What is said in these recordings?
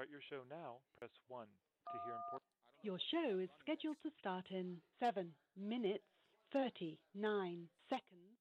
Start your show now. Press 1 to hear important. Your show is scheduled to start in 7 minutes, 39 seconds.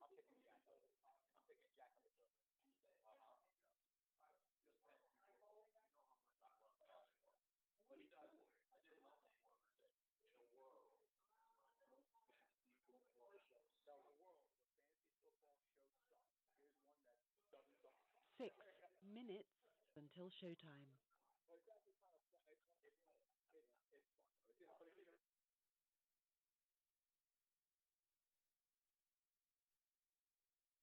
I literally can't do anything else with it. He didn't negotiate. Right. The same thing happened to you. Yeah. Well, and talking about Catherine, you never have seen. Oh yeah. Who's Joe? I'm sorry. Joe. So, the gentleman just came over, and I just want to make sure that we're clear here. Yeah, you're good. He's new, and I don't know. The dog's not getting meatballs, by the way. But he does. 7 minutes until showtime. Talk about that later. Yeah. Cross your fingers. That's a bonus. Cross your fingers. Peanut butter. Yeah, and give him a $5 tip. Okay, so you closed this out then with him, I'm assuming, or you closed it out with Chris? I mean, well, Chris. Chris. Okay, all right. I just want to get. Yeah, that's all right. Used to say. No problem. Pat Egan says on your website. You are looking live. Yes. We're gonna go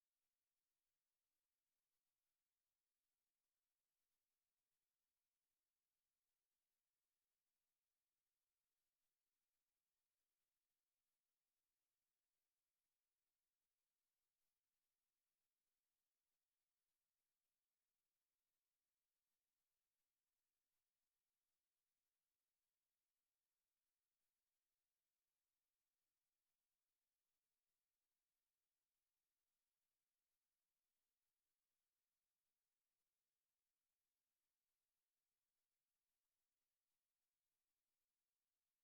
with that. Okay, I'm live, by the way. Are you? Even though. I got to say, you can just follow it that way. I'm picking Jack up. I'm picking Jack up. Just you know how much I love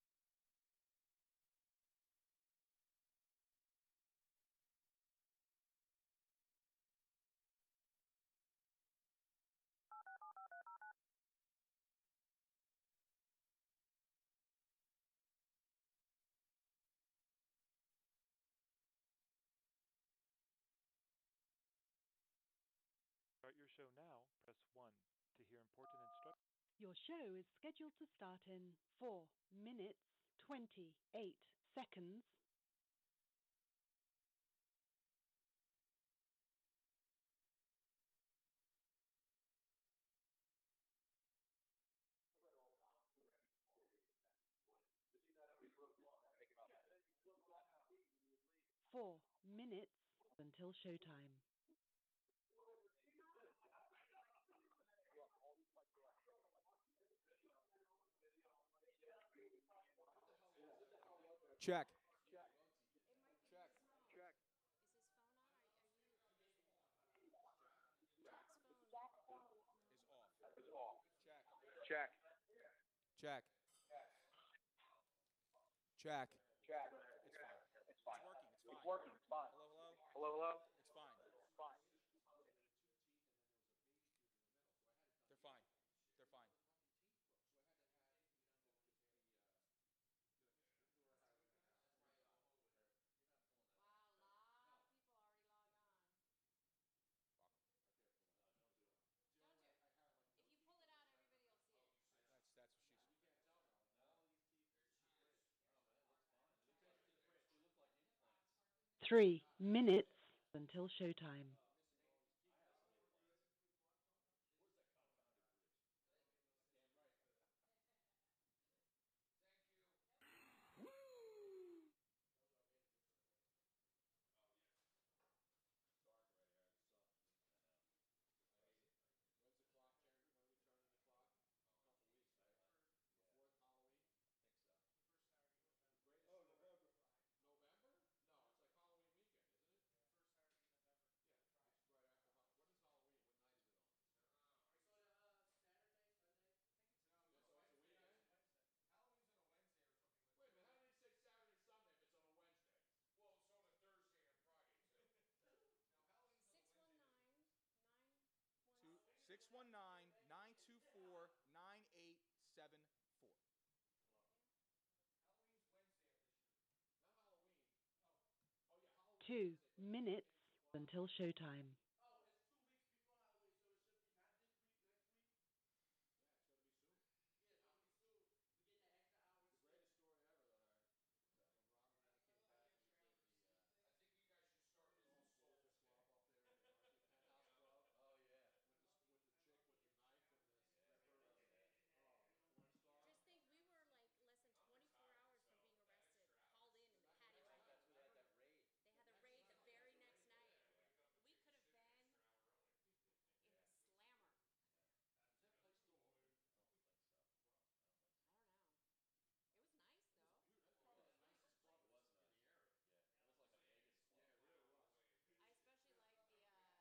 that. What he does, I did love that word. In a world, so the world where fantasy football shows suck. Here's one that doesn't suck. 6 minutes until showtime. But it's actually kind of fun. It's fun. But it's even. Start your show now. Press 1 to hear important instructions. Your show is scheduled to start in 4 minutes, 28 seconds. Four minutes until showtime. Check. It might be Check. his phone. Check. Is his phone on? Jack's phone. Is off. It's off. Check. Check. Check. Check. Check. It's fine. It's fine. It's working. It's fine. It's working. It's fine. Hello, hello. Hello, hello. It's fine. It's fine. Two teeth, and then there was a baby tooth in the middle. So I had it done. They're fine. They're fine. Fucking teeth broke. So I had to have the You're not pulling that. Wow, a lot of people already logged on. Fuck 'em. I can't pull it. No, don't do it. Don't do it. I had like. If you pull it out, everybody will see it. That's what she's. You can't tell now. All of these teeth. Oh man, it looks fine. It looks like they look like implants. 3 minutes until showtime. I have some implants. Where's that confounded bridge? Damn right. Thank you. Dark right here. It sucks. I know. When's the clock change? When are we turning the clock? A couple weeks. 619-924-9874. Halloween's Wednesday of this year. Not Halloween. Oh yeah, Halloween. 2 minutes until showtime. Oh, it's 2 weeks before Halloween, so it should be not this week, next week. Yeah, it's gonna be soon. Yeah, it's gonna be soon. We get the extra hours. The greatest story ever, though, Harry. When Ronald and I came back and we did the I think you guys should start this as Soldier Souls Club Day. up there in the Berkeley Penthouse Club Oh yeah. with the chick with the knife and the stripper and the porn star. Just think, we were like less than 24 hours from being arrested, called in, and had it all. That's where they had that raid. They had the raid the very next night. We could have been in the slammer. Is that place still open? I don't think so. I don't know. It was nice though. Dude, that's probably the nicest club It was in nice. the area. Yeah, it was like a Vegas club. Yeah, it really was.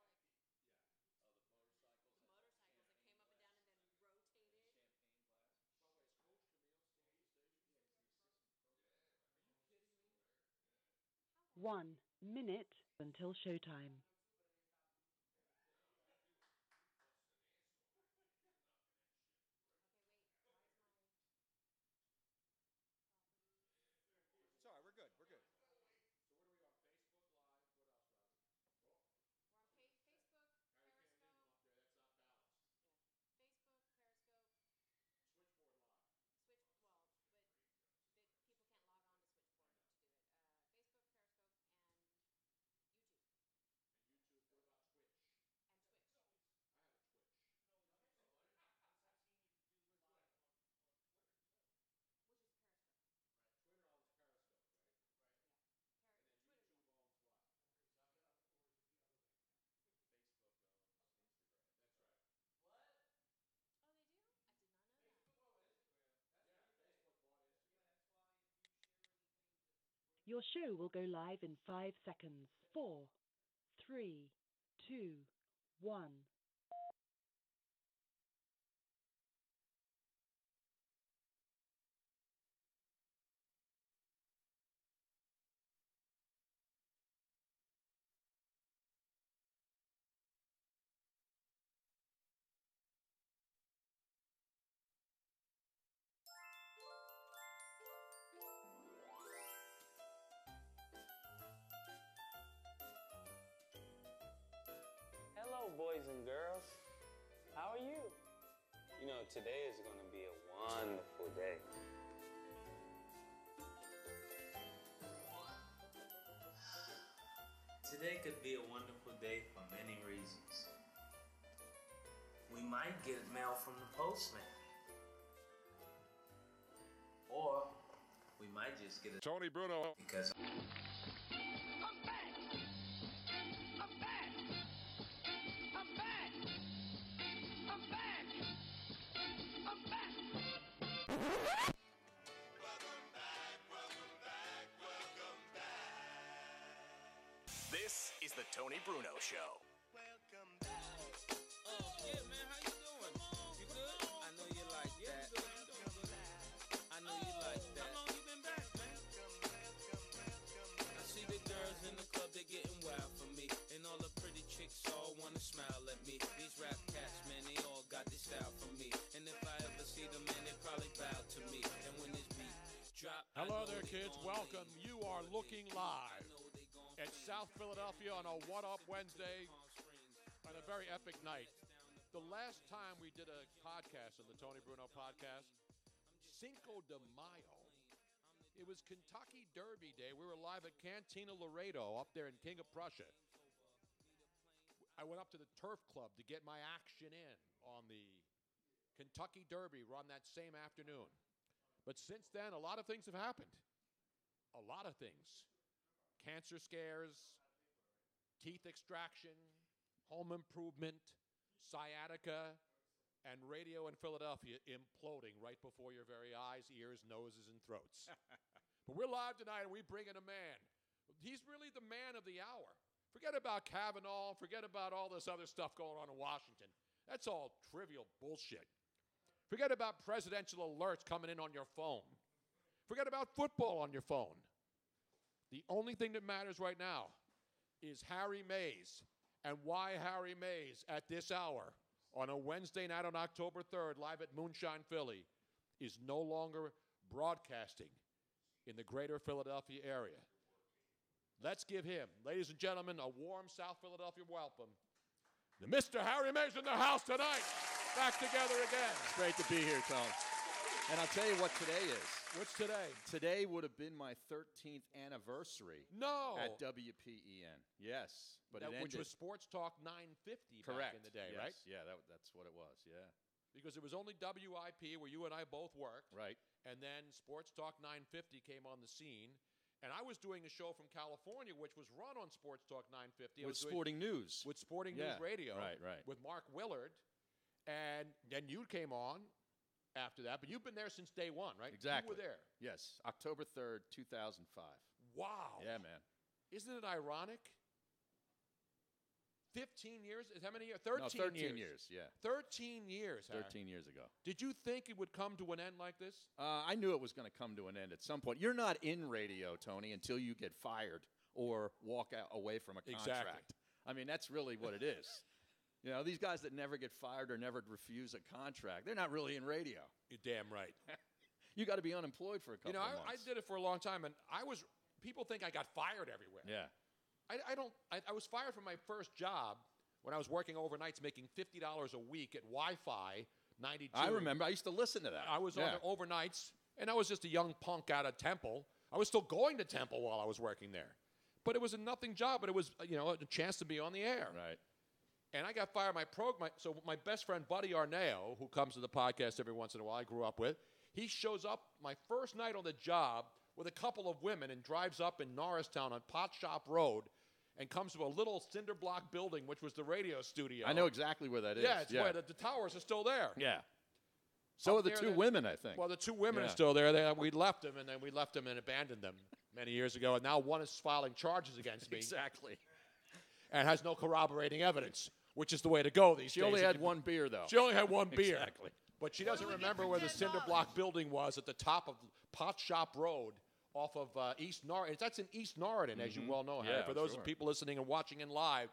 I especially like the hydraulic Oh, the motorcycles. the motorcycles that came up and down and then rotated. Champagne glass. By the way, is Coach Camille still at the station? Yeah, he's the assistant program director. Are you kidding me? How the 1 minute until showtime. Okay, wait. Why is my property? It's all right. We're good. We're good. So what are we on Facebook Live? What else, Robbie? Oh, We're on Facebook, Harry can't leave them Periscope. up there. That's not balanced. Yeah. Facebook, Periscope, Switchboard Live. but people can't log on to Switchboard to do it. Facebook, Periscope, and YouTube. And YouTube. What about Twitch? And Twitch. I have a Twitch. I've seen you do live on Twitter too. Which is Periscope. Right. Twitter owns Periscope, right? Right. Yeah. And then Twitter's YouTube owns what? Facebook owns Instagram. That's right. What? Oh, they do? I did not know that. Facebook owns Instagram. That's Yeah, what you think. Facebook bought Instagram. Yeah, that's why if you share anything that Twitter. Your show will go live in 5 seconds. 4, 3, 2, 1. Hello, boys and girls. How are you? You know, today is going to be a wonderful day. Today could be a wonderful day for many reasons. We might get mail from the postman. Or we might just get a Tony Bruno. because I'm back! I'm back! I'm back! I'm back! I'm back! Welcome back, welcome back, welcome back. This is the Tony Bruno Show. Welcome back. yeah, man, how you doing? You good? I know you like that. I know you like that. How long you been back, man? I see the girls in the club, they're getting wild for me. And all the pretty chicks all wanna smile at me. These rap cats, man, they all got this style for me. And if I ever see them, man, they probably bow to me. And when this beat drop, hello there, kids. Welcome. You are looking live at South Philadelphia on a What Up Wednesday on a very epic night. The last time we did a podcast on the Tony Bruno podcast, Cinco de Mayo, it was Kentucky Derby Day. We were live at Cantina Laredo up there in King of Prussia. I went up to the Turf Club to get my action in on the Kentucky Derby run that same afternoon. But since then, a lot of things have happened. A lot of things. Cancer scares, teeth extraction, home improvement, sciatica, and radio in Philadelphia imploding right before your very eyes, ears, noses, and throats. But we're live tonight, and we bring in a man. He's really the man of the hour. Forget about Kavanaugh. Forget about all this other stuff going on in Washington. That's all trivial bullshit. Forget about presidential alerts coming in on your phone. Forget about football on your phone. The only thing that matters right now is Harry Mays and why Harry Mays at this hour on a Wednesday night on October 3rd, live at Moonshine, Philly, is no longer broadcasting in the greater Philadelphia area. Let's give him, ladies and gentlemen, a warm South Philadelphia welcome. The Mr. Harry Mays in the house tonight. Back together again. It's great to be here, Tone. And I'll tell you what today is. What's today? Today would have been my 13th anniversary at WPEN. Yes. But it ended. Which was Sports Talk 950 Correct. Back in the day, Yes. right? Yeah, that's what it was, yeah. Because it was only WIP, where you and I both worked. Right. And then Sports Talk 950 came on the scene. And I was doing a show from California, which was run on Sports Talk 950. With Sporting News. With Sporting News Radio. Right. With Mark Willard. And then you came on after that. But you've been there since day one, right? Exactly. You were there. Yes. October 3rd, 2005. Wow. Yeah, man. Isn't it ironic? 15 years? How many years? 13 No, 13 years, yeah. 13 years, Harry. 13 years ago. Did you think it would come to an end like this? I knew it was going to come to an end at some point. You're not in radio, Tony, until you get fired or walk away from a contract. Exactly. I mean, that's really what it is. You know, these guys that never get fired or never refuse a contract, they're not really in radio. You're damn right. You got to be unemployed for a couple of months. I did it for a long time, and people think I got fired everywhere. Yeah. I was fired from my first job when I was working overnights, making $50 a week at Wi-Fi 92. I remember. I used to listen to that. I was on the overnights, and I was just a young punk out of Temple. I was still going to Temple while I was working there. But it was a nothing job, but it was, a chance to be on the air. Right. And I got fired. So my best friend, Buddy Arneo, who comes to the podcast every once in a while, I grew up with, he shows up my first night on the job with a couple of women and drives up in Norristown on Pot Shop Road and comes to a little cinder block building, which was the radio studio. I know exactly where that is. Yeah, it's where the towers are still there. Yeah. So are the two women, I think. Well, the two women are still there. We left them, and then we left them and abandoned them many years ago. And now one is filing charges against me. Exactly. And has no corroborating evidence, which is the way to go these days. She only had one beer, though. She only had one beer. Exactly. But she doesn't remember where the cinder block building was at the top of Pot Shop Road off of East Norriton. That's in East Norriton, as you well know, Harry. For those people listening and watching in live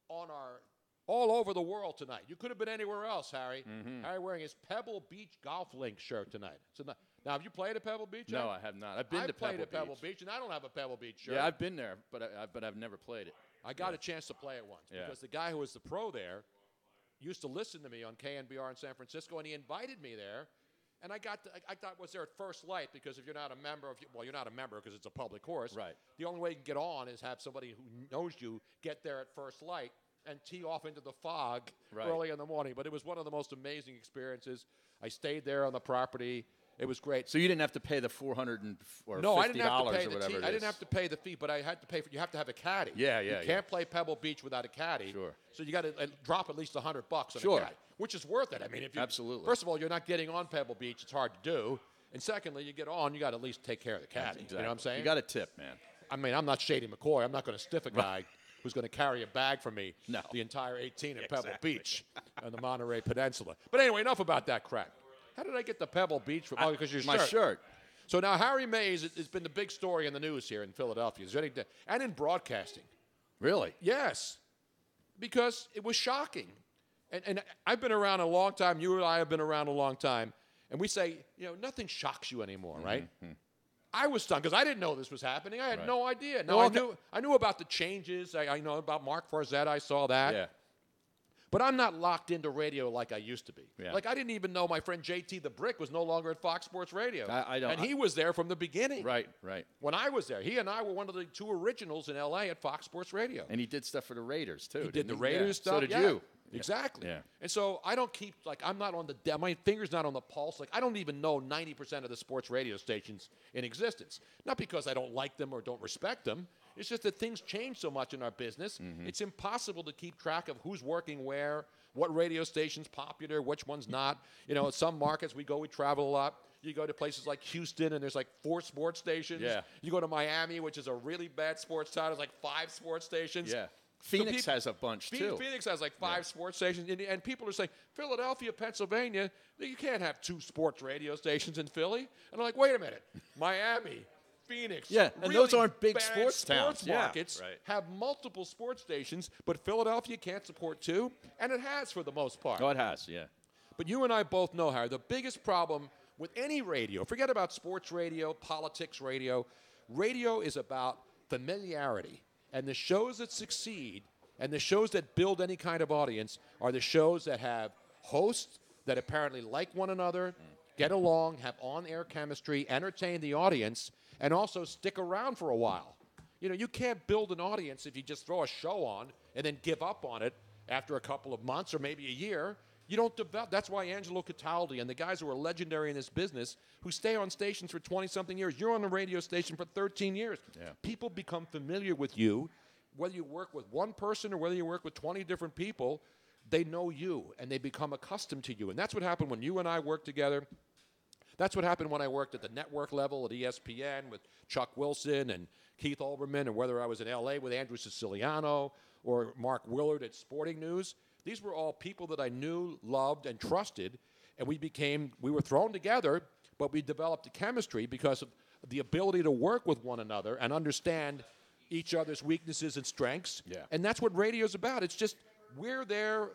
all over the world tonight. You could have been anywhere else, Harry. Harry wearing his Pebble Beach golf link shirt tonight. So now, have you played at Pebble Beach? No, I have not. I've been to played at Pebble Beach, and I don't have a Pebble Beach shirt. Yeah, I've been there, but I've never played it. I got a chance to play it once because the guy who was the pro there used to listen to me on KNBR in San Francisco, and he invited me there. And I was there at first light because if you're not a member, you're not a member because it's a public course. Right. The only way you can get on is have somebody who knows you get there at first light and tee off into the fog early in the morning. But it was one of the most amazing experiences. I stayed there on the property. It was great. So you didn't have to pay the $450 I didn't have to pay or whatever it is. I didn't have to pay the fee, but I had to pay for. You have to have a caddy. Yeah. You can't play Pebble Beach without a caddy. Sure. So you got to drop at least $100 on a caddy, which is worth it. I mean, if you absolutely. First of all, you're not getting on Pebble Beach; it's hard to do. And secondly, you get on, you got to at least take care of the caddy. Exactly. You know what I'm saying? You got a tip, man. I mean, I'm not Shady McCoy. I'm not going to stiff a guy who's going to carry a bag for me the entire 18 at Pebble Beach on the Monterey Peninsula. But anyway, enough about that crap. How did I get the Pebble Beach from? Oh, because your my shirt. So now Harry Mays has been the big story in the news here in Philadelphia. And in broadcasting. Really? Yes. Because it was shocking. And I've been around a long time. You and I have been around a long time. And we say, nothing shocks you anymore, right? I was stunned because I didn't know this was happening. I had no idea. Now, I knew about the changes. I know about Mark Farzetta. I saw that. Yeah. But I'm not locked into radio like I used to be. Yeah. Like, I didn't even know my friend JT the Brick was no longer at Fox Sports Radio. I don't. And he was there from the beginning. Right. When I was there. He and I were one of the two originals in L.A. at Fox Sports Radio. And he did stuff for the Raiders, too. He did the Raiders stuff. So did you. Exactly. Yeah. And so I don't keep, I'm not on my finger's not on the pulse. I don't even know 90% of the sports radio stations in existence. Not because I don't like them or don't respect them. It's just that things change so much in our business. It's impossible to keep track of who's working where, what radio station's popular, which one's not. In some markets we travel a lot. You go to places like Houston, and there's 4 sports stations. Yeah. You go to Miami, which is a really bad sports town. There's 5 sports stations. Yeah. Phoenix has a bunch, too. Phoenix has 5 sports stations. And people are saying, Philadelphia, Pennsylvania, you can't have 2 sports radio stations in Philly. And I'm like, wait a minute. Miami, Phoenix. Yeah, and really those aren't big bad sports towns. Yeah, markets right. have multiple sports stations, but Philadelphia can't support two, and it has for the most part. Oh, it has, yeah. But you and I both know, Harry, the biggest problem with any radio, forget about sports radio, politics radio, radio is about familiarity. And the shows that succeed and the shows that build any kind of audience are the shows that have hosts that apparently like one another, get along, have on-air chemistry, entertain the audience, and also stick around for a while. You know, you can't build an audience if you just throw a show on and then give up on it after a couple of months or maybe a year. You don't develop. That's why Angelo Cataldi and the guys who are legendary in this business, who stay on stations for 20-something years. You're on the radio station for 13 years. Yeah. People become familiar with you, whether you work with one person or whether you work with 20 different people. They know you, and they become accustomed to you. And that's what happened when you and I worked together. That's what happened when I worked at the network level at ESPN with Chuck Wilson and Keith Olbermann, and whether I was in L.A. with Andrew Siciliano or Mark Willard at Sporting News. These were all people that I knew, loved, and trusted, and we were thrown together, but we developed a chemistry because of the ability to work with one another and understand each other's weaknesses and strengths. Yeah. And that's what radio's about. It's just we're there.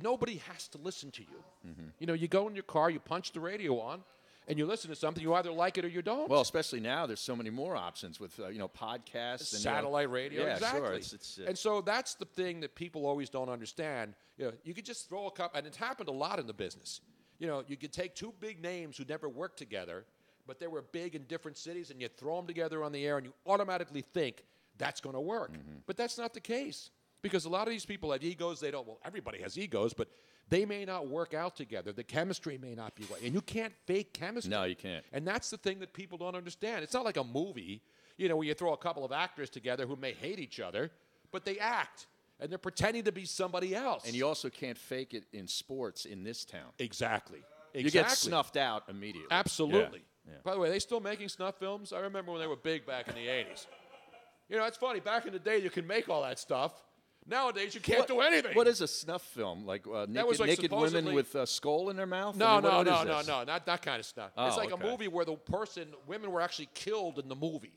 Nobody has to listen to you. Mm-hmm. You know, you go in your car, you punch the radio on, and you listen to something. You either like it or you don't. Well, especially now, there's so many more options with podcasts and satellite radio. Yeah, exactly. sure. It's and so that's the thing that people always don't understand. You know, you could just throw a couple, and it's happened a lot in the business. You know, you could take two big names who never worked together, but they were big in different cities, and you throw them together on the air, and you automatically think that's going to work. Mm-hmm. But that's not the case. Because a lot of these people have egos. They don't. Well, everybody has egos, but they may not work out together. The chemistry may not be right, and you can't fake chemistry. No, you can't. And that's the thing that people don't understand. It's not like a movie, you know, where you throw a couple of actors together who may hate each other, but they act and they're pretending to be somebody else. And you also can't fake it in sports in this town. Exactly. You get snuffed out immediately. Absolutely. Yeah. Yeah. By the way, are they still making snuff films? I remember when they were big back in the 80s. You know, it's funny. Back in the day, you can make all that stuff. Nowadays, you can't do anything. What is a snuff film? Like naked women with a skull in their mouth? No, no, not that kind of stuff. Oh, it's like a movie where women were actually killed in the movie.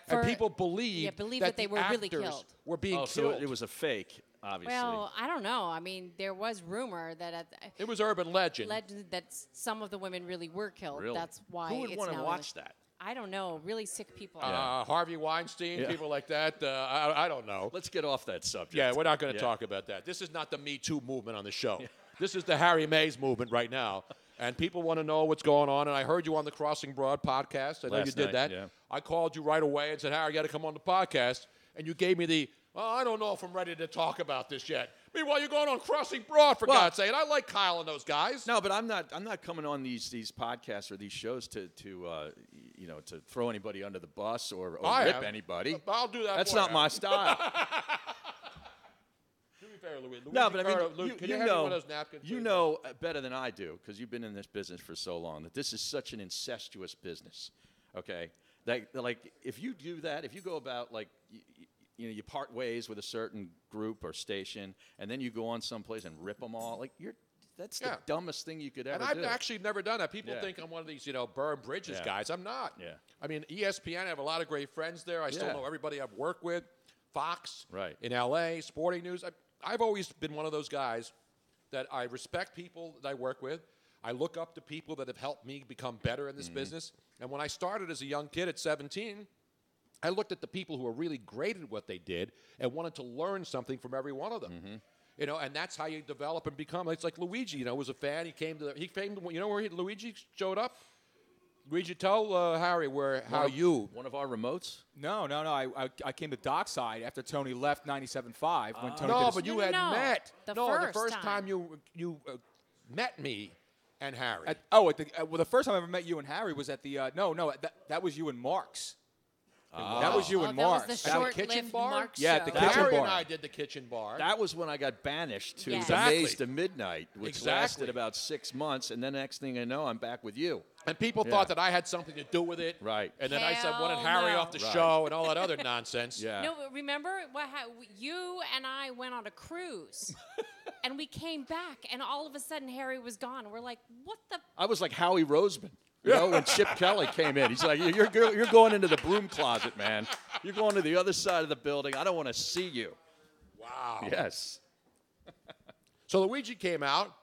And people believe that they were really killed. Were being killed. So it was a fake, obviously. Well, I don't know. I mean, there was rumor that it was urban legend. That some of the women really were killed. Really? That's why. Who would want to watch that? I don't know. Really sick people. Harvey Weinstein, people like that. I don't know. Let's get off that subject. Yeah, we're not going to talk about that. This is not the Me Too movement on the show. This is the Harry Mays movement right now. And people want to know what's going on. And I heard you on the Crossing Broad podcast. I know you did that. Yeah. I called you right away and said, Harry, you got to come on the podcast. And you gave me I don't know if I'm ready to talk about this yet. Meanwhile, you're going on Crossing Broad, for God's sake. And I like Kyle and those guys. No, but I'm not coming on these podcasts or these shows to throw anybody under the bus or rip anybody. I'll do that. That's not my style. Do me a favor, Luigi. No, but I mean, Luke, can you have me one of those napkins? You know better than I do because you've been in this business for so long that this is such an incestuous business. Okay, like if you do that, if you go about like. You part ways with a certain group or station, and then you go on someplace and rip them all. Like that's the dumbest thing you could ever do. And I've actually never done that. People think I'm one of these, burn bridges guys. I'm not. Yeah. I mean, ESPN, I have a lot of great friends there. I still know everybody I've worked with. Fox, in L.A., Sporting News. I've always been one of those guys that I respect people that I work with. I look up to people that have helped me become better in this business. And when I started as a young kid at 17, I looked at the people who were really great at what they did and wanted to learn something from every one of them. Mm-hmm. And that's how you develop and become. It's like Luigi, was a fan. He came where Luigi showed up? Luigi, tell Harry how you. One of our remotes? No. I came to Dockside after Tony left 97.5 when Tony No, but you had met. The first time you met me and Harry. The first time I ever met you and Harry was at the that was you and Mark's. That was you and Mark. That was the short-lived Mark show. Yeah, the kitchen Harry bar. and I did the kitchen bar. That was when I got banished to Yes. the Maze to Midnight, which lasted Exactly. about 6 months, and then the next thing I know, I'm back with you. And people thought that I had something to do with it. Right. And then I said, wanted Hell Harry no. off the show and all that other nonsense. Yeah. No, remember you and I went on a cruise, and we came back, and all of a sudden Harry was gone. We're like, what the? I was like Howie Roseman. You know, when Chip Kelly came in, he's like, you're going into the broom closet, man. You're going to the other side of the building. I don't want to see you. Wow. Yes. So Luigi came out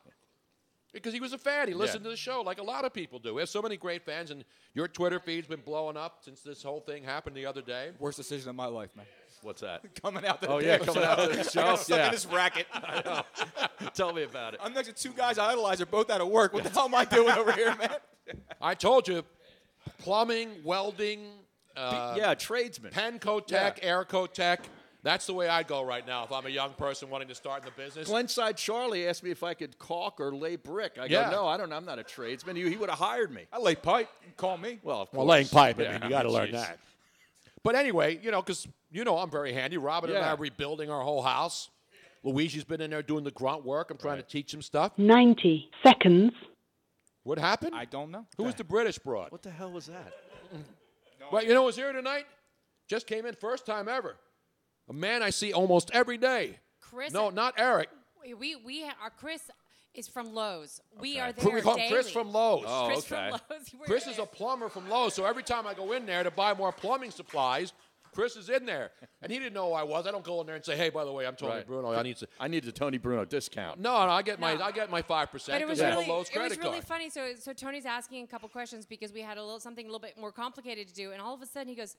because he was a fan. He listened to the show like a lot of people do. We have so many great fans, and your Twitter feed's been blowing up since this whole thing happened the other day. Worst decision of my life, man. What's that? Coming out the Oh, yeah, coming out to the I show. got stuck in this racket. I know. Tell me about it. I'm next to two guys I idolize. They're both out of work. What the hell am I doing over here, man? I told you, plumbing, welding, tradesmen. Penco Tech, Airco Tech. That's the way I'd go right now if I'm a young person wanting to start in the business. Glenside Charlie asked me if I could caulk or lay brick. I Yeah. go, no, I don't. I'm not a tradesman. He would have hired me. I lay pipe. You can call me. Well, of course. Well, laying pipe, Yeah, I mean, you got to learn jeez. that. But anyway, you know, because you know I'm very handy. Robin and I are rebuilding our whole house. Luigi's been in there doing the grunt work. I'm trying to teach him stuff. 90 seconds. What happened? I don't know. Who was the British broad? What the hell was that? Well, you know who's here tonight? Just came in first time ever. A man I see almost every day. Chris. No, not Eric. Our Chris is from Lowe's. We are We there call him daily. Chris from Lowe's. Oh, Chris okay. from Lowe's. We're Chris there. is a plumber from Lowe's, so every time I go in there to buy more plumbing supplies, Chris is in there. And he didn't know who I was. I don't go in there and say, hey, by the way, I'm Tony Bruno. I need the Tony Bruno discount. No, I get my 5% But it was because I have really, a Lowe's it was credit really card. funny. So Tony's asking a couple questions because we had something a little bit more complicated to do, and all of a sudden he goes,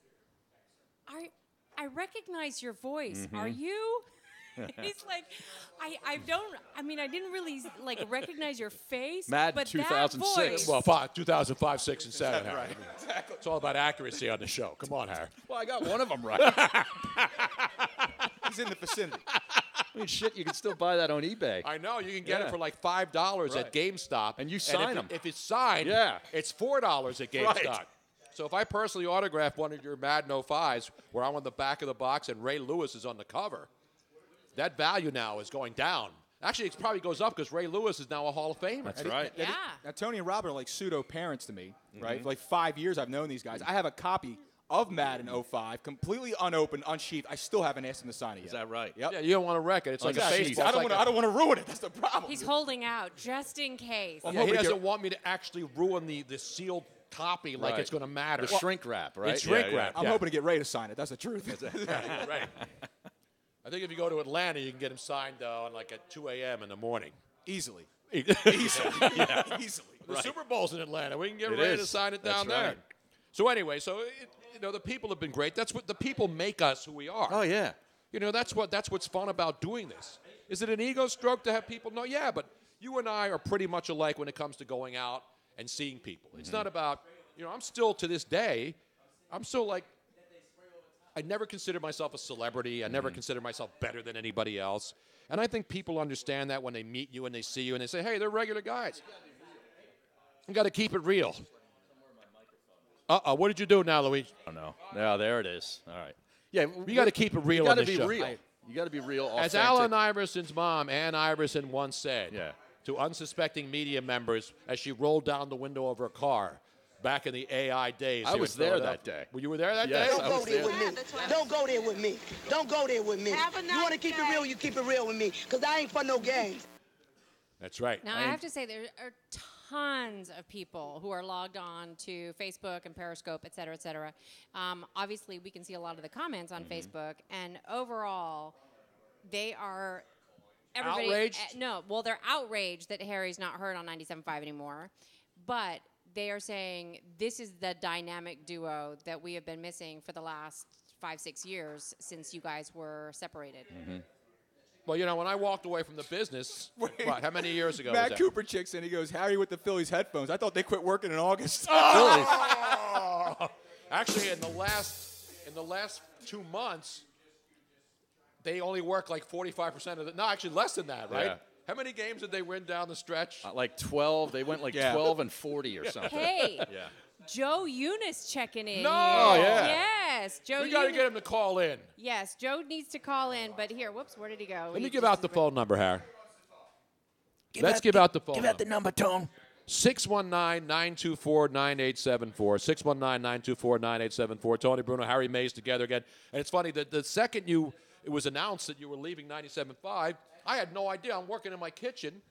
I recognize your voice. Mm-hmm. Are you? He's like, I didn't really recognize your face. Madden but 2006. That voice, Well, 2005, 6, and 7, Harry. Right. Exactly. It's all about accuracy on the show. Come on, Harry. Well, I got one of them right. He's in the vicinity. I mean, shit, you can still buy that on eBay. I know. You can get it Yeah. for like $5 at GameStop. And you sign if them. If it's signed, it's $4 at GameStop. Right. So if I personally autograph one of your Madden 05s where I'm on the back of the box and Ray Lewis is on the cover, that value now is going down. Actually, it probably goes up because Ray Lewis is now a Hall of Famer. That's right. Yeah. Now, Tony and Robert are like pseudo parents to me, right? Mhm. For like 5 years, I've known these guys. I have a copy of Madden 05, completely unopened, unsheathed. I still haven't asked him to sign it yet. Is that right? Yep. Yeah, you don't want to wreck it. It's like a baseball. I don't want to ruin it. That's the problem. He's holding out just in case. Yeah, he doesn't want me to actually ruin the sealed copy like Right. it's going to matter. The shrink wrap, right? It's shrink Yeah, yeah. wrap. I'm hoping to get Ray to sign it. That's the truth. Right. I think if you go to Atlanta, you can get him signed on like at 2 a.m. in the morning. Easily. Easily. Yeah. Easily. The Super Bowl's in Atlanta. We can get It Ray to is. sign it That's down there. right. So anyway, the people have been great. That's what the people make us who we are. Oh, yeah. You know, that's what's fun about doing this. Is it an ego stroke to have people know? Yeah, but you and I are pretty much alike when it comes to going out and seeing people. It's not about, I'm still to this day, I'm still like, I never considered myself a celebrity. I never considered myself better than anybody else. And I think people understand that when they meet you and they see you and they say, hey, they're regular guys. You got to keep it real. Uh-oh, what did you do now, Luigi? Oh, no. Yeah, there it is. All right. Yeah, You got to keep it real You on got to this be show. real. You got to be real. As authentic. Allen Iverson's mom, Ann Iverson, once said Yeah. to unsuspecting media members as she rolled down the window of her car back in the AI days. I here was in there Philadelphia. that day. Well, you were there that Yes, day? I was there. Don't go there with me. Don't go there with me. You want to keep it real, you keep it real with me. Because I ain't for no games. That's right. Now, I have to say, there are tons of people who are logged on to Facebook and Periscope, et cetera, et cetera. Obviously, we can see a lot of the comments on Facebook, and overall, they are Outraged? They're outraged that Harry's not heard on 97.5 anymore, but they are saying this is the dynamic duo that we have been missing for the last 5-6 years since you guys were separated. Well, when I walked away from the business, how many years ago was Matt that? Cooper chicks in. He goes, Harry with the Phillies headphones. I thought they quit working in August. Actually, in the last 2 months, they only work like 45% of the. No, actually less than that, right? Yeah. How many games did they win down the stretch? Like 12. They went like 12 and 40 or something. Hey, Yeah. Joe Eunice checking in. No! here. Oh, yeah. Yes, Joe. We got to Eunice- get him to call in. Yes, Joe needs to call in, but here, whoops, where did he go? Let me He give just out the is- phone number, Harry. Let's give out the phone Give out the number, Tone. 619-924-9874. 619-924-9874. Tony Bruno, Harry Mays together again. And it's funny that the second it was announced that you were leaving 97.5, I had no idea. I'm working in my kitchen,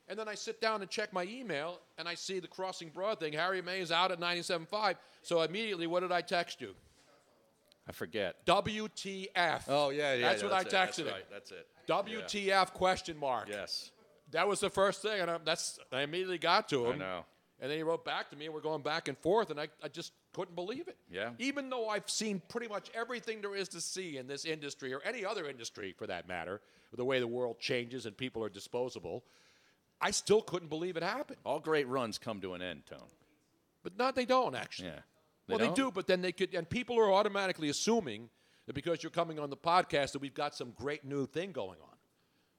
And then I sit down and check my email, and I see the Crossing Broad thing. Harry May is out at 97.5. So immediately, what did I text you? I forget. WTF. Oh, yeah. That's what I texted him. Right, that's it. WTF question mark. Yes. That was the first thing, and I immediately got to him. I know. And then he wrote back to me, and we're going back and forth, and I just couldn't believe it. Yeah. Even though I've seen pretty much everything there is to see in this industry, or any other industry for that matter, the way the world changes and people are disposable, I still couldn't believe it happened. All great runs come to an end, Tone. But they don't, actually. Yeah. Well, don't? they do, but then they could, and people are automatically assuming that because you're coming on the podcast that we've got some great new thing going on.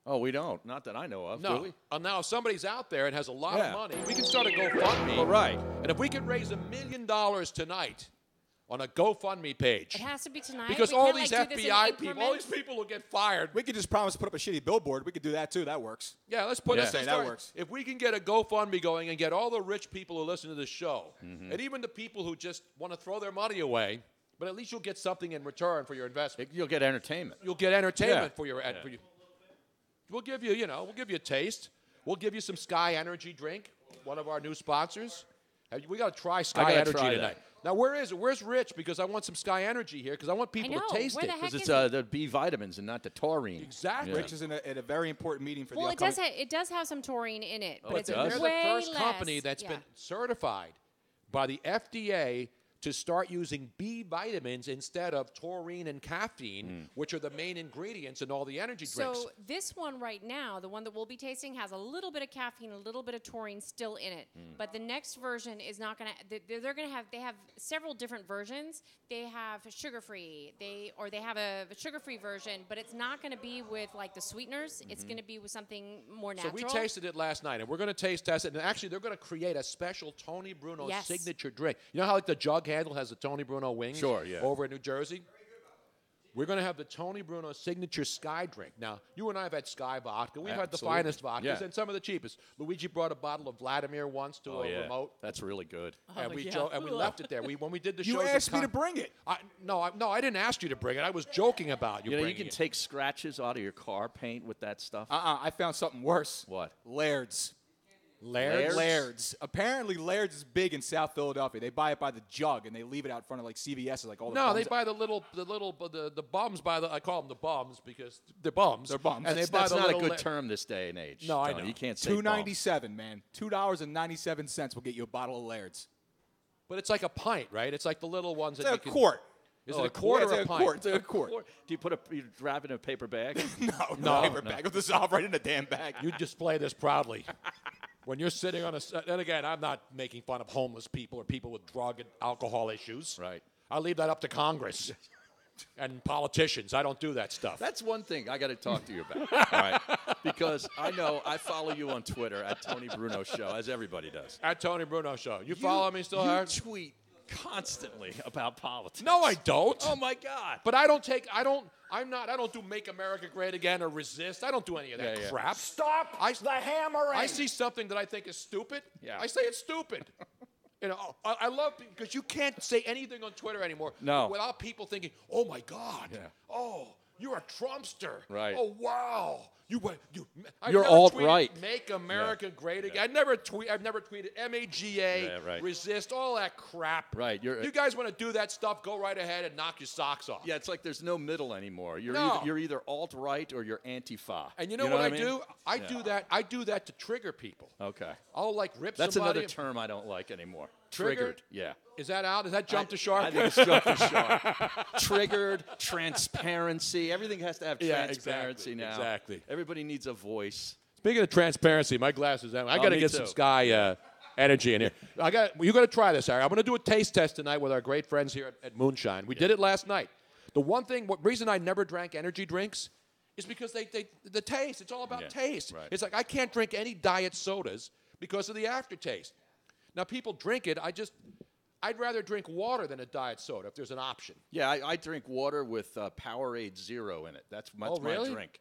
Oh, we don't. Not that I know of, No. do we? Now, if somebody's out there and has a lot Yeah. of money, we can start a GoFundMe. All right. And if we can raise $1 million tonight on a GoFundMe page. It has to be tonight. Because We all can't, these like, do this in FBI people, all increments. these people will get fired. We could just promise to put up a shitty billboard. We could do that too. That works. Yeah, let's put Yeah. it. That works. If we can get a GoFundMe going and get all the rich people who listen to this show, and even the people who just want to throw their money away, but at least you'll get something in return for your investment. You'll get entertainment. You'll get entertainment Yeah. for your. For you. We'll give you, we'll give you a taste. We'll give you some Sky Energy drink, one of our new sponsors. We got to try Sky Energy try tonight. Now, where is it? Where's Rich? Because I want some Sky Energy here because I want people know. to taste Where it. the heck Because is it's the B vitamins and not the taurine. Exactly. Rich is at a very important meeting for Well, the it upcoming. does have some taurine in it, but it it's does? They're way the first less. company that's been certified by the FDA to start using B vitamins instead of taurine and caffeine, which are the main ingredients in all the energy drinks. So this one right now, the one that we'll be tasting, has a little bit of caffeine, a little bit of taurine still in it. But the next version is not going to. They're going to have. They have several different versions. They have sugar-free. They have a sugar-free version, but it's not going to be with like the sweeteners. It's going to be with something more So natural. we tasted it last night, and we're going to taste test it. And actually, they're going to create a special Tony Bruno Yes. signature drink. You know how like the jug handle has the Tony Bruno wings? Sure, yeah. Over in New Jersey? We're going to have the Tony Bruno signature Sky drink. Now, you and I have had Sky vodka. We've had the Absolutely. finest vodkas Yeah. and some of the cheapest. Luigi brought a bottle of Vladimir once to a remote. That's really good. And we left it there. When we did the You shows asked at me to bring it. No, I didn't ask you to bring it. I was joking about you You bringing can it. take scratches out of your car paint with that stuff. I found something worse. What? Laird's. Laird's? Laird's. Apparently, Laird's is big in South Philadelphia. They buy it by the jug and they leave it out front of like CVS, like all the. No, bums. they buy the bums by the. I call them the bums because they're bums. They're bums. And That's they buy the not a little good term this day and age. No, I Tony. know. You can't say $2.97, man. $2.97 will get you a bottle of Laird's. But it's like a pint, right? It's like the little ones It's that a you can. quart. Is Oh, it a quart It's or a a pint? quart. It's a quart. Do you wrap it in a paper bag? No, paper bag. It'll dissolve right in the damn bag. You display this proudly. When you're sitting on and again, I'm not making fun of homeless people or people with drug and alcohol issues. Right. I leave that up to Congress and politicians. I don't do that stuff. That's one thing I got to talk to you about. All right. Because I follow you on Twitter at Tony Bruno Show, as everybody does. At Tony Bruno Show. You follow me still, You Howard? tweet constantly about politics. No, I don't. Oh my God. But I don't do Make America Great Again or Resist. I don't do any of that Yeah. crap. Stop the hammering. I see something that I think is stupid. Yeah. I say it's stupid. I love because you can't say anything on Twitter anymore No. without people thinking, "Oh my God, oh, you're a Trumpster, Right. Oh wow, You're never alt-right. tweeted, Make America Great Again. I've never tweeted MAGA, Yeah, right. Resist, all that crap. Right. You guys want to do that stuff? Go right ahead and knock your socks off. Yeah, it's like there's no middle anymore. No. You're either alt-right or you're Antifa. And you know what I mean? do? I do that to trigger people. Okay. I'll like rip That's somebody. another term I don't like anymore. Triggered? Yeah. Is that out? Is that jump to shark? I think it's jump to shark. Triggered, transparency. Everything has to have Yeah, transparency exactly, now. exactly. Everybody needs a voice. Speaking of transparency, my glasses. I got to me get too. some Sky energy in here. You got to try this, Harry. I'm going to do a taste test tonight with our great friends here at Moonshine. We did it last night. The reason I never drank energy drinks is because the taste. It's all about taste. right. It's like I can't drink any diet sodas because of the aftertaste. Now people drink it. I'd rather drink water than a diet soda if there's an option. Yeah, I drink water with Powerade Zero in it. That's my really? drink.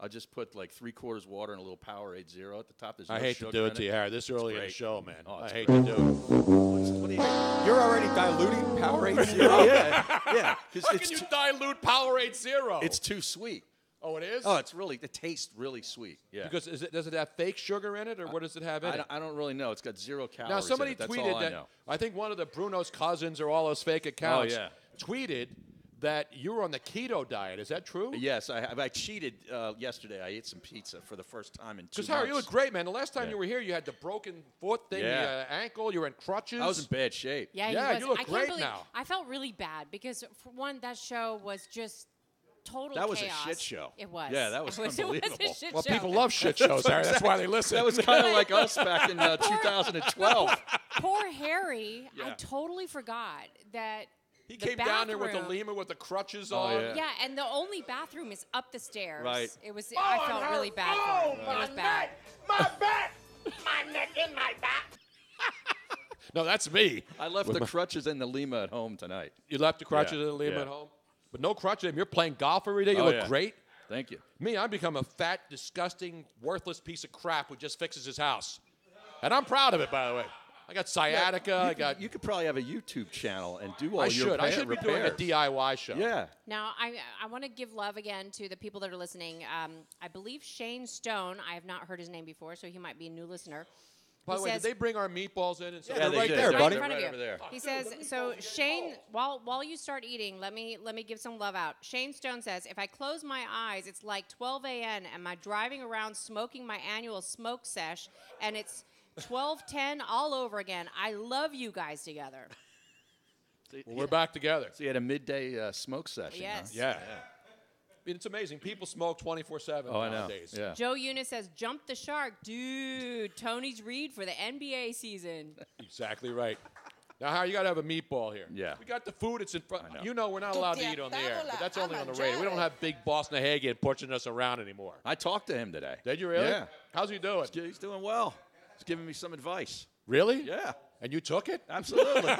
I'll just put like 3/4 water and a little Powerade Zero at the top. There's no I hate to sugar do in it to you, Harry. This early in the great. show, man. Oh, I it's hate great. to do it. What do you think? You're already diluting Powerade Zero. Oh, yeah. 'Cause How can you dilute Powerade Zero? it's too sweet. Oh, it is? Oh, it tastes really sweet. Yeah. Because does it have fake sugar in it, or what does it have in it? I don't really know. It's got 0 calories. Now, somebody in it. That's tweeted all I that. know. I think one of the Bruno's cousins or all those fake accounts yeah. tweeted that you were on the keto diet. Is that true? Yes, I cheated yesterday. I ate some pizza for the first time in 2 months. Because Harry, you look great, man. The last time you were here, you had the broken foot thing, the ankle. You were in crutches. I was in bad shape. Yeah, you look I great can't now. I felt really bad because, for one, that show was just total That was chaos. a shit show. It was. Yeah, that was unbelievable. It was a shit Well, show. people love shit shows, Harry. That's why they listen. That was kind of like us back in 2012. Poor Harry. Yeah. I totally forgot that. He the came down there with the bathroom- Lima with the crutches on. Yeah, and the only bathroom is up the stairs. Right. It was. I felt really bad for him. It was bad. My back, my neck, and my back. No, that's me. I left the crutches and the Lima at home tonight. You left the crutches Yeah, and the Lima yeah. at home? But no crutches. You're playing golf every day. You Oh, look yeah. great. Thank you. Me, I've become a fat, disgusting, worthless piece of crap who just fixes his house. And I'm proud of it, by the way. I got sciatica. You could probably have a YouTube channel and do all I your should. I should be doing a repairs. DIY show. Yeah. Now, I want to give love again to the people that are listening. I believe Shane Stone, I have not heard his name before, so he might be a new listener. By He the way, says- did they bring our meatballs in? And Yeah, they're they right did. there, They're buddy. in front of you. over there. He says, so Shane, while you start eating, let me give some love out. Shane Stone says, if I close my eyes, it's like 12 a.m. and I'm driving around smoking my annual smoke sesh, and it's 12:10 all over again. I love you guys together. Well, we're back together. So you had a midday smoke session. Yes. Huh? Yeah. I mean, it's amazing. People smoke 24/7 Oh, I know. nowadays. Yeah. Joe Eunice says, jump the shark. Dude, Tony's read for the NBA season. Exactly right. Now, How, you got to have a meatball here. Yeah. We got the food. It's in front. I know. You know we're not allowed to eat on the air, but that's only on the radio. We don't have Big Boss Nahagian pushing us around anymore. I talked to him today. Did you really? Yeah. How's he doing? He's doing well. He's giving me some advice. Really? Yeah. And you took it? Absolutely.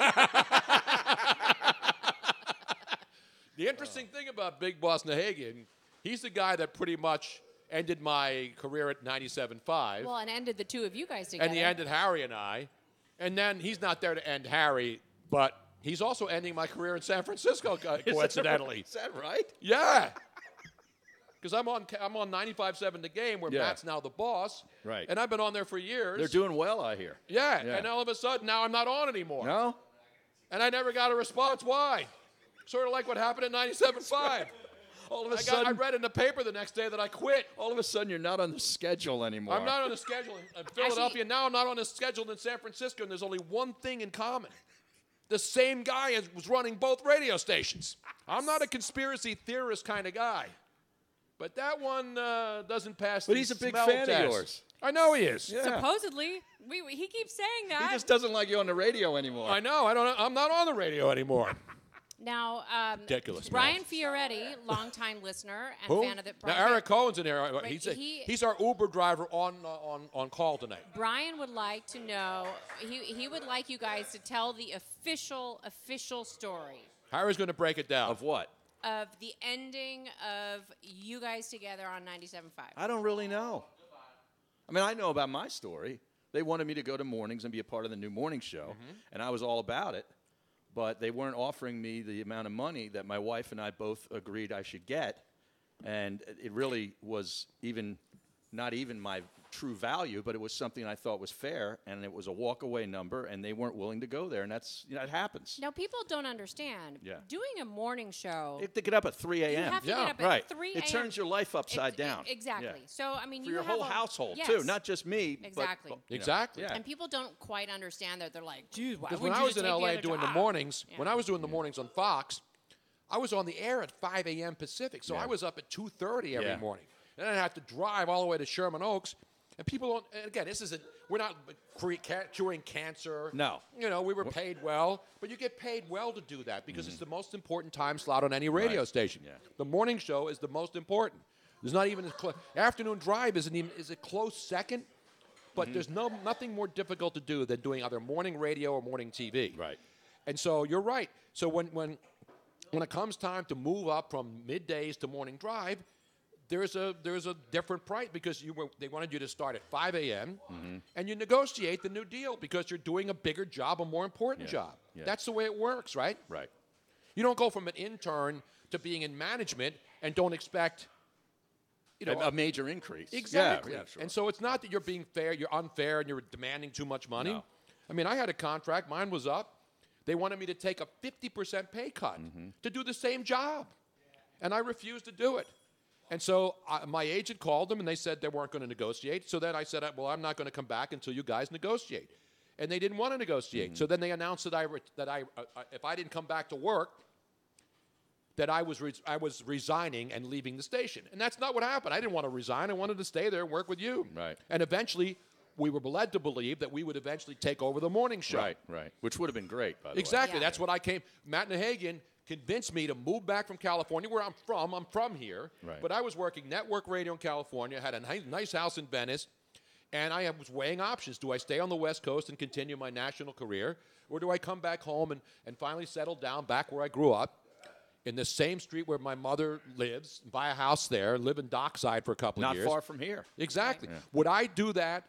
The interesting thing about Big Boss Nahagian, he's the guy that pretty much ended my career at 97.5. Well, and ended the two of you guys together. And he ended Harry and I. And then he's not there to end Harry, but he's also ending my career in San Francisco, coincidentally. Is that right? Yeah. Because I'm on 95.7 The Game, where Yeah. Matt's now the boss. Right. And I've been on there for years. They're doing well, I hear. Yeah. Yeah. And all of a sudden, now I'm not on anymore. No? And I never got a response. Why? Sort of like what happened at 97.5. All of a I sudden, read in the paper the next day that I quit. all of a sudden, you're not on the schedule anymore. I'm not on the schedule in Philadelphia. Now I'm not on the schedule in San Francisco, and there's only one thing in common. The same guy was running both radio stations. I'm not a conspiracy theorist kind of guy. But that one doesn't pass But the he's a big smell fan test. of yours. I know he is. Yeah. Supposedly. He keeps saying that. He just doesn't like you on the radio anymore. I know. I'm not on the radio anymore. Now, Ridiculous, Brian Fioretti, longtime listener and Who? fan of the. Now Eric Cohen's in here. Right, He's our Uber driver on call tonight. Brian would like to know. He would like you guys to tell the official story Harry's going to break it down. Of what? of the ending of you guys together on 97.5. I don't really know. I mean, I know about my story. They wanted me to go to mornings and be a part of the new morning show, and I was all about it. But they weren't offering me the amount of money that my wife and I both agreed I should get. And it really was not even my true value, but it was something I thought was fair, and it was a walk-away number, and they weren't willing to go there, and that's, it happens. Now, people don't understand. Yeah. Doing a morning show. You have to get up at 3 a.m. You have to get up right. at 3 a.m. It turns your life upside down. Exactly. Yeah. So, I mean, For you your have whole a, household, yes. too, not just me. Exactly. But, you know, Exactly. yeah. And people don't quite understand that. They're like, dude, why Because would when you I was just in take LA other doing the job? mornings, Yeah. when I was doing the mornings on Fox, I was on the air at 5 a.m. Pacific. So Yeah. I was up at 2:30 every Yeah. morning. And then I had to drive all the way to Sherman Oaks. And people don't, and again, we're not curing cancer. No. You know, we were paid well, but you get paid well to do that because it's the most important time slot on any radio Right. station. Yeah. The morning show is the most important. There's not even afternoon drive is a close second, but there's nothing more difficult to do than doing either morning radio or morning TV. Right. And so you're right. So when it comes time to move up from middays to morning drive, there's a different price because they wanted you to start at 5 a.m. And you negotiate the new deal because you're doing a bigger job, a more important job. Yeah. That's the way it works, right? Right. You don't go from an intern to being in management and don't expect know, a major increase. Exactly. Yeah, sure. And so it's not that you're being fair, you're unfair, and you're demanding too much money. No. I mean, I had a contract. Mine was up. They wanted me to take a 50% pay cut to do the same job. And I refused to do it. And so my agent called them, and they said they weren't going to negotiate. So then I said, well, I'm not going to come back until you guys negotiate. And they didn't want to negotiate. So then they announced that if I didn't come back to work, that I was resigning and leaving the station. And that's not what happened. I didn't want to resign. I wanted to stay there and work with you. Right. And eventually, we were led to believe that we would eventually take over the morning show. Right. Which would have been great, by the way. Exactly. That's what I came. Matt Nahagian convinced me to move back from California, where I'm from. I'm from here. Right. But I was working network radio in California, had a nice house in Venice, and I was weighing options. Do I stay on the West Coast and continue my national career, or do I come back home and finally settle down back where I grew up, in the same street where my mother lives, buy a house there, live in Dockside for a couple of years. Not far from here. Exactly. Yeah. Would I do that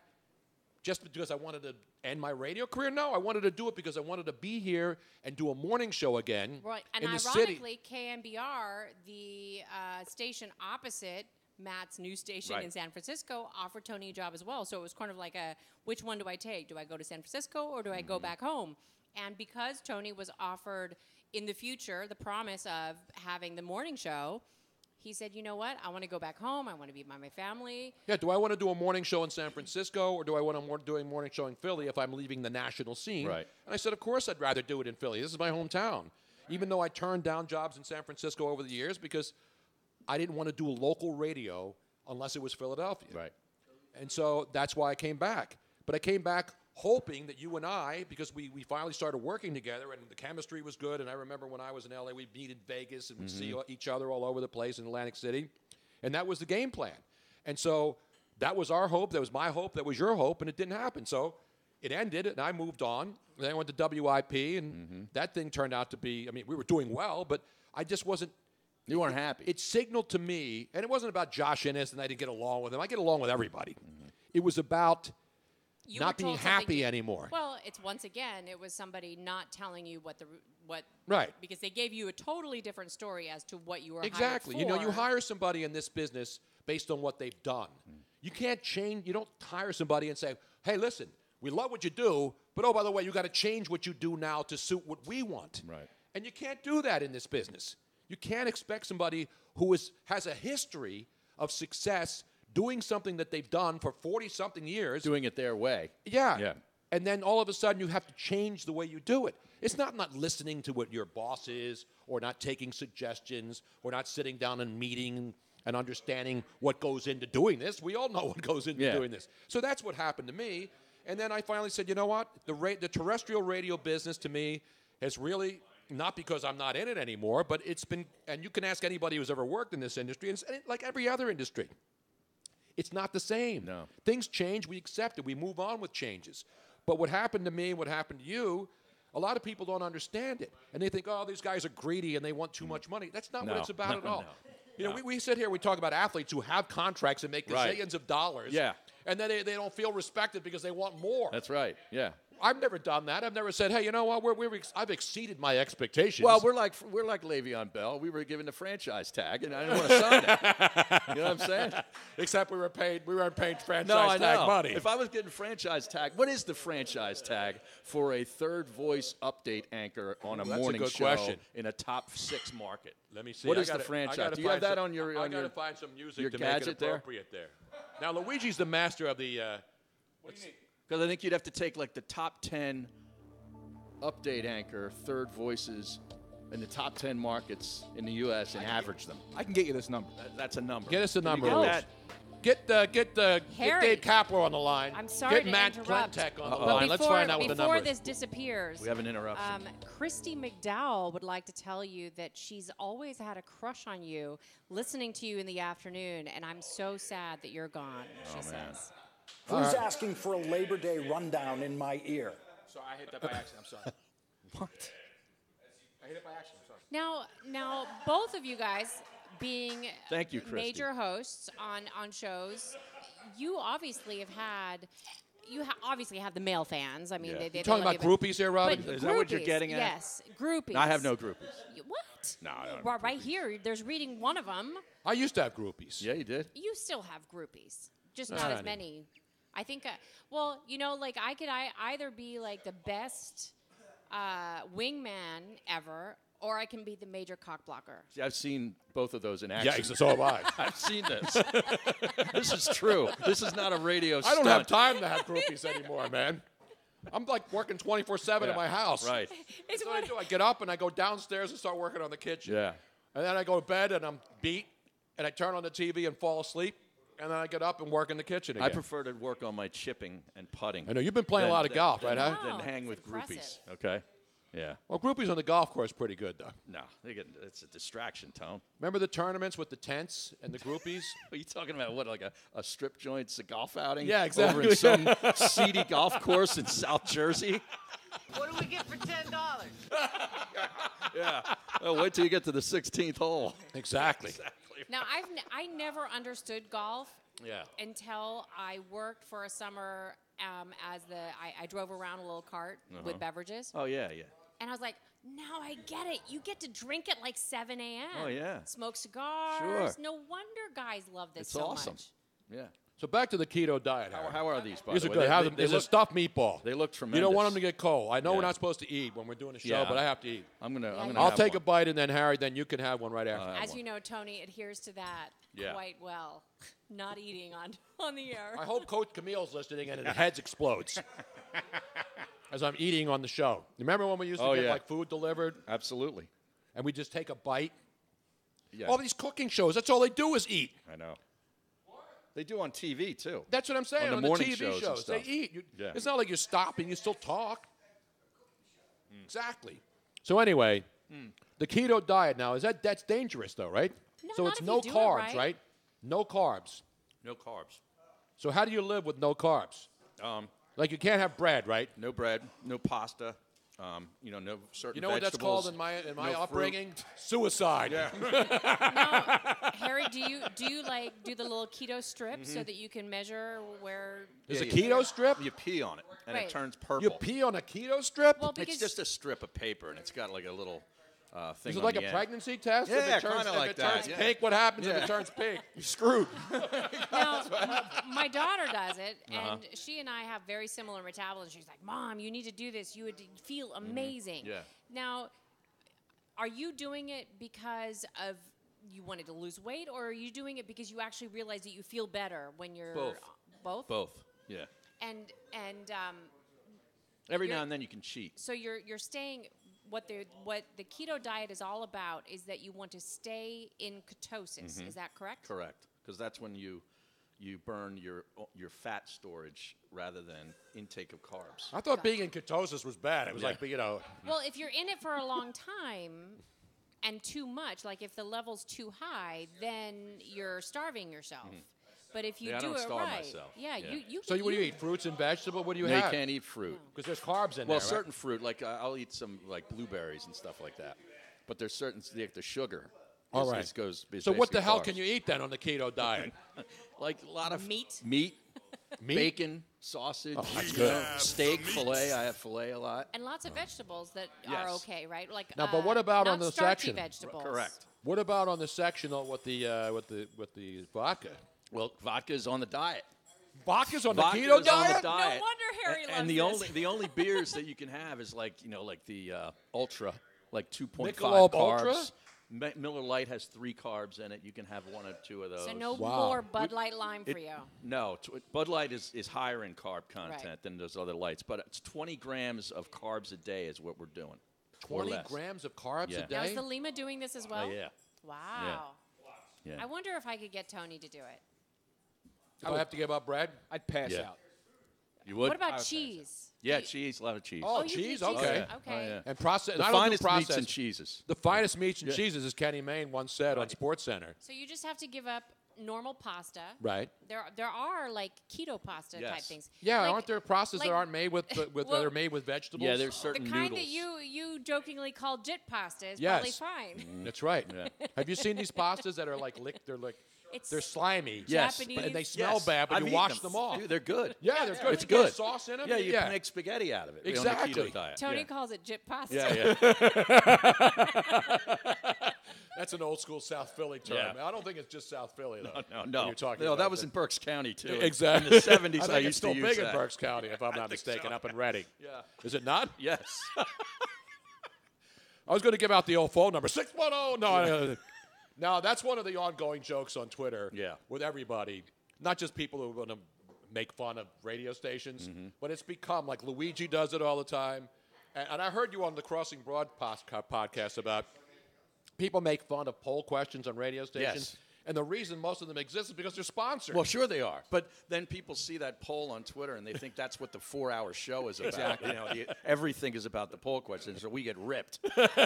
just because I wanted to end my radio career? No, I wanted to do it because I wanted to be here and do a morning show again And in the city. ironically, KMBR, the station opposite Matt's new station in San Francisco, offered Tony a job as well. So it was kind of like which one do I take? Do I go to San Francisco or do I go back home? And because Tony was offered in the future the promise of having the morning show, he said, you know what? I want to go back home. I want to be by my family. Yeah, do I want to do a morning show in San Francisco or do I want to do a morning show in Philly if I'm leaving the national scene? Right. And I said, of course I'd rather do it in Philly. This is my hometown. Even though I turned down jobs in San Francisco over the years because I didn't want to do a local radio unless it was Philadelphia. Right. And so that's why I came back. But I came back hoping that you and I, because we finally started working together and the chemistry was good, and I remember when I was in L.A., we'd meet in Vegas and we'd see each other all over the place in Atlantic City, and that was the game plan. And so that was our hope, that was my hope, that was your hope, and it didn't happen. So it ended, and I moved on. Then I went to WIP, and that thing turned out to be, I mean, we were doing well, but I just wasn't. You weren't happy. It signaled to me, and it wasn't about Josh Innes and I didn't get along with him. I get along with everybody. It was about not being happy anymore. Well, it's once again, it was somebody not telling you what Right. Because they gave you a totally different story as to what you were Exactly. hired You for. know, you hire somebody in this business based on what they've done. You can't change. You don't hire somebody and say, "Hey, listen, we love what you do, but oh, by the way, you got to change what you do now to suit what we want." Right. And you can't do that in this business. You can't expect somebody who has a history of success doing something that they've done for 40-something years. Doing it their way. Yeah. Yeah. And then all of a sudden you have to change the way you do it. It's not listening to what your boss is or not taking suggestions or not sitting down and meeting and understanding what goes into doing this. We all know what goes into doing this. So that's what happened to me. And then I finally said, you know what? The terrestrial radio business to me has really, not because I'm not in it anymore, but it's been, and you can ask anybody who's ever worked in this industry, and it's like every other industry. It's not the same. No. Things change, we accept it, we move on with changes. But what happened to me, what happened to you, a lot of people don't understand it. And they think, oh, these guys are greedy and they want too much money. That's not what it's about at all. No. You know, we sit here, we talk about athletes who have contracts and make gazillions of dollars. Yeah. And then they don't feel respected because they want more. That's right. Yeah. I've never done that. I've never said, hey, you know what? I've exceeded my expectations. Well, we're like Le'Veon Bell. We were given the franchise tag, and I didn't want to sign it. You know what I'm saying? Except we weren't paid franchise No, I tag know. money. If I was getting franchise tag, what is the franchise tag for a third voice update anchor on a That's a morning good show question. in a top 6 market? Let me see. What I is the gotta- I franchise? gotta Do you have find that some- on your I got to find some music your to make it gadget there? appropriate there. Now, Luigi's the master of the. Because I think you'd have to take like the top 10 update anchor third voices in the top 10 markets in the U.S. and average them. I can get you this number. That's a number. Get us the Can you number. get that? Get Harry. Dave Kapler on the line. I'm sorry Get to Matt interrupt. Klentek on the But line. Let's find out what the before number this is. disappears, We have an interruption. Christy McDowell would like to tell you that she's always had a crush on you, listening to you in the afternoon, and I'm so sad that you're gone, she says. Who's asking for a Labor Day rundown in my ear? Sorry, I hit that by accident. I'm sorry. What? I hit it by accident. I'm sorry. Now, both of you guys being Thank you, Christy. major hosts on shows, you obviously have had. Obviously have the male fans. I mean, Yeah. they You talking love about you, groupies here, Robin? but Is that what you're groupies, getting at? Yes, groupies. I have no groupies. What? not. No, I don't have Well, right here, there's reading one of them. I used to have groupies. Yeah, you did. You still have groupies, just No, not not as many. I think. Well, like I could either be like the best wingman ever, or I can be the major cock blocker. See, I've seen both of those in action. Yeah, so have I. I've seen this. This is true. This is not a radio I don't stunt. have time to have groupies anymore, man. I'm like working 24/7 Yeah, in my house. right. That's what I do. I get up and I go downstairs and start working on the kitchen. Yeah. And then I go to bed and I'm beat, and I turn on the TV and fall asleep, and then I get up and work in the kitchen again. I prefer to work on my chipping and putting. I know you've been playing a lot of golf, right? Huh? Than hang with groupies. Okay. Yeah. Well, groupies on the golf course pretty good though. No, it's a distraction, Tone. Remember the tournaments with the tents and the groupies? Are you talking about what, like a strip joint, a golf outing? Yeah, exactly. Over in some seedy golf course in South Jersey? What do we get for $10? Yeah. Well, wait till you get to the 16th hole. Exactly. Now, I never understood golf Yeah. until I worked for a summer I drove around a little cart with beverages. Oh, yeah. And I was like, now I get it. You get to drink at like 7 a.m. Oh, yeah. Smoke cigars. Sure. No wonder guys love this It's so awesome. much. Yeah. So back to the keto diet. How are these, by These the are way? good. They There's a look, stuffed meatball. They look tremendous. You don't want them to get cold. I know Yeah. we're not supposed to eat when we're doing a show, Yeah. but I have to eat. I'm gonna I'll have take one. a bite, and then Harry, then you can have one right after. As you know, Tony adheres to that Yeah. quite well. Not eating on the air. I hope Coach Camille's listening and his head explodes as I'm eating on the show. Remember when we used to get like food delivered? Absolutely. And we just take a bite? Yeah. All these cooking shows, that's all they do is eat. I know. They do on TV, too. That's what I'm saying. On On the morning TV shows and they stuff. eat. Yeah. It's not like you're stopping. You still talk. Exactly. So anyway, the keto diet now, that's dangerous though, right? No, so not it's if no you do it carbs, right. No carbs. No carbs. So how do you live with no carbs? Like you can't have bread, right? No bread, no pasta, no certain You know what that's vegetables, called in my no fruit. upbringing? Suicide. Yeah. Harry, do you like do the little keto strip so that you can measure where? There's a keto strip? You pee on it, and Right. it turns purple. You pee on a keto strip? Well, It's because just a strip of paper, and it's got like a little thing Is it on like the a end. pregnancy test? Yeah, if it turns, kinda if like it that, turns yeah. pink, what happens if Yeah. it turns pink? You're screwed. Now, my daughter does it, and she and I have very similar metabolism. She's like, "Mom, you need to do this. You would feel amazing." Yeah. Now, are you doing it because of you wanted to lose weight, or are you doing it because you actually realize that you feel better when you're Both. Both. Both. Yeah. And Every You're- now and then you can cheat. so you're staying. What the keto diet is all about is that you want to stay in ketosis. Is that correct? Correct, because that's when you burn your fat storage rather than intake of carbs. I thought being in ketosis was bad. It was Yeah. like, Well, if you're in it for a long time and too much, like if the level's too high, then you're starving yourself. But if you Yeah, I do don't it starve right, myself. yeah, Yeah. you. So what do you eat? Fruits and vegetables? What do you No, have? you can't eat fruit. Because there's carbs in Well, there, certain fruit, like I'll eat some like blueberries and stuff like that. But there's certain the sugar. All right. Goes. So what the basically hell carbs. can you eat then on the keto diet? Like a lot of Meat? meat, bacon, sausage, that's good. steak, filet. I have filet a lot. And lots of vegetables that are Yes. okay, right? Like Now, but what about not on the starchy section? vegetables? Correct. What about on the sectional with the vodka? Well, vodka is on the diet. Vodka's on the Vodka keto is on the diet? diet. No wonder Harry loves And this. the only beers that you can have is like the ultra, like 2.5 Michelob carbs. Ultra? Miller Lite has 3 carbs in it. You can have 1 or 2 of those. So no Wow. more Bud Light Lime for you. No, Bud Light is higher in carb content Right. than those other lights, but it's 20 grams of carbs a day is what we're doing. 20 or less. grams of carbs Yeah. a Now, is day? the Lima doing this as well? Oh, yeah. Wow. Yeah. I wonder if I could get Tony to do it. Do I have to give up bread? I'd pass Yeah. out. You would? What about cheese? Yeah, cheese, a lot of cheese. Oh, you cheese? eat cheese? Okay. Oh, Okay. yeah. And process. The I don't do finest meats processed. and cheeses. The finest meats and Yeah. cheeses, as Kenny Mayne once said on SportsCenter. So you just have to give up normal pasta. Right. There are like keto pasta type Yes. things. Yeah, Like- aren't there pastas like- that aren't made with that Well, are made with vegetables? Yeah, there's the certain kind noodles. that you jokingly call jit pasta is Yes. probably fine. That's right. Yeah. Have you seen these pastas that are like It's they're slimy? Yes. Japanese. And they smell Yes. bad, but I've you eaten wash them off. Dude, they're good. Yeah, they're good. It's You get good. sauce in them? Yeah, you can make spaghetti out of it. Exactly. On the keto diet. Tony yeah. calls it jit pasta. Yeah, yeah. That's an old school South Philly term. Yeah. I don't think it's just South Philly, though. No. You're talking No, about that was in Berks County, too. Exactly. In the 70s, I think used it's still to big use in that. Berks County, if I'm not mistaken, up in Reading. Yeah. Is it not? Yes. I was going to give out the old phone number, 610. No, no, that's one of the ongoing jokes on Twitter with everybody, not just people who are going to make fun of radio stations, but it's become like Luigi does it all the time. And I heard you on the Crossing Broad podcast about people make fun of poll questions on radio stations. Yes. And the reason most of them exist is because they're sponsored. Well, sure they are. But then people see that poll on Twitter and they think that's what the 4-hour show is about. Exactly. You know, everything is about the poll questions, so we get ripped.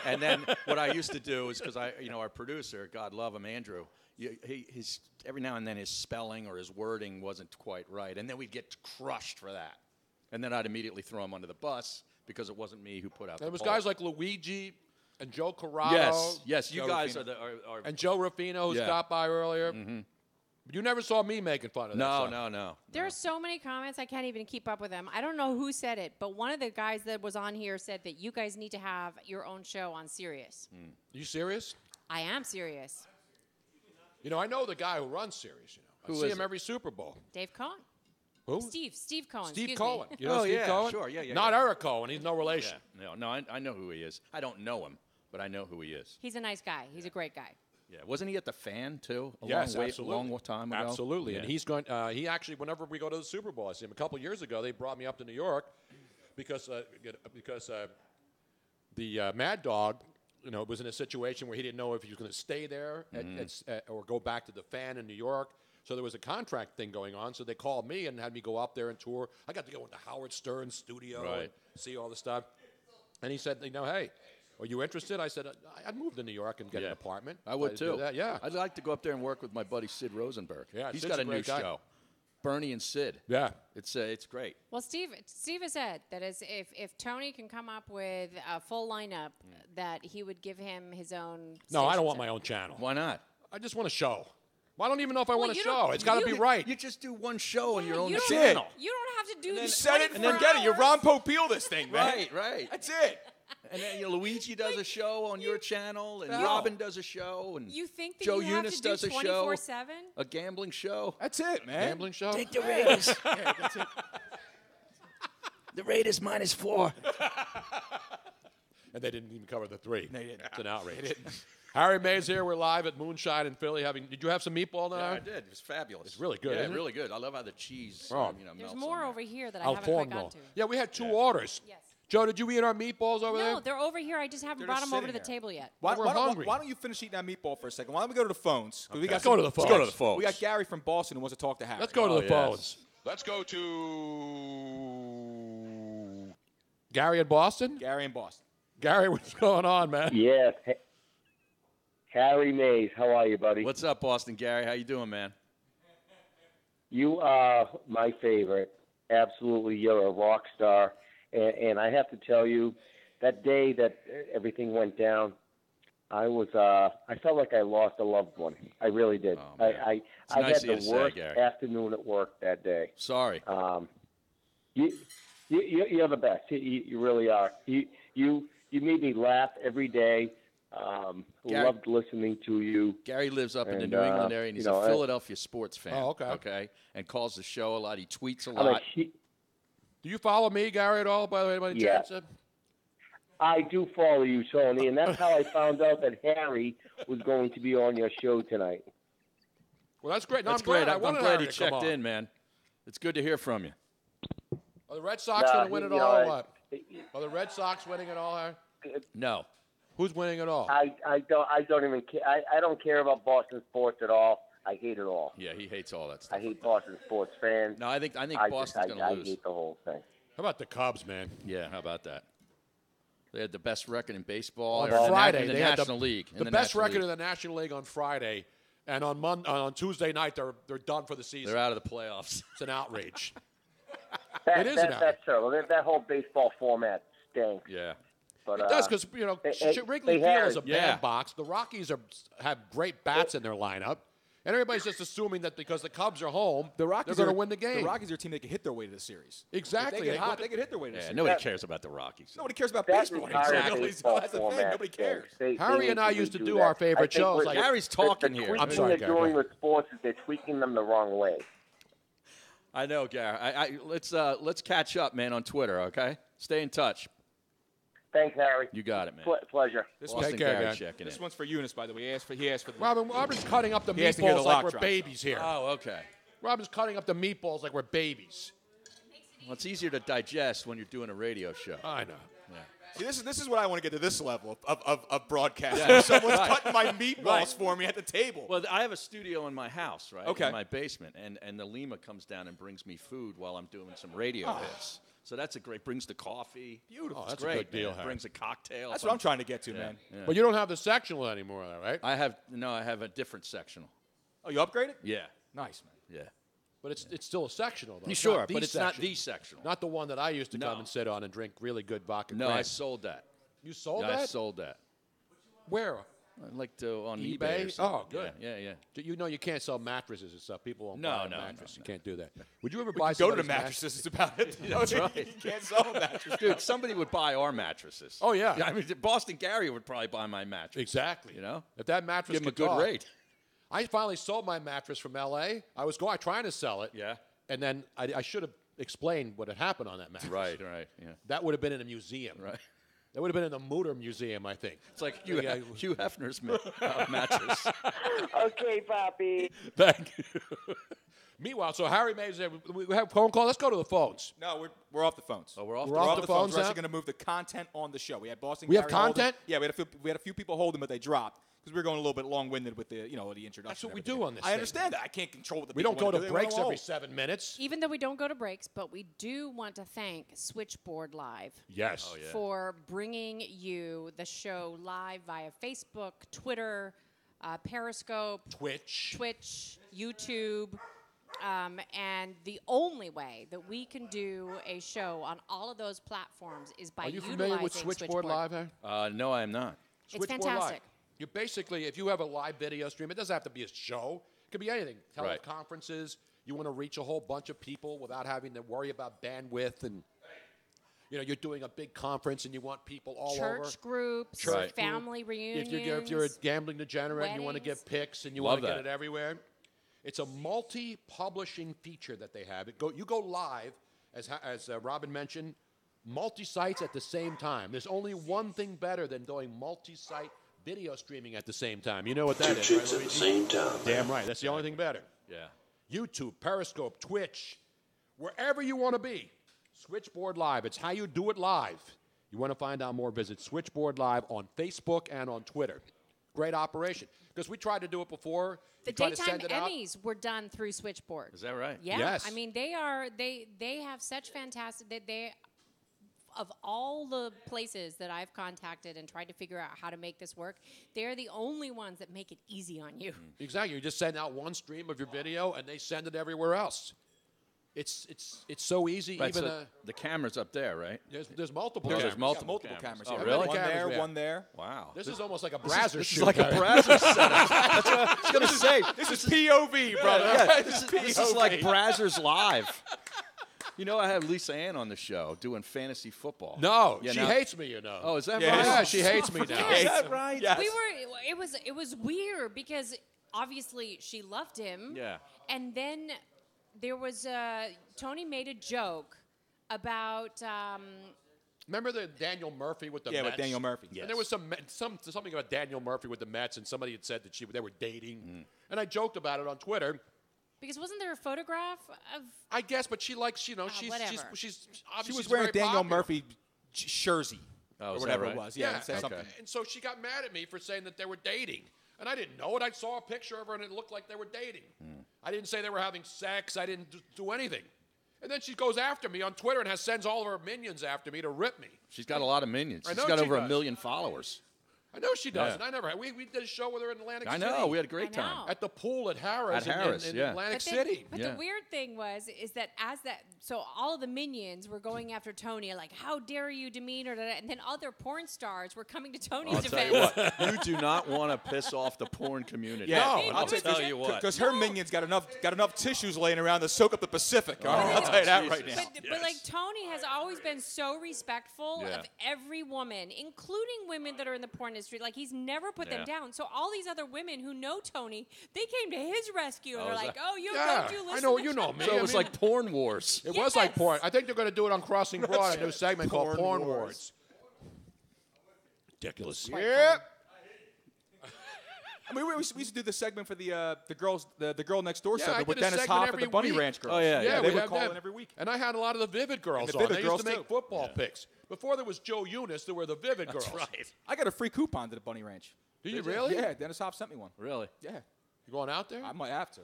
And then what I used to do is because our producer, God love him, Andrew, he's every now and then his spelling or his wording wasn't quite right, and then we'd get crushed for that. And then I'd immediately throw him under the bus because it wasn't me who put out the There was poll. guys like Luigi and Joe Corrado. Yes, you Joe guys Ruffino. are and Joe Ruffino, who stopped by earlier. But you never saw me making fun of that. No. There are so many comments, I can't even keep up with them. I don't know who said it, but one of the guys that was on here said that you guys need to have your own show on Sirius. You serious? I am serious. You know, I know the guy who runs Sirius. You know, I Who see is him it? every Super Bowl. Dave Cohen. Who? Steve Cohen. Steve excuse Cohen. Me. You know Steve Cohen? Sure, yeah. Not Eric Cohen. He's no relation. Yeah. No, I know who he is. I don't know him, but I know who he is. He's a nice guy. He's a great guy. Yeah, wasn't he at the Fan too? Absolutely. Long time ago. Absolutely, Yeah. and he's going. He actually, whenever we go to the Super Bowl, I see him. A couple years ago, they brought me up to New York because the Mad Dog, you know, was in a situation where he didn't know if he was going to stay there or go back to the Fan in New York. So there was a contract thing going on. So they called me and had me go up there and tour. I got to go into Howard Stern's studio and see all the stuff. And he said, you know, hey, are you interested? I said, I'd move to New York and get an apartment. I would I'd do too. that, yeah. I'd like to go up there and work with my buddy Sid Rosenberg. Yeah, he's Sid's got a a new great guy. show. Bernie and Sid. Yeah, it's great. Well, Steve has said that if Tony can come up with a full lineup, that he would give him his own. No, I don't station want show. my own channel. Why not? I just want a show. Well, I don't even know if I want a you show. don't- It's got to be right. You just do one show on your own You don't- channel. You don't have to do You this. said it and then get it. You Ron Popeil this thing, man. Right. That's it. And then Luigi does a show on your channel, and No. Robin does a show, and You think that Joe you have Eunice to do does a show, 24/7? a gambling show. That's it, man. Gambling show? Take the Raiders. Yeah, that's it. The Raiders -4. And they didn't even cover the 3. They didn't. It's an outrage. Harry May's here. We're live at Moonshine in Philly. Did you have some meatball now? Yeah, I did. It was fabulous. It's really good, Yeah, isn't it? really good. I love how the cheese, Oh. There's melts more on there. over here that I Al haven't quite forno. gotten to. Yeah, we had 2 orders. Yes. Joe, did you eat our meatballs over there? No, they're over here. I just haven't They're brought just them over to the sitting table yet. Why, We're why don't- hungry. why don't you finish eating that meatball for a second? Why don't we go to the phones? 'Cause we got Let's go to the some- phones. Let's go to the phones. We got Gary from Boston who wants to talk to Harry. Let's go to the yes. phones. Let's go to Gary in Boston? Gary in Boston. Gary, what's going on, man? Yes. Harry Mays, how are you, buddy? What's up, Boston, Gary? How you doing, man? You are my favorite. Absolutely, you're a rock star. And I have to tell you, that day that everything went down, I felt like I lost a loved one. I really did. Oh, man. I nice had of you the to say, worst Gary. afternoon at work that day. Sorry. You're the best. You really are. You made me laugh every day. Gary- Loved listening to you. Gary lives up in the And, New England area, and he's you know, a Philadelphia sports fan. Oh, okay. Okay, and calls the show a lot. He tweets a I'm lot. Do you follow me, Gary, at all, by the way, by any Yeah. chance? I do follow you, Tony, and that's how I found out that Harry was going to be on your show tonight. Well, that's great. No, That's I'm glad. great. I I'm wanted glad Harry he to come checked on. in, man. It's good to hear from you. Are the Red Sox going to win it you all know, or what? Are the Red Sox winning it all, Harry? No. Who's winning it all? I don't even care. I don't care about Boston sports at all. I hate it all. Yeah, he hates all that stuff. I hate Boston sports fans. No, I think Boston's I going to lose. hate the whole thing. How about the Cubs, man? Yeah, how about that? They had the best record in baseball On or Friday, in the they had National League. The best record in the National League on Friday, and on Tuesday night they're done for the season. They're out of the playoffs. It's an outrage. That, It is that, an outrage. That's terrible. That whole baseball format stinks. Yeah. But, It does because Wrigley hey, Field is a Harry. bandbox. The Rockies have great bats in their lineup. And everybody's just assuming that because the Cubs are home, The Rockies they're going are- to win the game. The Rockies are a team that can hit their way to the series. Exactly. If they get hot, they can hit their way to the Yeah, series. nobody cares about the Rockies. Nobody cares about That baseball. entire Exactly. baseball That's the thing. format Nobody cares. They Harry need and I to used to redo do that. our favorite I think shows. what- Like Harry's talking the here. tweaking I'm sorry, they're Gary, doing go with sports is they're tweaking them the wrong way. I know, Gary. Let's catch up, man, on Twitter, okay? Stay in touch. Thanks, Harry. You got it, man. Pleasure. This Boston Take care, Gary man. checking This in. one's for Eunice, by the way. He asked for the. Robin's cutting up the He has to hear the meatballs like lock we're drop. babies here. Oh, okay. Robin's cutting up the meatballs like we're babies. Well, it's easier to digest when you're doing a radio show. I know. See, this is what I want to get to this level of broadcasting. Yeah. Someone's Right. cutting my meatballs Right. for me at the table. Well, I have a studio in my house, right? Okay. In my basement, and the Lima comes down and brings me food while I'm doing some radio hits. So that's a great. Brings the coffee. Beautiful. It's That's a great, good deal, man. Harry. Brings a cocktail. That's what I'm trying to get to, man. Yeah. But you don't have the sectional anymore, though, right? I have a different sectional. Oh, you upgraded? Yeah. Nice, man. Yeah. But it's still a sectional, though. You It's sure, not the but it's not sectional. the sectional. Not the one that I used to No. come and sit on and drink really good vodka. No, I Cran. sold that. You sold Yeah, that? I sold that. Where? Like on eBay? eBay. Or something. Oh, good. Yeah. You know you can't sell mattresses and stuff. People won't No, buy a no, mattress. no, You can't do that. Would you ever We buy can go to the somebody's mattresses. It's about it. You know, That's you right. can't sell a mattress. Dude, somebody would buy our mattresses. Oh, yeah. I mean, Boston Gary would probably buy my mattress. Exactly. You know? If that mattress Give him a could good talk- rate. I finally sold my mattress from L.A. I was trying to sell it. Yeah. And then I should have explained what had happened on that mattress. Right, yeah. That would have been in a museum. Right. That would have been in the Mutter Museum, I think. It's like Hugh Hefner's mattress. Okay, Poppy. Thank you. Meanwhile, so Harry Mays, we have a phone call. Let's go to the phones. No, we're off the phones. Oh, we're off. We're We're off off the the phones. phones We're now? actually going to move the content on the show. We had Boston. We have Gary hold them. content? Yeah, we had a few people holding, but they dropped because we were going a little bit long-winded with the the introduction. That's what and we everything. do on this I thing. understand that. I can't control what the We people don't go wanna to do. They breaks wanna every hold. 7 minutes. Even though we don't go to breaks, but we do want to thank Switchboard Live Yes. for bringing you the show live via Facebook, Twitter, Periscope, Twitch, YouTube. And the only way that we can do a show on all of those platforms is by Are you utilizing familiar with Switchboard Live, Harry? No, I am not. It's Switchboard fantastic. Live. You basically, if you have a live video stream, it doesn't have to be a show. It could be anything. Right. Teleconferences. You want to reach a whole bunch of people without having to worry about bandwidth and. You're doing a big conference and you want people all over. Church groups, Church family reunions. If you're a gambling degenerate and you want to weddings. give picks and you Love want to get that. it everywhere, it's a multi-publishing feature that they have. You go live, as Robin mentioned, multi-sites at the same time. There's only one thing better than doing multi-site video streaming at the same time. You know what that is, chicks right, at the Luigi? same time. Damn right. That's the only thing better. Yeah. YouTube, Periscope, Twitch, wherever you want to be. Switchboard Live. It's how you do it live. You want to find out more, visit Switchboard Live on Facebook and on Twitter. Great operation. Because we tried to do it before. The We tried to daytime send it out. Emmys were done through Switchboard. Is that right? Yeah. Yes. I mean, they have such fantastic. They of all the places that I've contacted and tried to figure out how to make this work, they're the only ones that make it easy on you. Exactly. You just send out one stream of your video, and they send it everywhere else. It's so easy. Right, even so the camera's up there, right? there's multiple. There's cameras. multiple cameras. Oh, Yeah. really? One there, Cameras, yeah. one there. Wow. This is almost like a This Brazzers is shoot. like a Brazzers setup. That's what I was going to say. This is POV, brother. Yeah, This this is like Brazzers Live. You know, I have Lisa Ann on the show doing fantasy football. No, Yeah, she now- hates me. Oh, is that Yeah. right? Yeah, she hates me now. Is that right? Yes. It was weird because obviously she loved him. Yeah. And then there was Tony made a joke about Remember the Daniel Murphy with the Yeah, Mets? with Daniel Murphy. And there was something about Daniel Murphy with the Mets, and somebody had said that they were dating. And I joked about it on Twitter. because wasn't there a photograph of I guess, but she likes, she's whatever. she's She obviously was wearing very Daniel popular. Murphy jersey Oh, or is that whatever right? it was. Yeah, it said and, something. and so she got mad at me for saying that they were dating. And I didn't know it. I saw a picture of her, and it looked like they were dating. I didn't say they were having sex. I didn't do anything. And then she goes after me on Twitter and sends all of her minions after me to rip me. She's got a lot of minions. I She's know got she over does. 1 million followers. I know she does, Yeah. and I never. We did a show with her in Atlantic I City. know. We had a great I know. time. At the pool at Harris, in yeah. Atlantic But City. But the weird thing is that so all of the minions were going after Tony, like, how dare you demean her, and then other porn stars were coming to Tony's I'll tell defense. you what, you do not want to piss off the porn community. Yeah, No, I'll tell you what. Because her minions got enough tissues laying around to soak up the Pacific. All right? I'll tell you that right now. But like Tony has always been so respectful Yeah. of every woman, including women that are in the porn industry. Like he's never put them Yeah. down. So all these other women who know Tony, they came to his rescue and Oh, they're is like, that- "Oh, you Yeah, don't you listen?" I know to you know Tony?" me. So I it was mean- like porn wars. It was like porn. I think they're going to do it on Crossing Broad, a new segment called Porn Wars. Ridiculous. Yep. I mean, we used to do the segment for the girls, the girl next door Yeah, I segment with did a Dennis segment Hoff and every the Bunny week. Ranch girls. Oh, yeah, Yeah, they we would had call them. in every week. And I had a lot of the Vivid girls the on. Vivid They girls, used to make too. football picks. Before there was Joe Eunice, there were the Vivid girls. I got a free coupon to the Bunny Ranch. Do you really? Yeah, Dennis Hoff sent me one. Really? Yeah. You going out there? I might have to.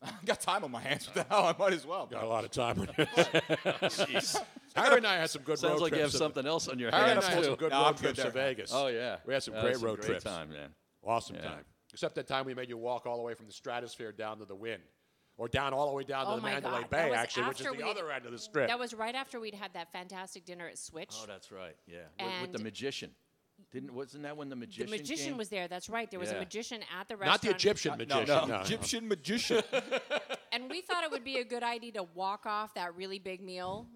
I got time on my hands. What the hell? I might as well. Got a lot of time on Jeez. Harry and I had some good road Sounds like you have trips. something else on your Harry hands, and I had too. some good No, road I'm good trips to there. Vegas. Oh, yeah. We had some That great was some road great trips. time, man. Awesome Yeah. time. Except that time we made you walk all the way from the stratosphere down to the wind. Or down all the way down to Oh the my Mandalay God. Bay, That was actually, which is after the we- other end of the strip. That was right after we'd had that fantastic dinner at Switch. Oh, that's right. Yeah. With the And- magician. Wasn't that when the The magician magician came? was there. That's right. There was a Yeah. magician at the restaurant. Not the Egyptian magician. No. Egyptian magician. And we thought it would be a good idea to walk off that really big meal.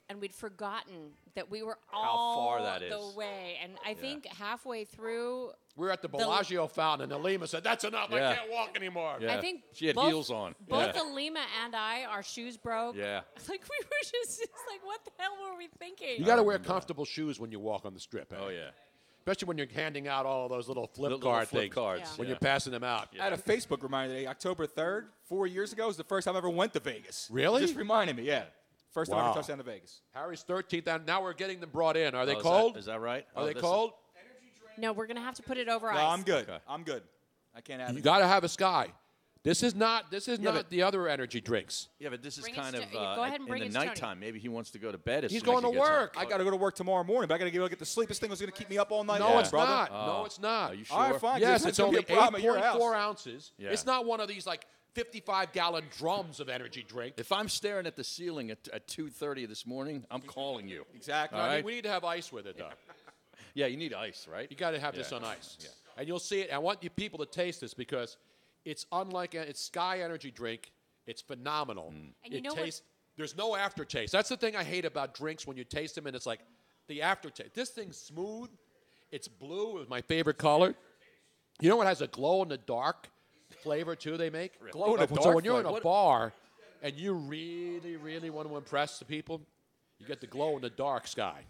And we'd forgotten that we were all far that the is. way. And I think halfway through, We were at the Bellagio fountain, and Alima said, "That's enough. Yeah. I can't walk anymore." Yeah. I think she had both- heels on. both Yeah. Alima and I, our shoes broke. Yeah. Like we were just like, what the hell were we thinking? You got to wear comfortable shoes when you walk on the strip. Oh, yeah. Especially when you're handing out all those little flip Little card flip things. cards, Yeah. When yeah. you're passing them out. I had a Facebook reminder today, October 3rd, 4 years ago, was the first time I ever went to Vegas. Really? Just reminded me, yeah. First time I Wow. ever touched down to Vegas. Harry's 13th, and now we're getting them brought in. Are they Oh, cold? Is that right? Are Oh, they this cold? No, we're gonna have to put it over No, ice. I'm good. Okay. I'm good. I can't have You it. got to have a Sky. This is not but- the other energy drinks. Yeah, but this is Bring it kind to- of go ahead and in bring the it to Tony. nighttime. Maybe he wants to go to bed. As He's soon as going he to gets home. work. I got to go to work tomorrow morning, but I got to get to sleep. This thing was going to keep me up all night No, long, it's brother. not. No, it's not. Are you sure? All right, fine. Yes, It's it's gonna only be a problem at your 8.4 house. ounces. Yeah. It's not one of these like 55-gallon drums of energy drink. If I'm staring at the ceiling at 2:30 this morning, I'm calling you. Exactly. All right. We need to have ice with it, though. Yeah, you need ice, right? You got to have this on ice. Yeah. And you'll see it. I want you people to taste this because it's unlike it's Sky Energy drink. It's phenomenal. And you it know what- tastes. There's no aftertaste. That's the thing I hate about drinks when you taste them and it's like the aftertaste. This thing's smooth. It's blue. It was my favorite color. You know what has a glow in the dark flavor too? They make Glow in the So dark when you're in a flavor. bar and you really, really want to impress the people, you get the glow in the dark Sky.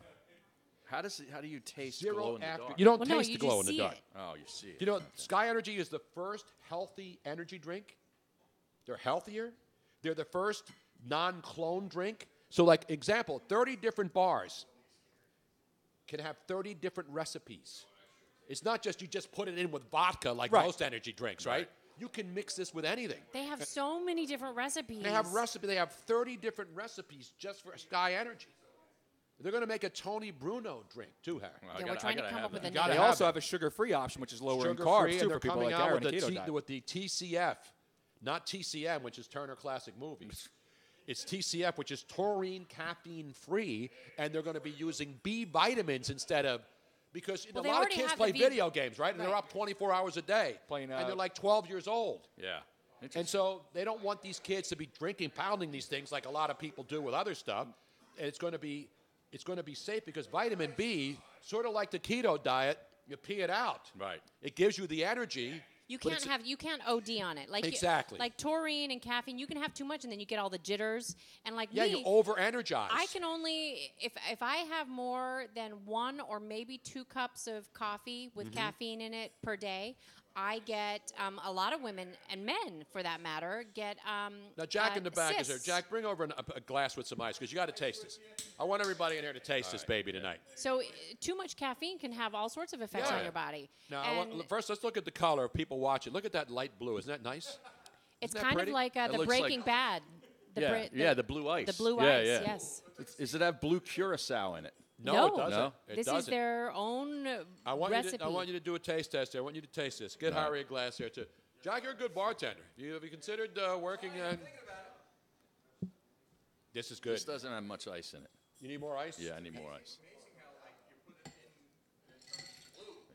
How do you taste Zero glow in the after. dark? You don't Well, no, taste you the glow in just the see dark. it. Oh, you see it. You know, Sky Energy is the first healthy energy drink. They're healthier. They're the first non-clone drink. So, like, example, 30 different bars can have 30 different recipes. It's not just you just put it in with vodka like Right. most energy drinks, right? You can mix this with anything. They have so many different recipes. They have 30 different recipes just for Sky Energy. They're going to make a Tony Bruno drink too, Harry. Yeah, we're trying to come up with a You name. gotta They have also it. have a sugar-free option, which is lower in Sugar-free, carbs, and too, they're for people coming like out Aaron with and the, keto diet. with the TCF, not TCM, which is Turner Classic Movies. It's TCF, which is taurine, caffeine-free, and they're going to be using B vitamins instead of because Well, a they lot of already kids have play the B video games, right? And they're Right. up 24 hours a day, Playing, and they're like 12 years old. Yeah. And so they don't want these kids to be drinking, pounding these things like a lot of people do with other stuff. And it's going to be safe because vitamin B, sort of like the keto diet, you pee it out. Right. It gives you the energy. You but can't it's- you can't OD on it. Like Exactly. like taurine and caffeine, you can have too much and then you get all the jitters. And like Yeah, me, you over-energize. I can only if I have more than 1 or maybe 2 cups of coffee with Mm-hmm. caffeine in it per day, I get a lot of women and men for that matter get Now, Jack in the back is there. cysts. Jack, bring over a glass with some ice because you got to taste this. I want everybody in here to taste this baby tonight. So too much caffeine can have all sorts of effects Yeah. on your body. Now, And first, let's look at the color. People watch it. Look at that light blue. Isn't that nice? it's Isn't that kind pretty? of like It the looks Breaking like- Bad. The blue ice. The blue yeah, ice, yeah. yes. Does it have blue curacao in it? No, it doesn't. No. It This doesn't. is their own I recipe. want you to do a taste test here. I want you to taste this. Get All right. Harry a glass here, too. Jack, you're a good bartender. Have you considered working in... This is good. This doesn't have much ice in it. You need more ice? Yeah, I need more ice.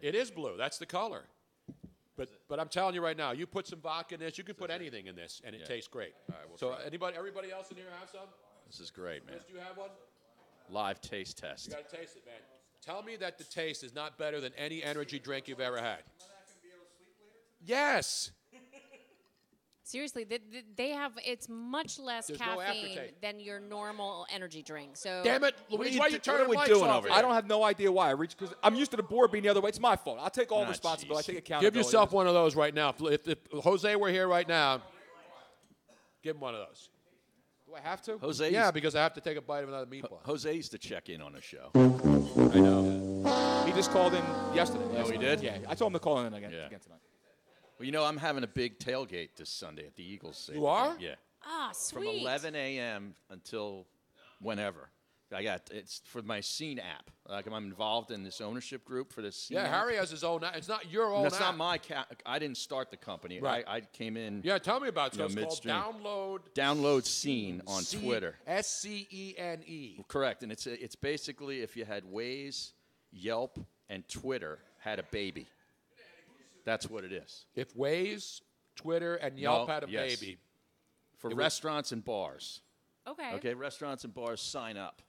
It is blue. That's the color. But I'm telling you right now, you put some vodka in this, you can put anything in this, and it tastes great. All right, we'll so try it. everybody else in here have some? This is great, man. Chris, do you have one? Live taste test. You got to taste it, man. Tell me that the taste is not better than any energy drink you've ever had. Yes. Seriously, they have, it's much less There's no caffeine aftertaste. than your normal energy drink. So Damn it, What Luis, are why you you do- turning what are we mics doing off over here? here? I don't have no idea why. I reached because I'm used to the board being the other way. It's my fault. I'll take all responsibility. I take accountability. Give yourself one of those right now. If Jose were here right now, give him one of those. Do I have to? Jose. Yeah, because I have to take a bite of another meatball. Jose used to check in on the show. I know. He just called in yesterday. Oh, he did? Yeah, I told him to call in again tonight. Well, you know, I'm having a big tailgate this Sunday at the Eagles Stadium. You are? Yeah. Ah, From sweet. 11 a.m. until whenever. It's for my Scene app. Like I'm involved in this ownership group for this. Scene Yeah, app. Harry has his own. It's not your own. That's app. not my I didn't start the company. Right. I came in. Yeah, tell me about it. So it's midstream. called Download Scene on Twitter. SCENE. Correct, and it's basically if you had Waze, Yelp, and Twitter had a baby. That's what it is. If Waze, Twitter, and Yelp had a yes. baby. For It was- restaurants and bars. Okay. Okay, restaurants and bars sign up.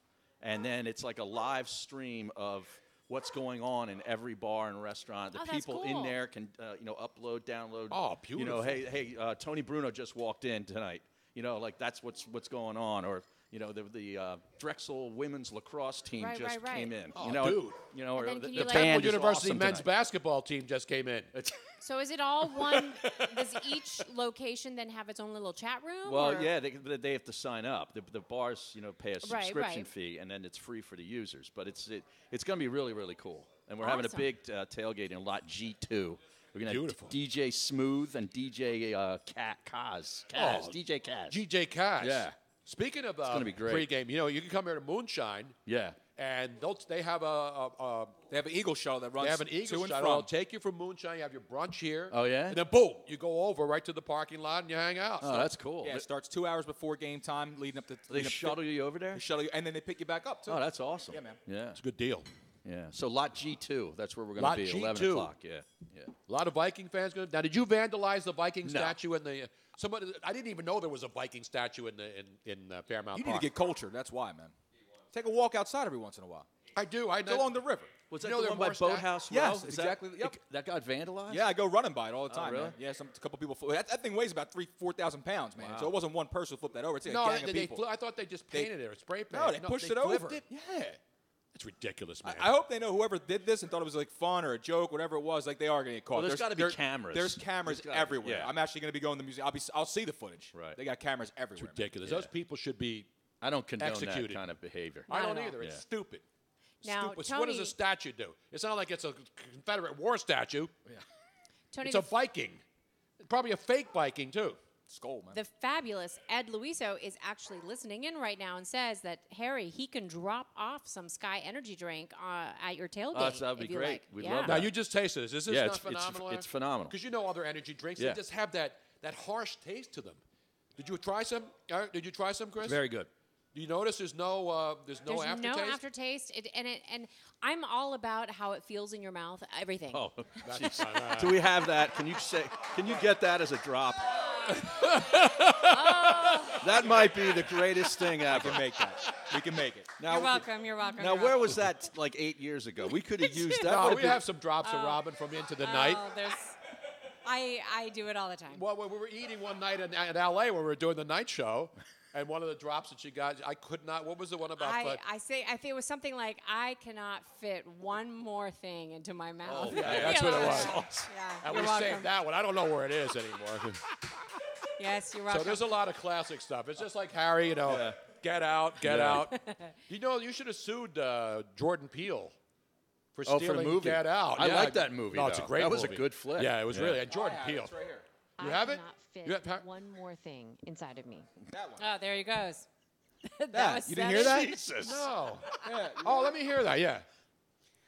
And then it's like a live stream of what's going on in every bar and restaurant. The Oh, that's people cool. in there can, upload, download. Oh, You know, beautiful. hey, Tony Bruno just walked in tonight. You know, like that's what's going on. Or, you know, the Drexel women's lacrosse team Right, just right. came in. Oh, you know, dude. You know, And or then the can you, like- band Temple is University awesome men's tonight. basketball team just came in. So is it all one? Does each location then have its own little chat room? Well, or? yeah, they have to sign up. The bars, pay a Right, subscription right. fee, and then it's free for the users. But it's going to be really, really cool. And we're having a Awesome. big tailgate in Lot G2. We're going to Beautiful. have DJ Smooth and DJ Kaz. Oh, DJ Kaz. GJ Cash. Yeah. Speaking of gonna be great. pregame, you can come here to Moonshine, Yeah. and they have They have an Eagle show that runs they have an to Eagle and shot. from. I'll take you from Moonshine. You have your brunch here. Oh, yeah? And then boom, you go over right to the parking lot and you hang out. Oh, that's cool. Yeah, it starts 2 hours before game time, leading up to. They leading up to- shuttle you over there? They shuttle you, and then they pick you back up too. Oh, that's awesome. Yeah, man. Yeah. It's a good deal. Yeah. So Lot G2, that's where we're going Lot to be, 11 G2. o'clock. Yeah. Yeah. A lot of Viking fans going. Now, did you vandalize the Viking No. statue in the? Somebody, I didn't even know there was a Viking statue in Fairmount You need Park. to get cultured. That's why, man. Take a walk outside every once in a while. I do. I Go along the river. Was You that know the there one are by more Boathouse Row? Yes, Is exactly. Yep. That got vandalized? Yeah, I go running by it all the time. really? Man. Yeah, a couple people. That thing weighs about 4,000 pounds, man. Wow. So it wasn't one person who flipped that over. It's like No, a gang of people. I thought they just painted it or spray painted. No, they pushed it over. flipped it? Yeah. It's ridiculous, man. I hope they know whoever did this and thought it was like fun or a joke, whatever it was. Like they are going to get caught. Well, there's gotta be cameras. There's cameras There's gotta be, everywhere. yeah. I'm actually going to be going to the museum. I'll see the footage. Right. They got cameras everywhere. It's ridiculous. Yeah. Those people should be. I don't condone Executed. that kind of behavior. I Not don't at all. either. It's Yeah. stupid. Now, Stupid. So what does Tony- a statue do? It's not like it's a Confederate War statue. Tony, It's a Viking. Probably a fake Viking too. Skull, man. the fabulous Ed Luiso is actually listening in right now and says that Harry, he can drop off some Sky Energy drink at your tailgate. that would be if you great. like. We'd Yeah. love Now that. you just tasted this. Is this Yeah, not it's phenomenal? phenomenal. Because you know other energy drinks, Yeah. they just have that harsh taste to them. Did you try some? Did you try some, Chris? Very good. Do you notice there's no There's aftertaste? no aftertaste, and I'm all about how it feels in your mouth. Everything. Oh, That's jeez. fine. Do we have that? Can you get that as a drop? That might be the greatest thing I ever. can make that. We can make it. Now, You're welcome. You're welcome. Now, you're where welcome. was that like 8 years ago? We could have used that. No, Would've we been- have some drops of Robin from Into the Night. Oh, I do it all the time. Well, we were eating one night in L.A. when we were doing the night show, and one of the drops that she got, I could not. What was the one about? I think it was something like, I cannot fit one more thing into my mouth. Oh, yeah, that's what it was. Yeah, And you're we welcome. saved that one. I don't know where it is anymore. Yes, you're So welcome. there's a lot of classic stuff. It's just like Harry, Yeah. get out, get Yeah. out. You should have sued Jordan Peele for Oh, stealing for the movie. Get Out. I Yeah. like that movie. No, it's a though. great That was movie. a good flick. Yeah, it was really. And Jordan Peele. It's right here. You have it? cannot fit You have- one more thing inside of me. That one. Oh, there he goes. That you didn't hear that? Jesus. No. Yeah. Oh, let me hear that. Yeah.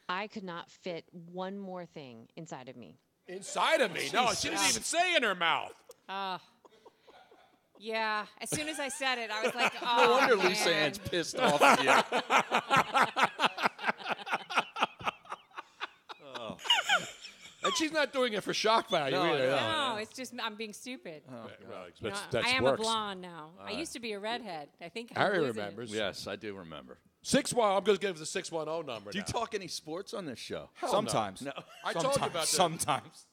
I could not fit one more thing inside of me. Inside of me? No, she didn't even say in her mouth. Yeah. As soon as I said it, I was like, oh, No wonder man. Lisa Ann's pissed off at you. Oh. And she's not doing it for shock value No, either. No, it's just I'm being stupid. You know, That's I am works. a blonde now. I used to be a redhead. I think I'm Harry losing it. remembers. Yes, I do remember. 6-1. I'm going to give the 610 number. Do you now. talk any sports on this show? Hell Sometimes. No. I told you about that. Sometimes.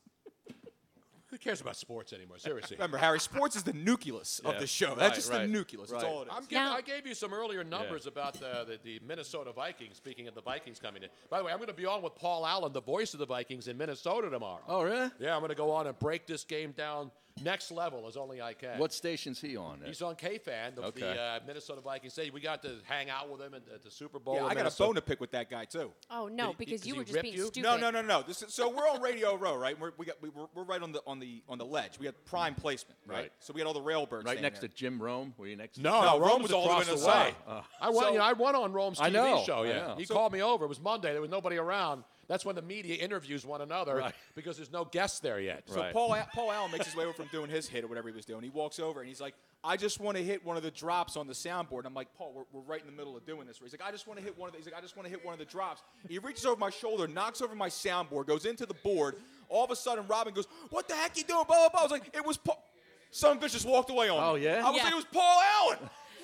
Who cares about sports anymore? Seriously. Remember, Harry, sports is the nucleus of the show. That's just the nucleus. That's all it is. I gave you some earlier numbers about the Minnesota Vikings, speaking of the Vikings coming in. By the way, I'm going to be on with Paul Allen, the voice of the Vikings, in Minnesota tomorrow. Oh, really? Yeah, I'm going to go on and break this game down next level as only I can. What station's he on? He's on KFan, the Minnesota Vikings. Say we got to hang out with him at the Super Bowl. Yeah, in I got Minnesota. a bone to pick with that guy too. Oh no, because does you he were just rip being you? stupid. No. So we're on Radio Row, right? We're right on the ledge. We got prime placement, right? Right. So we got all the railbirds Right standing next there. to Jim Rome? Were you next to No, Rome was all the way across on the the way. side. I went on Rome's I TV know, show. I Yeah, know. he So- called me over. It was Monday. There was nobody around. That's when the media interviews one another because there's no guests there yet. So Paul Allen makes his way over from doing his hit or whatever he was doing. He walks over and he's like, I just want to hit one of the drops on the soundboard. And I'm like, Paul, we're right in the middle of doing this. He's like, I just want to hit one of the, he's like, I just want to hit one of the drops. He reaches over my shoulder, knocks over my soundboard, goes into the board. All of a sudden, Robin goes, what the heck you doing? Blah, blah, blah. I was like, it was Paul. Some bitch just walked away on me. Oh, yeah? I was like, it was Paul Allen.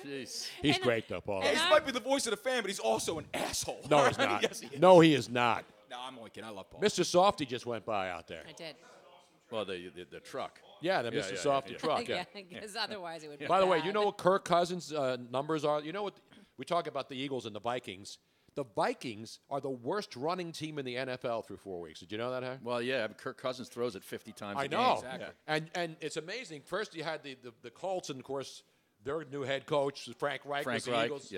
Jeez. He's great, though, Paul. He might be the voice of the fan, but he's also an asshole. No, he's not. Yes, he is. No, he is not. No, I'm only kidding. I love Paul. Mr. Softy just went by out there. I did. Well, the truck. Yeah, the Mr. Softy truck. Yeah. Because otherwise it would be By the way, bad. you know what Kirk Cousins' numbers are? You know what? We talk about the Eagles and the Vikings. The Vikings are the worst running team in the NFL through 4 weeks. Did you know that, Harry? Well, yeah, Kirk Cousins throws it 50 times I a game. know. Exactly. And it's amazing. First, you had the Colts, and, of course, their new head coach, Frank Reich, was the Eagles'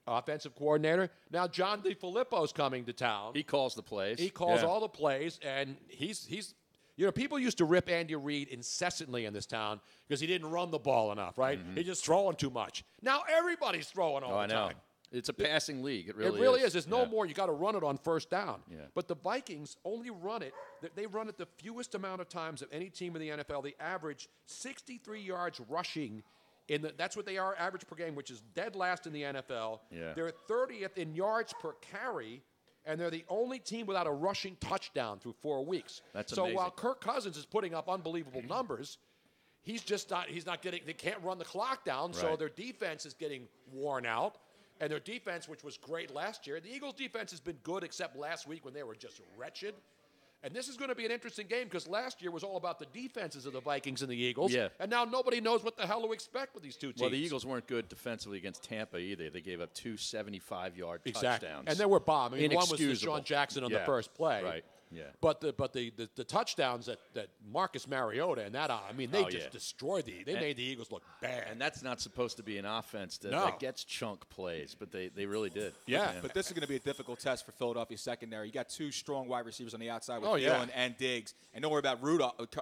offensive coordinator. Now, John DeFilippo's coming to town. He calls the plays. He calls all the plays, and he's you know, people used to rip Andy Reid incessantly in this town because he didn't run the ball enough, right? He's just throwing too much. Now everybody's throwing all the I know. time. It's a passing league. It really, is. There's no more. You got to run it on first down. Yeah. But the Vikings only run it. They run it the fewest amount of times of any team in the NFL. They average 63 yards rushing. That's what they are average per game, which is dead last in the NFL. Yeah. They're 30th in yards per carry, and they're the only team without a rushing touchdown through 4 weeks. That's so amazing. while Kirk Cousins is putting up unbelievable numbers, he's not getting. They can't run the clock down, so Right. their defense is getting worn out. And their defense, which was great last year, the Eagles' defense has been good except last week when they were just wretched. And this is going to be an interesting game because last year was all about the defenses of the Vikings and the Eagles. Yeah. And now nobody knows what the hell to expect with these two teams. Well, the Eagles weren't good defensively against Tampa either. They gave up 2 75-yard Exactly. touchdowns. And they were bombed. I mean, one was Inexcusable. Deshaun Jackson on the Yeah. first play. Right. Yeah. But the touchdowns that Marcus Mariota and that, I mean, they Oh, just yeah. destroyed they made the Eagles look bad. And that's not supposed to be an offense that, No. that gets chunk plays, but they really did. But this is going to be a difficult test for Philadelphia secondary. You got two strong wide receivers on the outside with Oh, yeah. Thielen and Diggs, and don't worry about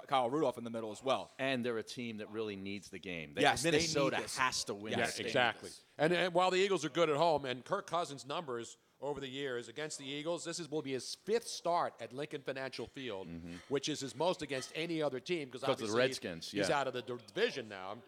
Kyle Rudolph in the middle as well. And they're a team that really needs the game. Yes, they need Minnesota this. has to win. Yes, this game. exactly. And while the Eagles are good at home, and Kirk Cousins' numbers over the years against the Eagles, will be his 5th start at Lincoln Financial Field, which is his most against any other team because Because of the obviously Redskins, he's yeah. out of the division now.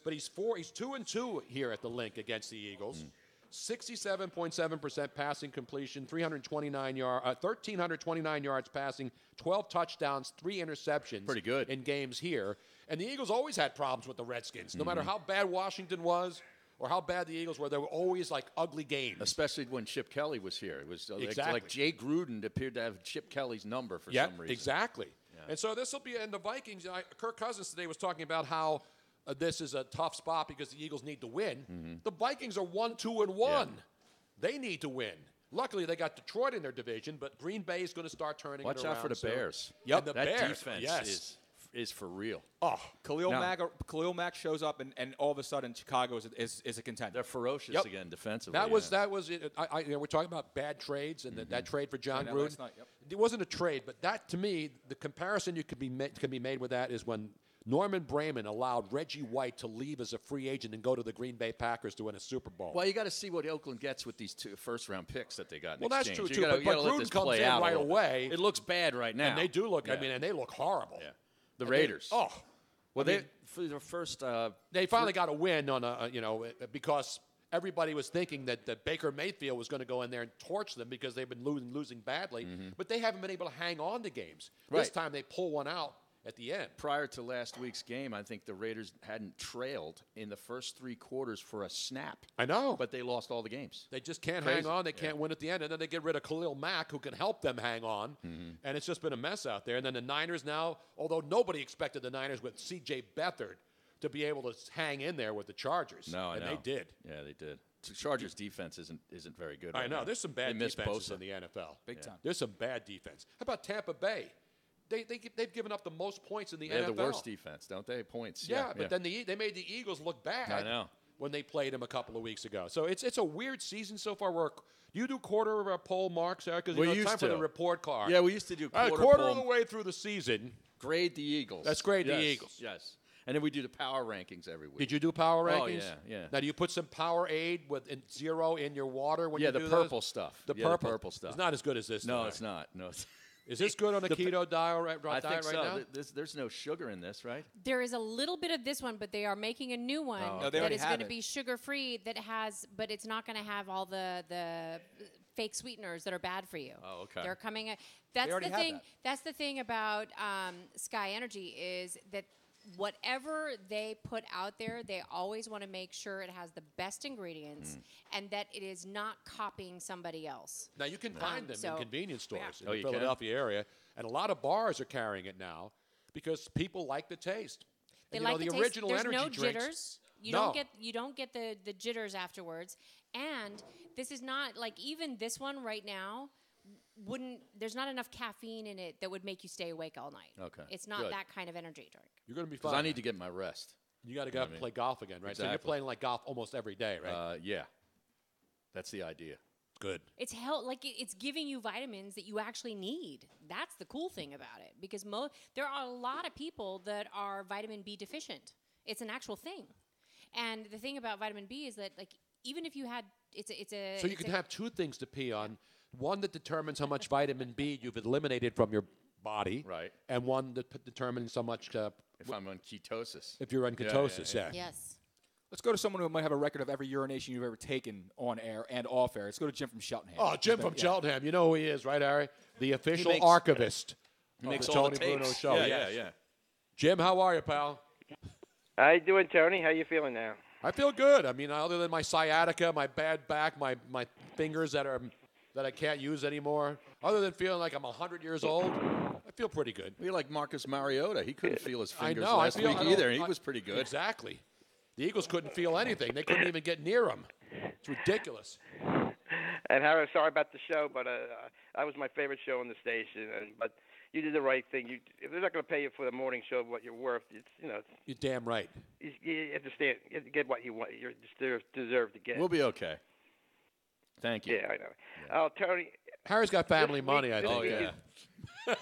But he's 2-2 here at the Link against the Eagles. 67.7% passing completion, 1,329 yards passing, 12 touchdowns, 3 interceptions. Pretty good. In games here. And the Eagles always had problems with the Redskins. No matter how bad Washington was or how bad the Eagles were, they were always like ugly games. Especially when Chip Kelly was here. It was Exactly. like Jay Gruden appeared to have Chip Kelly's number for some reason. Exactly. Yeah. And so this will be, and the Vikings, Kirk Cousins today was talking about how this is a tough spot because the Eagles need to win. The Vikings are 1-2-1. Yeah. They need to win. Luckily, they got Detroit in their division, but Green Bay is going to start turning Watch it around. out for the so- Bears. Yep. That the Bears, defense yes. is for real. Oh, Khalil Mack shows up, and all of a sudden Chicago is a contender. They're ferocious Yep. again defensively. That was it. We're talking about bad trades, and that trade for John last Gruden. night, yep. It wasn't a trade, but that to me, the comparison can be made with that is when Norman Brayman allowed Reggie White to leave as a free agent and go to the Green Bay Packers to win a Super Bowl. Well, you got to see what Oakland gets with these 2 first-round picks that they got. Well, that's true, you too. Gotta, But let Gruden this comes play in out right a little away. bit. It looks bad right now. And they do look, Yeah. and they look horrible. Yeah. The Raiders. Well, for the first. They finally got a win on because everybody was thinking that Baker Mayfield was going to go in there and torch them because they've been losing badly, but they haven't been able to hang on to games. This Right. time they pull one out at the end. Prior to last week's game, I think the Raiders hadn't trailed in the first 3 quarters for a snap. I know. But they lost all the games. They just can't Crazy. hang on. They can't win at the end. And then they get rid of Khalil Mack, who can help them hang on. And it's just been a mess out there. And then the Niners now, although nobody expected the Niners with C.J. Beathard to be able to hang in there with the Chargers. No, I know. And they did. Yeah, they did. The Chargers' defense isn't very good. I right know. now. There's some bad They missed defenses Bosa. in the NFL. Big time. There's some bad defense. How about Tampa Bay? They've given up the most points in the They NFL. have the worst defense, don't they? Points. Yeah, but then they made the Eagles look bad. I know. When they played them a couple of weeks ago. So it's a weird season so far. You do quarter of our poll marks, Eric, because We it's used time for to. the report card. Yeah, we used to do quarter quarter poll. of the way through the season. Grade the Eagles. Let's grade the Yes, Eagles. Yes. And then we do the power rankings every week. Did you do power Oh, rankings? yeah. Now, do you put some Powerade with 0 in your water when Yeah, you the do purple those? stuff. The Yeah, the purple. purple stuff. It's not as good as this. No, though. it's not. No. Is this good on a The- keto diet I think right so. now? There's no sugar in this, right? There is a little bit of this one, but they are making a new one Oh, No, they that already is have going to it. be sugar-free. But it's not going to have all the fake sweeteners that are bad for you. Oh, okay. They're coming. That's already the have thing. that. That's the thing about Sky Energy is that whatever they put out there, they always want to make sure it has the best ingredients and that it is not copying somebody else. Now, you can find them so- in convenience stores in Oh, the you can? Philadelphia area, and a lot of bars are carrying it now because people like the taste. They And, like the the taste. original There's energy no drinks. jitters. You No. don't get the jitters afterwards. And this is not like even this one right now there's not enough caffeine in it that would make you stay awake all night. Okay. It's not Good. that kind of energy drink. You're going to be Because fine. I need to get my rest. You got to You go know out what and I play mean? golf again, right? So you're Exactly. playing like golf almost every day, right? Yeah. That's the idea. Good. It's it's giving you vitamins that you actually need. That's the cool thing about it because there are a lot of people that are vitamin B deficient. It's an actual thing. And the thing about vitamin B is that even if you had it's a So you can have 2 things to pee on. One that determines how much vitamin B you've eliminated from your body. Right. And one that determines how much If I'm on ketosis. if you're on ketosis, yeah. Yes. Let's go to someone who might have a record of every urination you've ever taken on air and off air. Let's go to Jim from Cheltenham. Oh, Jim from Yeah. Cheltenham. You know who he is, right, Harry? The official makes- archivist He of makes the all Tony the Bruno tapes. Show. Yeah, Yes. yeah. Jim, how are you, pal? How you doing, Tony? How you feeling now? I feel good. I mean, other than my sciatica, my bad back, my fingers that I can't use anymore, other than feeling like I'm 100 years old, I feel pretty good. You're like Marcus Mariota. He couldn't feel his I fingers know. last I feel, week I don't- either. He I- was pretty good. Exactly. The Eagles couldn't feel anything. They couldn't even get near him. It's ridiculous. And Harry, sorry about the show, but that was my favorite show on the station. But you did the right thing. If they're not going to pay you for the morning show what you're worth, You're damn right. you understand. You have to get what you want. You deserve to get. We'll be okay. Thank you. Yeah, I know. Oh, Tony. Harry's got family This money, week- I this think. week yeah.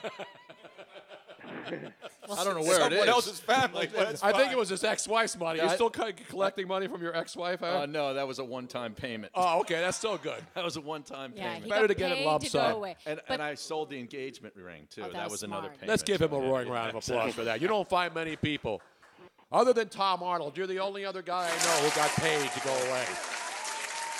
Well, I don't know where it is. Someone else's family. but it's I think fine. it was his ex-wife's money. Yeah, You still collecting money from your ex-wife, Harry? No, that was a one-time payment. Oh, okay. That's still good. That was a one-time Yeah, payment. he Better got to get it paid lump to sum. go away. And But I sold the engagement ring, too. Oh, that that was was another smart. payment. Let's give him a Yeah, roaring yeah, round of exactly. applause for that. You don't find many people. Other than Tom Arnold, you're the only other guy I know who got paid to go away.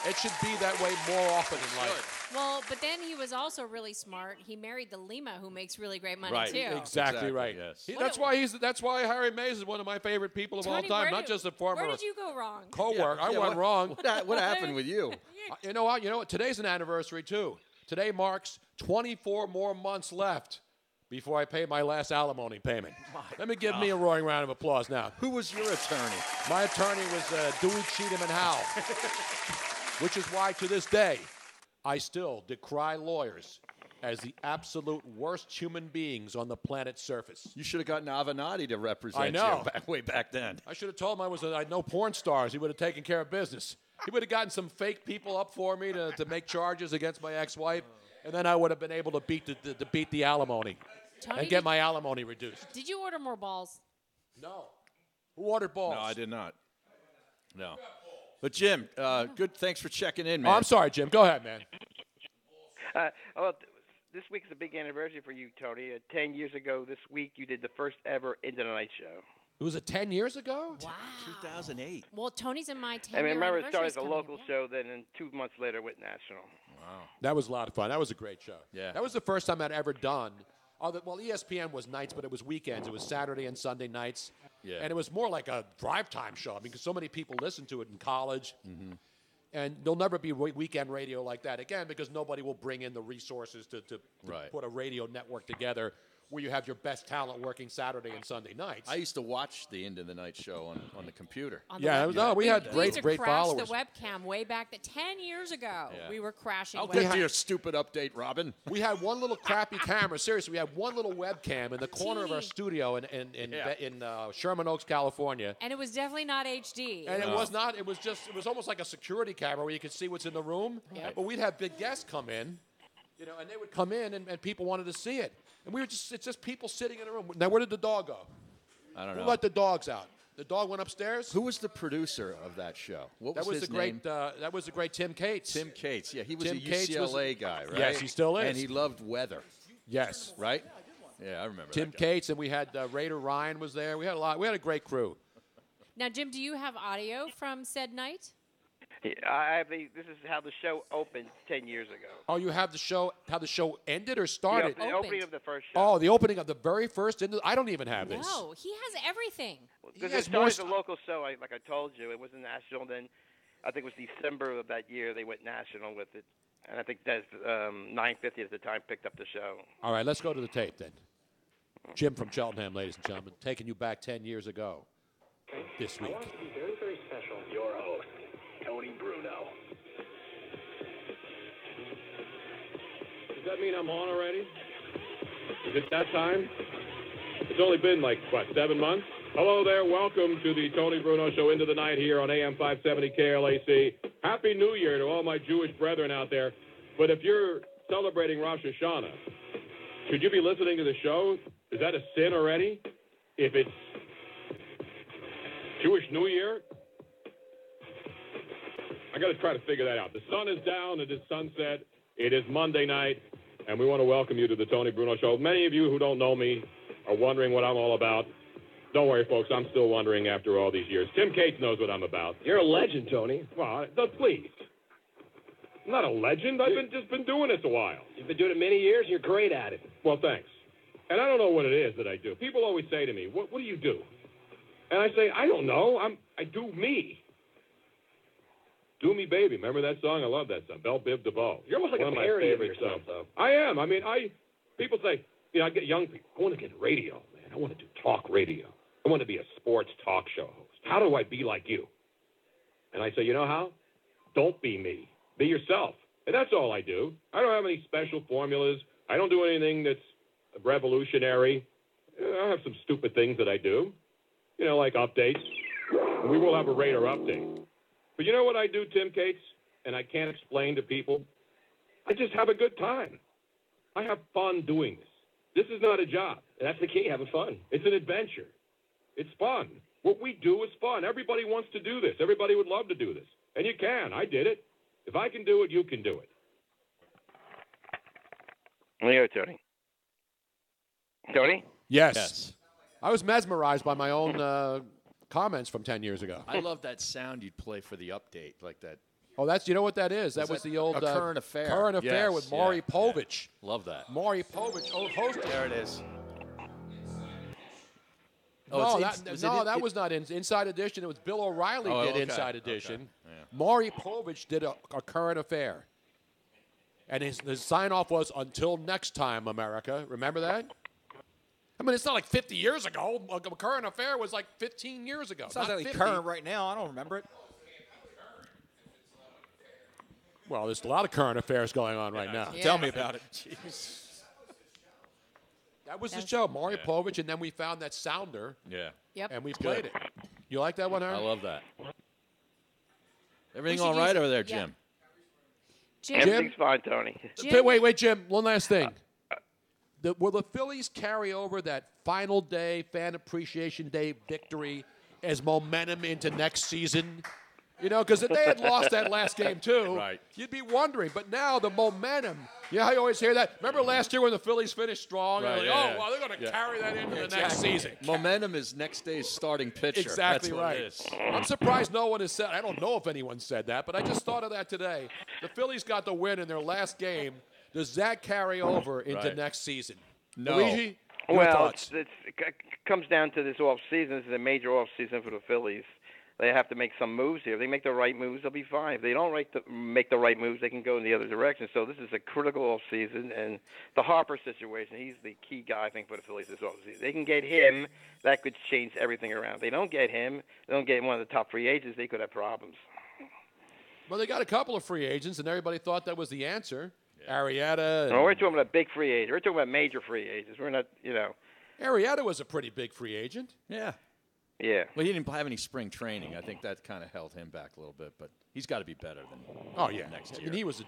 It should be that way more often in life. well, but then he was also really smart. He married the Lima, who makes really great money Right. too. Exactly right. Yes. That's why Harry Mays is one of my favorite people of all Tony, time. where Not did- just a former Where did you go wrong? co-worker. I Yeah, went wrong. What happened with you? You know what? Today's an anniversary too. Today marks 24 more months left before I pay my last alimony payment. Let me give me a roaring round of applause now. Who was your attorney? My attorney was Dewey, Cheatham, and Howell, which is why to this day I still decry lawyers as the absolute worst human beings on the planet's surface. You should have gotten Avenatti to represent I know. you way back then. I should have told him I know porn stars. He would have taken care of business. He would have gotten some fake people up for me to make charges against my ex-wife, and then I would have been able to beat the alimony Tony, and get my alimony reduced. Did you order more balls? No. Who ordered balls? No, I did not. No. But Jim, good. Thanks for checking in, Oh, man. I'm sorry, Jim. Go ahead, man. This week's a big anniversary for you, Tony. 10 years ago this week, you did the first ever Into the Night show. It was 10 years ago? Wow. 2008. Well, Tony's in my 10 I mean, remember, it started anniversary as a local show, then 2 months later went national. Wow. That was a lot of fun. That was a great show. Yeah. That was the first time I'd ever done. Well, ESPN was nights, but it was weekends. It was Saturday and Sunday nights. Yeah. And it was more like a drive time show. I mean, because so many people listened to it in college. Mm-hmm. And there'll never be weekend radio like that again because nobody will bring in the resources to Right. put a radio network together where you have your best talent working Saturday and Sunday nights. I used to watch the End of the Night show on the computer. We had We used to great crash followers. the webcam way back 10 years ago. Yeah. We were crashing. I'll webcams. get to your stupid update, Robin. We had one little crappy camera. Seriously, we had one little webcam in the corner of our Teeny. studio in Sherman Oaks, California. And it was definitely not HD. And it was not. It was almost like a security camera where you could see what's in the room. Yeah. But we'd have big guests come in, and they would come in, and people wanted to see it. And it's just people sitting in a room. Now, where did the dog go? I don't Who know. let the dogs out? The dog went upstairs. Who was the producer of that show? What That was his the great. name? That was the great Tim Cates. Tim Cates. Yeah, he was Tim a Cates UCLA guy, right? Yes, he still is. And he loved weather, Yes. right? Yeah, I remember Tim that guy. Cates, and we had Raider Ryan was there. We had a lot. We had a great crew. Now, Jim, do you have audio from said night? This is how the show opened 10 years ago. Oh, you have the show. How the show ended or started? The opening of the first show. Oh, the opening of the very first. I don't even have this. No, he has everything. Because has it more started as a local show, like I told you. It was national. Then I think it was December of that year they went national with it. And I think that's 950 at the time picked up the show. All right, let's go to the tape then. Jim from Cheltenham, ladies and gentlemen, taking you back 10 years ago this week. I want it to be very, very special. Your host, Tony Bruno. Does that mean I'm on already? Is it that time? It's only been 7 months? Hello there. Welcome to the Tony Bruno Show Into the Night here on AM 570 KLAC. Happy New Year to all my Jewish brethren out there. But if you're celebrating Rosh Hashanah, should you be listening to the show? Is that a sin already? If it's Jewish New Year? I got to try to figure that out. The sun is down. It is sunset. It is Monday night, and we want to welcome you to the Tony Bruno Show. Many of you who don't know me are wondering what I'm all about. Don't worry, folks. I'm still wondering after all these years. Tim Cates knows what I'm about. You're a legend, Tony. Well, please. I'm not a legend. I've just been doing this a while. You've been doing it many years, and you're great at it. Well, thanks. And I don't know what it is that I do. People always say to me, what do you do? And I say, I don't know. I do me. Do Me Baby. Remember that song? I love that song. Belle Biv DeVoe. You're almost like One a of my parody of favorite yourself, songs. though. I am. I mean, people say, I get young people, I want to get radio, man. I want to do talk radio. I want to be a sports talk show host. How do I be like you? And I say, you know how? Don't be me. Be yourself. And that's all I do. I don't have any special formulas. I don't do anything that's revolutionary. I have some stupid things that I do, like updates. We will have a Raider update. But you know what I do, Tim Cates? And I can't explain to people? I just have a good time. I have fun doing this. This is not a job. And that's the key, having fun. It's an adventure. It's fun. What we do is fun. Everybody wants to do this. Everybody would love to do this. And you can. I did it. If I can do it, you can do it. There you go, Tony. Tony? Yes. I was mesmerized by my own comments from 10 years ago. I love that sound you'd play for the update, like that. Oh, you know what that is? That Is was that the old a current affair? Current affair Yes, with Maury yeah, Povich. yeah. Love that. Maury Povich, old host. There it is. No, that was not Inside Edition. It was Bill O'Reilly did Inside Edition. Okay. Yeah. Maury Povich did a current affair. And his sign-off was, "Until next time, America." Remember that? I mean, it's not like 50 years ago. A current affair was like 15 years ago. Sounds not like 50. current right now. I don't remember it. Well, there's a lot of current affairs going on right now. Tell me about it. Jeez. That was the show, Maury Povich, and then we found that sounder. Yeah. Yep. And we It's played good. it. You like that one, Aaron? I love that. Everything should all right use- over there, yeah. Jim? Everything's fine, Tony. Wait, Jim. One last thing. will the Phillies carry over that final day, Fan Appreciation Day victory as momentum into next season? You know, because if they had lost that last game too, you'd be wondering. But now the momentum, you know how you always hear that? Remember last year when the Phillies finished strong? Right, Like, oh, well, they're going to carry that into the next season. Momentum is next day's starting pitcher. Exactly That's right. What it is. I'm surprised no one has said. I don't know if anyone said that, but I just thought of that today. The Phillies got the win in their last game. Does that carry over into next season? No. Luigi, your Well, thoughts? it comes down to this off season. This is a major off season for the Phillies. They have to make some moves here. If they make the right moves, they'll be fine. If they don't make the right moves, they can go in the other direction. So this is a critical off season, and the Harper situation, he's the key guy, I think, for the Phillies this off season. They can get him, that could change everything around. If they don't get him, they don't get one of the top free agents, they could have problems. Well, they got a couple of free agents, and everybody thought that was the answer. Arrieta. No, we're talking about big free agents. We're talking about major free agents. We're not, Arrieta was a pretty big free agent. Yeah. Yeah. Well, he didn't have any spring training. I think that kind of held him back a little bit, but he's got to be better than next year. I mean, he was a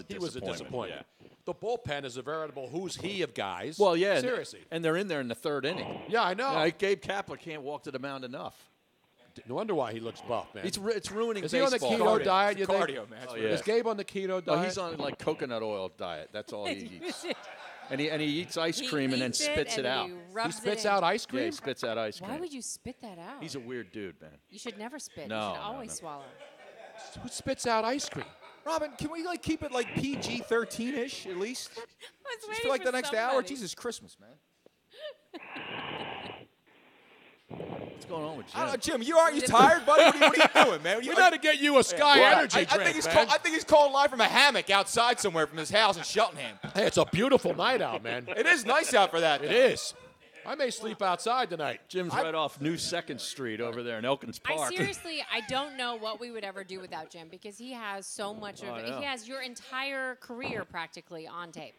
he was a disappointment. Yeah. The bullpen is a veritable who's he of guys. Well, yeah. Seriously. And they're in there in the third inning. Yeah, I know. Gabe Kapler can't walk to the mound enough. No wonder why he looks buff, man. It's ruining Is he baseball. on the keto diet, you think? Cardio, man. Oh, Is Gabe on the keto diet? No, he's on like coconut oil diet. That's all he eats. And he eats ice cream and then spits it out. He spits out ice cream? Yeah, he spits out ice cream. Why would you spit that out? He's a weird dude, man. You should never spit. No, you should no, always no. swallow. Who spits out ice cream? Robin, can we keep it like PG-13-ish at least? Just for waiting the for next hour? somebody. Jesus Christmas, man. What's going on with Jim? Jim, you tired, buddy? What are you doing, man? We got to get you a Sky Energy drink, I think he's calling live from a hammock outside somewhere from his house in Cheltenham. Hey, it's a beautiful night out, man. It is nice out for that. It is. I may sleep outside tonight. Jim's right off New 2nd Street over there in Elkins Park. I don't know what we would ever do without Jim because he has so much of it. know. He has your entire career practically on tape.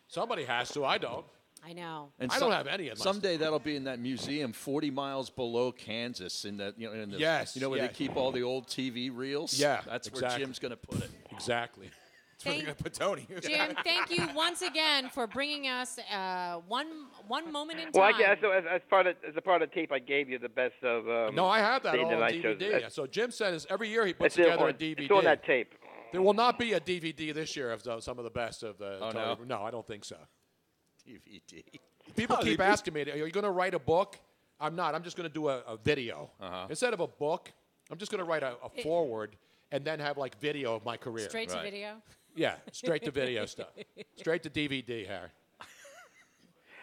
Somebody has to. I don't. I know. And I don't have any of my someday that'll be in that museum 40 miles below Kansas in that in the, Yes, where they keep all the old TV reels. Yeah, that's exactly. where Jim's going to put it. Exactly. That's where they're going to put Tony. Jim, thank you once again for bringing us one moment in time. Well, I guess so as part of the tape, I gave you the best of. No, I have that Late all on Night shows. DVD. So Jim says every year he puts It's together on- a DVD. It's on that tape. There will not be a DVD this year of some of the best of the. Oh, Tony. No, I don't think so. DVD. People keep asking me, are you going to write a book? I'm not. I'm just going to do a video. Instead of a book, I'm just going to write a foreword and then have like video of my career. Straight to video? Yeah, straight to video stuff. Straight to DVD, Harry.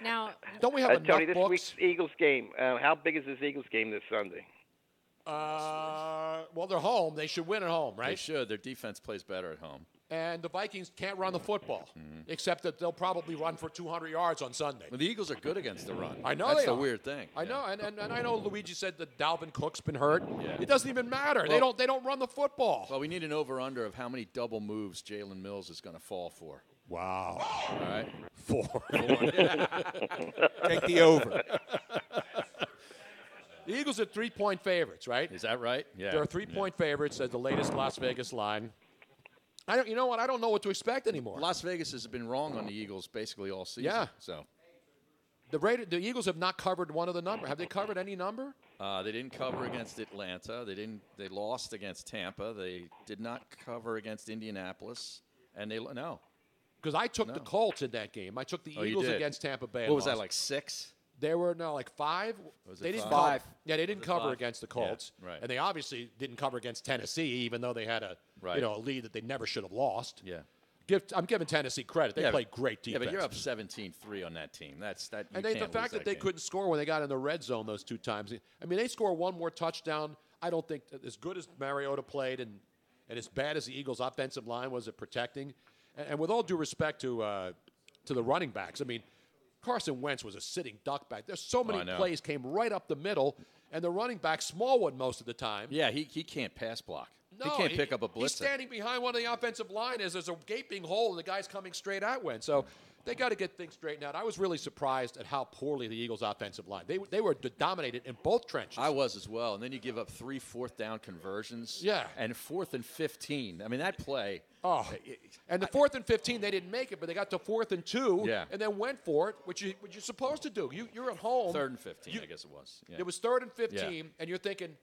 Now, don't we have enough Tony, this books? week's Eagles game. How big is this Eagles game this Sunday? Well, they're home. They should win at home, right? They should. Their defense plays better at home. And the Vikings can't run the football, except that they'll probably run for 200 yards on Sunday. Well, the Eagles are good against the run. I know That's they the are. weird thing. I know, and I know Luigi said that Dalvin Cook's been hurt. Yeah. It doesn't even matter. Well- they don't run the football. Well, we need an over-under of how many double moves Jalen Mills is going to fall for. Wow. All right. 4. Take the over. The Eagles are 3-point favorites, right? Is that right? Yeah. They're 3-point favorites as the latest Las Vegas line. You know what? I don't know what to expect anymore. Las Vegas has been wrong on the Eagles basically all season. Yeah. So The Eagles have not covered one of the number. Have they covered any number? they didn't cover against Atlanta. They lost against Tampa. They did not cover against Indianapolis. And no. Because I took the Colts in that game. I took the Oh, you Eagles did? against Tampa Bay. and What was that, lost. like 6? They were like 5. Was it They didn't 5? cover. Yeah, they didn't Was it cover 5? against the Colts. Yeah, right. And they obviously didn't cover against Tennessee, even though they had a Right. a lead that they never should have lost. Yeah. I'm giving Tennessee credit. They played great defense. Yeah, but you're up 17-3 on that team. That's that. And the fact that they couldn't score when they got in the red zone those 2 times. I mean, they score one more touchdown. I don't think that as good as Mariota played and as bad as the Eagles' offensive line was at protecting. And with all due respect to the running backs, I mean, Carson Wentz was a sitting duck back. There's so many plays came right up the middle, and the running back, Smallwood most of the time. Yeah, he can't pass block. No, he can't pick up a blitz. He's standing behind one of the offensive line as there's a gaping hole and the guy's coming straight at Wentz. So They got to get things straightened out. I was really surprised at how poorly the Eagles' offensive line. They were dominated in both trenches. I was as well. And then you give up 3 fourth-down conversions. Yeah. And 4th and 15. I mean, that play. Oh. And the 4th and 15, they didn't make it, but they got to 4th and 2. Yeah. And then went for it, which you're supposed to do. You're at home. 3rd and 15, I guess it was. Yeah. It was 3rd and 15, and you're thinking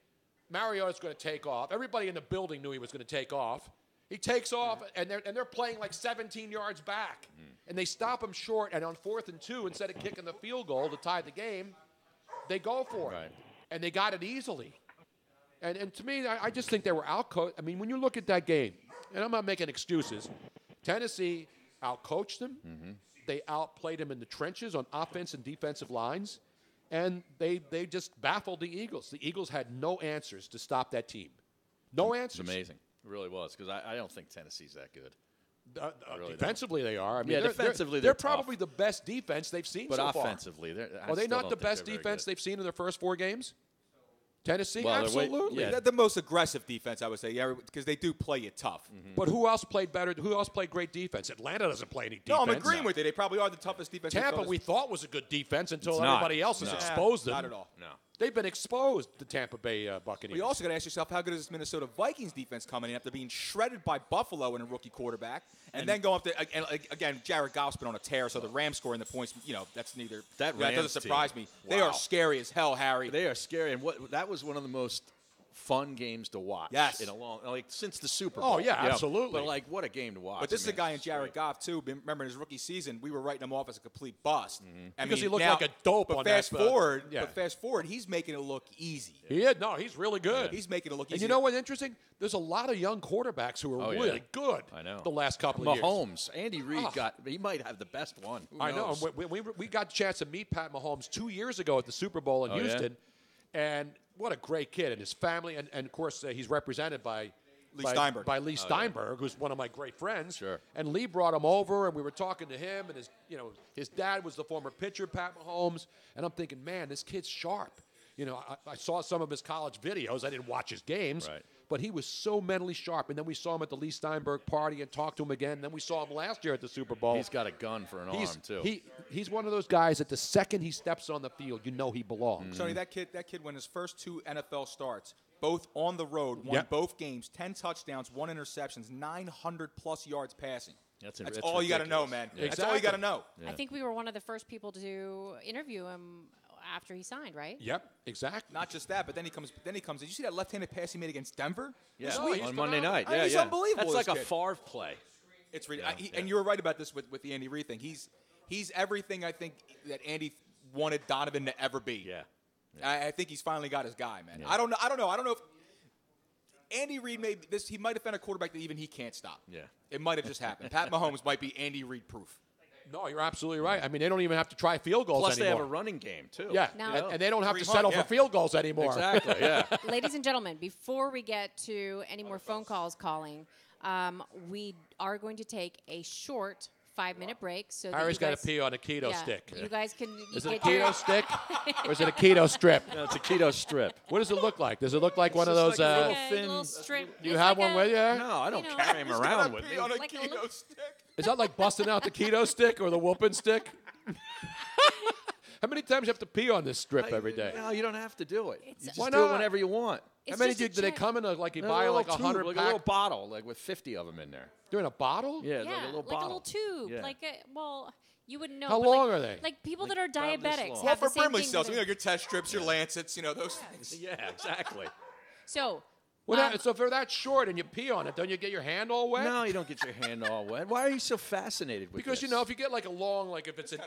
Mariota's going to take off. Everybody in the building knew he was going to take off. He takes off, and they're playing like 17 yards back. And they stop him short, and on 4th and 2, instead of kicking the field goal to tie the game, they go for it. Right. And they got it easily. And to me, I just think they were outcoached. I mean, when you look at that game, and I'm not making excuses, Tennessee outcoached them. They outplayed them in the trenches on offense and defensive lines. And they just baffled the Eagles. The Eagles had no answers to stop that team. No answers. It's amazing. It really was, because I don't think Tennessee's that good. Defensively, they are. I mean, yeah, defensively, they're tough. probably the best defense they've seen But so far. offensively, Are they not the best defense they've seen in their first 4 games? Tennessee, Well, absolutely. They're the most aggressive defense, I would say, because they do play you tough. But who else played better? Who else played great defense? Atlanta doesn't play any defense. No, I'm agreeing with you. They probably are the toughest defense. Tampa, we thought was a good defense until It's not. everybody else has No. exposed them. Not at all. No. They've been exposed, the Tampa Bay Buccaneers. Well, you also got to ask yourself, how good is this Minnesota Vikings defense coming in after being shredded by Buffalo and a rookie quarterback, and then going up to again, Jared Goff's been on a tear, so the Rams scoring the points, that's neither That doesn't Rams surprise team. me. They Wow. are scary as hell, Harry. They are scary, and that was one of the most fun games to watch. Yes. In a long, since the Super Bowl. Oh, yeah, You know, absolutely. But what a game to watch. But this is a I mean, guy in Jared Goff too. Remember in his rookie season, we were writing him off as a complete bust. I Because mean, he looked now- like a dope but on fast that, forward, yeah. But fast forward, he's making it look easy. He's really good. He's making it look easy. And you know what's interesting? There's a lot of young quarterbacks who are really good. I know. The last couple of years. Mahomes, Andy Reid he might have the best one. Who I know. knows? And we got a chance to meet Pat Mahomes 2 years ago at the Super Bowl in Oh, yeah? Houston, and what a great kid, and his family, and of course he's represented by Steinberg. by Lee Steinberg, who's one of my great friends. Sure. And Lee brought him over, and we were talking to him, and his dad was the former pitcher, Pat Mahomes, and I'm thinking, man, this kid's sharp. I saw some of his college videos. I didn't watch his games. Right. But he was so mentally sharp. And then we saw him at the Lee Steinberg party and talked to him again. And then we saw him last year at the Super Bowl. He's got a gun for an arm, too. He's one of those guys that the second he steps on the field, you know he belongs. Sonny, that kid won his first 2 NFL starts, both on the road, won both games, 10 touchdowns, 1 interceptions, 900+ yards passing. That's all you got to know, man. Yeah. That's all you got to know. I think we were one of the first people to interview him after he signed, right? Yep, exactly. Not just that, but then he comes. Did you see that left-handed pass he made against Denver? Yeah, This week? on Monday night. I mean, he's unbelievable. That's like this a kid. Favre play. It's and you were right about this with the Andy Reid thing. He's everything I think that Andy wanted Donovan to ever be. Yeah. I think he's finally got his guy, man. Yeah. I don't know if Andy Reid he might have been a quarterback that even he can't stop. Yeah. It might have just happened. Pat Mahomes might be Andy Reid proof. No, you're absolutely right. I mean, they don't even have to try field goals Plus, anymore. they have a running game, too. Yeah, Now- and they don't have to 300, settle yeah. for field goals anymore. Exactly, yeah. Ladies and gentlemen, before we get to any more phone calling, we are going to take a short 5-minute break. So that Harry's you got guys- to pee on a keto stick. You guys can. Is it a get your- keto stick or is it a keto strip? No, it's a keto strip. What does it look like? Does it look like one of those? like a little Like a thin. little strip. Do you It's have like one a- with you? No, I don't You know, carry him around with me. On a Like a keto little- stick. Is that like busting out the keto stick or the whooping stick? How many times you have to pee on this strip every day? No, you don't have to do it. You just Why do it not? whenever you want. How many do they come in? Like you buy like 100 like pack? a little bottle, like with 50 of them in there. They're in a bottle? Yeah, Yeah, like a little bottle. tube. Yeah. You wouldn't know. How but, long like, are they? Like people Like that are about this diabetics long. have Well, the for same Brimley thing. cells, that your test strips, your Lancets, those things. Yeah, exactly. So So if they're that short and you pee on it, don't you get your hand all wet? No, you don't get your hand all wet. Why are you so fascinated with Because this? if you get like a long, like if it's if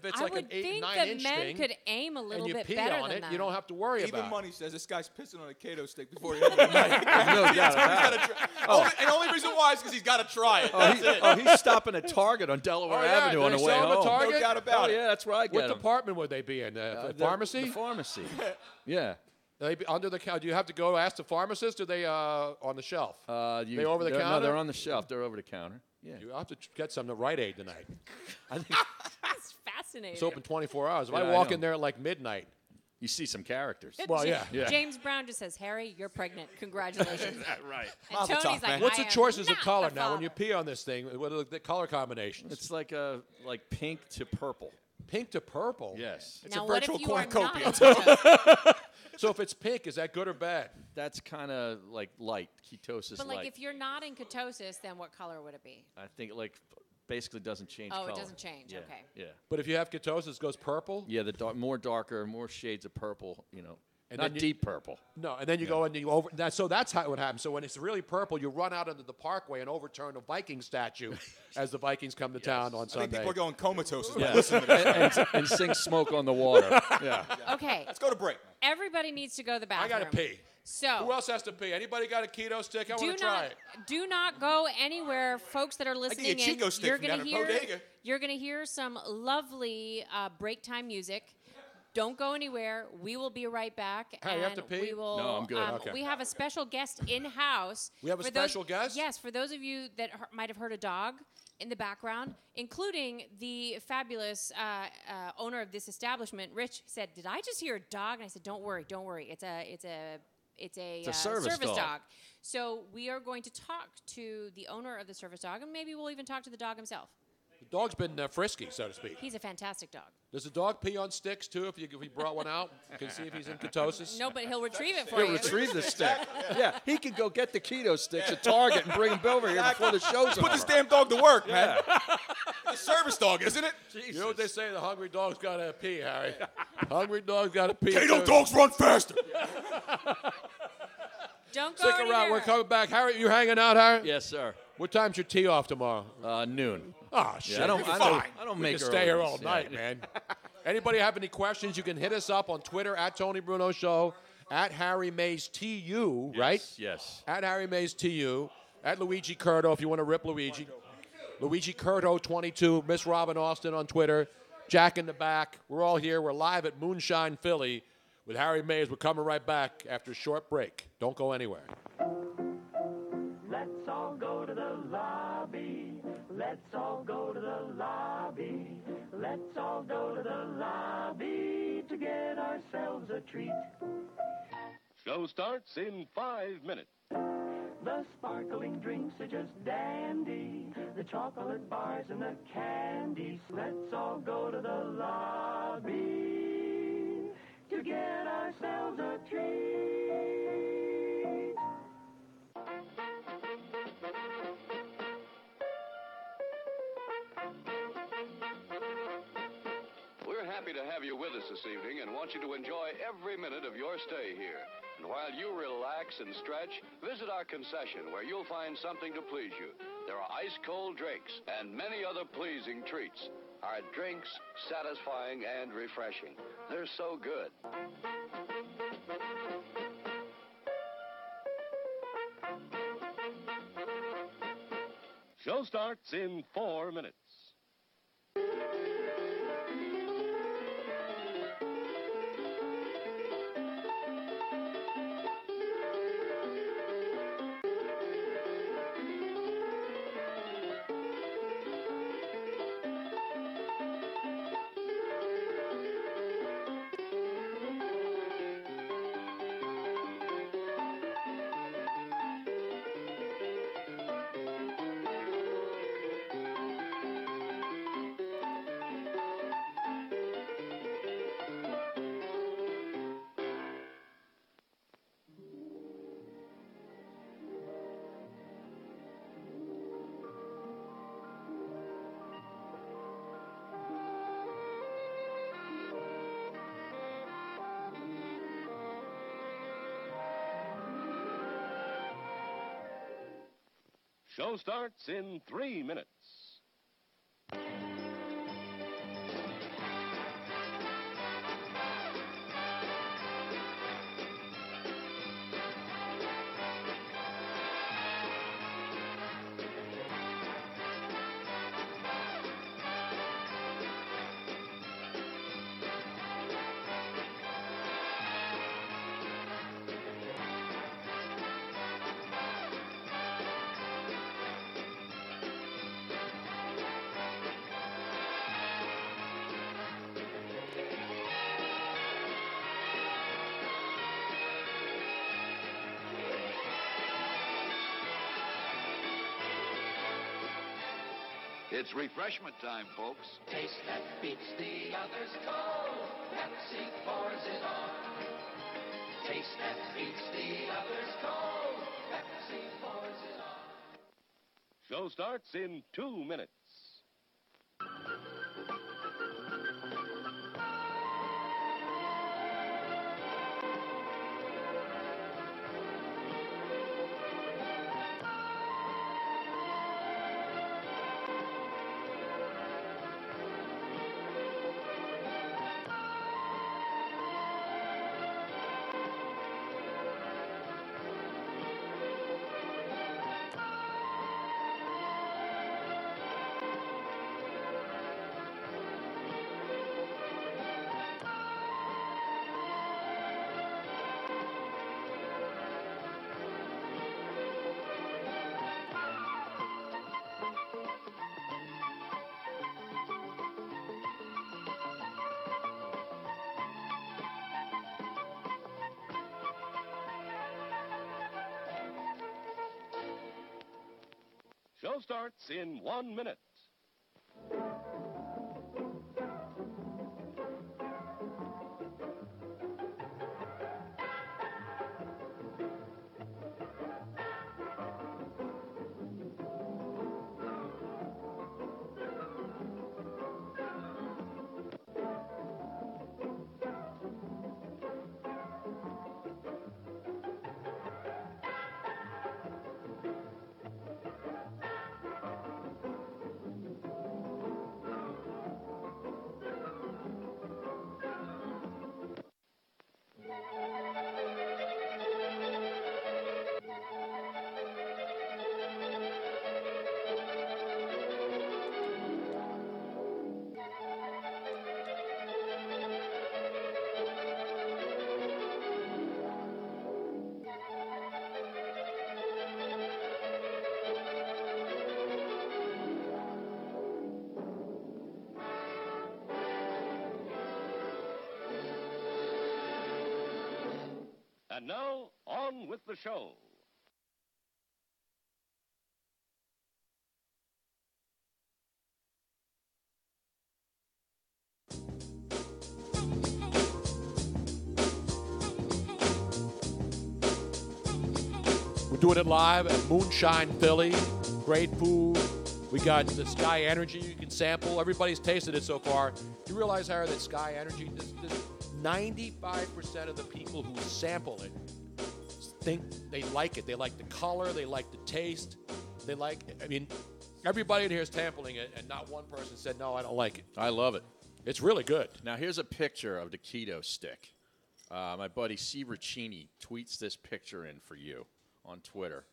it's I like would an 8, think 9 that inch men thing, could aim a little and you bit pee better on than it, that. you don't have to worry Even about it. Money says this guy's pissing on a keto stick before the end of the night. no doubt about it. And the only reason why is because he's got to try it. That's it. He's stopping at Target on Delaware Oh, yeah, Avenue on they the way sell 'em at home. Target? No doubt about Oh, it. yeah, that's where I get What 'em. department would they be in? Pharmacy? The pharmacy. Yeah. They be under the counter. Do you have to go ask the pharmacist, or they on the shelf? They over the No, counter? they're on the shelf. They're over the counter. Yeah. You have to get some to Rite Aid tonight. I think That's fascinating. It's open 24 hours. If Yeah, I I walk know. in there at like midnight, You see some characters. James Brown just says, Harry, you're pregnant. Congratulations. Right. And Tony's like, what's I the am choices of not color the now when father. you pee on this thing? What are the color combinations? It's like pink to purple. Pink to purple? Yes. Now, what if you are not So if it's pink, is that good or bad? That's kind of like light, ketosis But, like, light. if you're not in ketosis, then what color would it be? I think basically doesn't change Oh, color. it doesn't change. Yeah, Okay. Yeah. But if you have ketosis, it goes purple? Yeah, the more darker, more shades of purple, And not then you- deep purple. No, and then you go and you over. So that's how it would happen. So when it's really purple, you run out into the parkway and overturn a Viking statue as the Vikings come to town on I Sunday. think people are going comatose. Yeah. Listen to this. and sing Smoke on the Water. Yeah. Okay. Let's go to break. Everybody needs to go to the I bathroom. got to pee. So Who else has to pee? Anybody got a keto stick? I do want to try not it. do not go anywhere, folks that are listening. get a Chico stick you're from gonna down at hear Bodega. you're gonna hear some lovely break time music. Don't go anywhere. We will be right back. Hey, you have to pee? We will, No, I'm good. Okay. We have a special guest in house. We have a special guest? Yes, for those of you that might have heard a dog in the background, including the fabulous owner of this establishment, Rich, said, "Did I just hear a dog?" And I said, "Don't worry, don't worry. It's a service dog. So we are going to talk to the owner of the service dog, and maybe we'll even talk to the dog himself. The dog's been frisky, so to speak. He's a fantastic dog. Does the dog pee on sticks, too, if he brought one out? You can see if he's in ketosis? No, but he'll retrieve it for He'll you. retrieve the stick. Yeah, he could go get the keto sticks at Target and bring them over here before the show's over. Put this damn dog to work, man. The service dog, isn't it? You know what they say? The hungry dog's got to pee, Harry. Hungry dog's got to pee. Keto too. dogs run faster. Don't go Stick anywhere. around. We're coming back. Harry, you hanging out, Harry? Yes, sir. What time's your tee off tomorrow? Noon. Oh, shit. I don't We make can stay here early. all night, man. Anybody have any questions, you can hit us up on Twitter at Tony Bruno Show, at Harry Mays TU, right? Yes. At Harry Mays TU, at Luigi Curto if you want to rip Luigi. Luigi Curto 22, Miss Robin Austin on Twitter, Jack in the back. We're all here. We're live at Moonshine, Philly with Harry Mays. We're coming right back after a short break. Don't go anywhere. Let's all go to the lobby. Let's all go to the lobby. Let's all go to the lobby to get ourselves a treat. Show starts in 5 minutes. The sparkling drinks are just dandy. The chocolate bars and the candies. Let's all go to the lobby to get ourselves a treat. We're happy to have you with us this evening and want you to enjoy every minute of your stay here. And while you relax and stretch, visit our concession where you'll find something to please you. There are ice-cold drinks and many other pleasing treats. Our drinks, satisfying and refreshing. They're so good. Show starts in 4 minutes. Show starts in 3 minutes. It's refreshment time, folks. Taste that beats the others cold. Pepsi pours it on. Taste that beats the others cold. Pepsi pours it on. Show starts in 2 minutes. Show starts in 1 minute. And now, on with the show. We're doing it live at Moonshine Philly. Great food. We got the Sky Energy you can sample. Everybody's tasted it so far. You realize, Harry, that Sky Energy, 95% of the people who sample it think they like it. They like the color. They like the taste. They like it. I mean, everybody in here is sampling it, and not one person said, no, I don't like it. I love it. It's really good. Now, here's a picture of the keto stick. My buddy C. Riccini tweets this picture in for you on Twitter.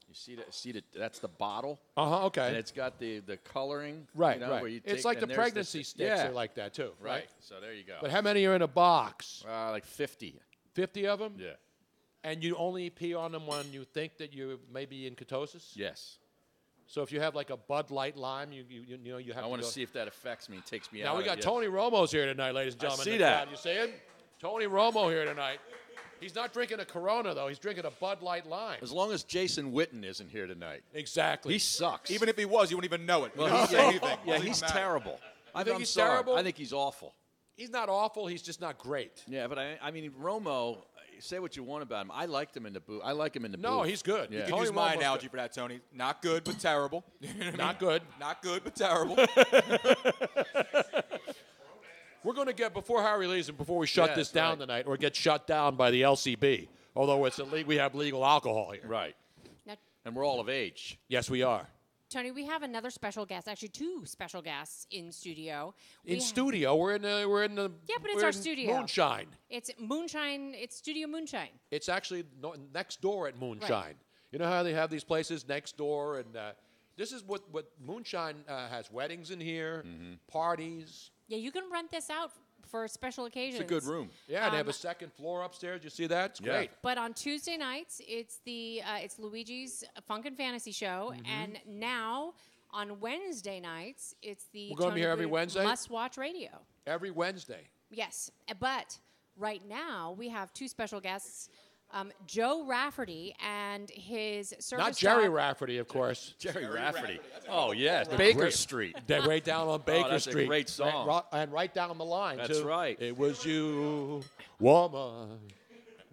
You see that? That's the bottle. Okay. And it's got the coloring. Right, you know, right. Where you It's take, like the and there's pregnancy sticks are like that, too. Right. So there you go. But how many are in a box? Like 50. 50 of them? Yeah. And you only pee on them when you think that you may be in ketosis? Yes. So if you have like a Bud Light lime, you know you have I to want go. to see if that affects me and takes me out. Now we of got it. Tony Romo's here tonight, ladies and I gentlemen. see in the that. crowd. You see him? Tony Romo here tonight. He's not drinking a Corona, though. He's drinking a Bud Light lime. As long as Jason Witten isn't here tonight. Exactly. He sucks. Even if he was, you wouldn't even know it. Well, You wouldn't say anything. Yeah, Doesn't he's even matter. terrible. You think I'm he's sorry. terrible? I think he's awful. He's not awful. He's just not great. Yeah, but I mean, Romo, say what you want about him. I liked him in the booth. I like him in the booth. No, he's good. Yeah. You can use my analogy for that, Tony. Not good, but terrible. You know what I mean? Not good. Not good, but terrible. We're going to get, before Harry leaves and before we shut Yeah, this that's down right. tonight, or get shut down by the LCB, although it's we have legal alcohol here. Right. Now, And we're all of age. Yes, we are. Tony, we have another special guest, actually two special guests in studio. In studio, we're in the Yeah, but it's we're our in studio. Moonshine. It's Moonshine. It's Studio Moonshine. It's actually next door at Moonshine. Right. You know how they have these places next door, and this is what Moonshine has weddings in here, parties. Yeah, you can rent this out for special occasions. It's a good room. Yeah, and they have a second floor upstairs. You see that? It's great. But on Tuesday nights, it's it's Luigi's Funk and Fantasy Show, and now on Wednesday nights, it's the We're gonna be Tony here every Bruno Wednesday? Must Watch Radio. Every Wednesday. Yes, but right now we have two special guests. Joe Rafferty and his service Not Jerry dog- Rafferty, of course. Jerry Rafferty. Oh, yeah. The Baker great- Street. They're right down on Baker that's Street. a great song. And right down the line, That's too. right. It was you, woman,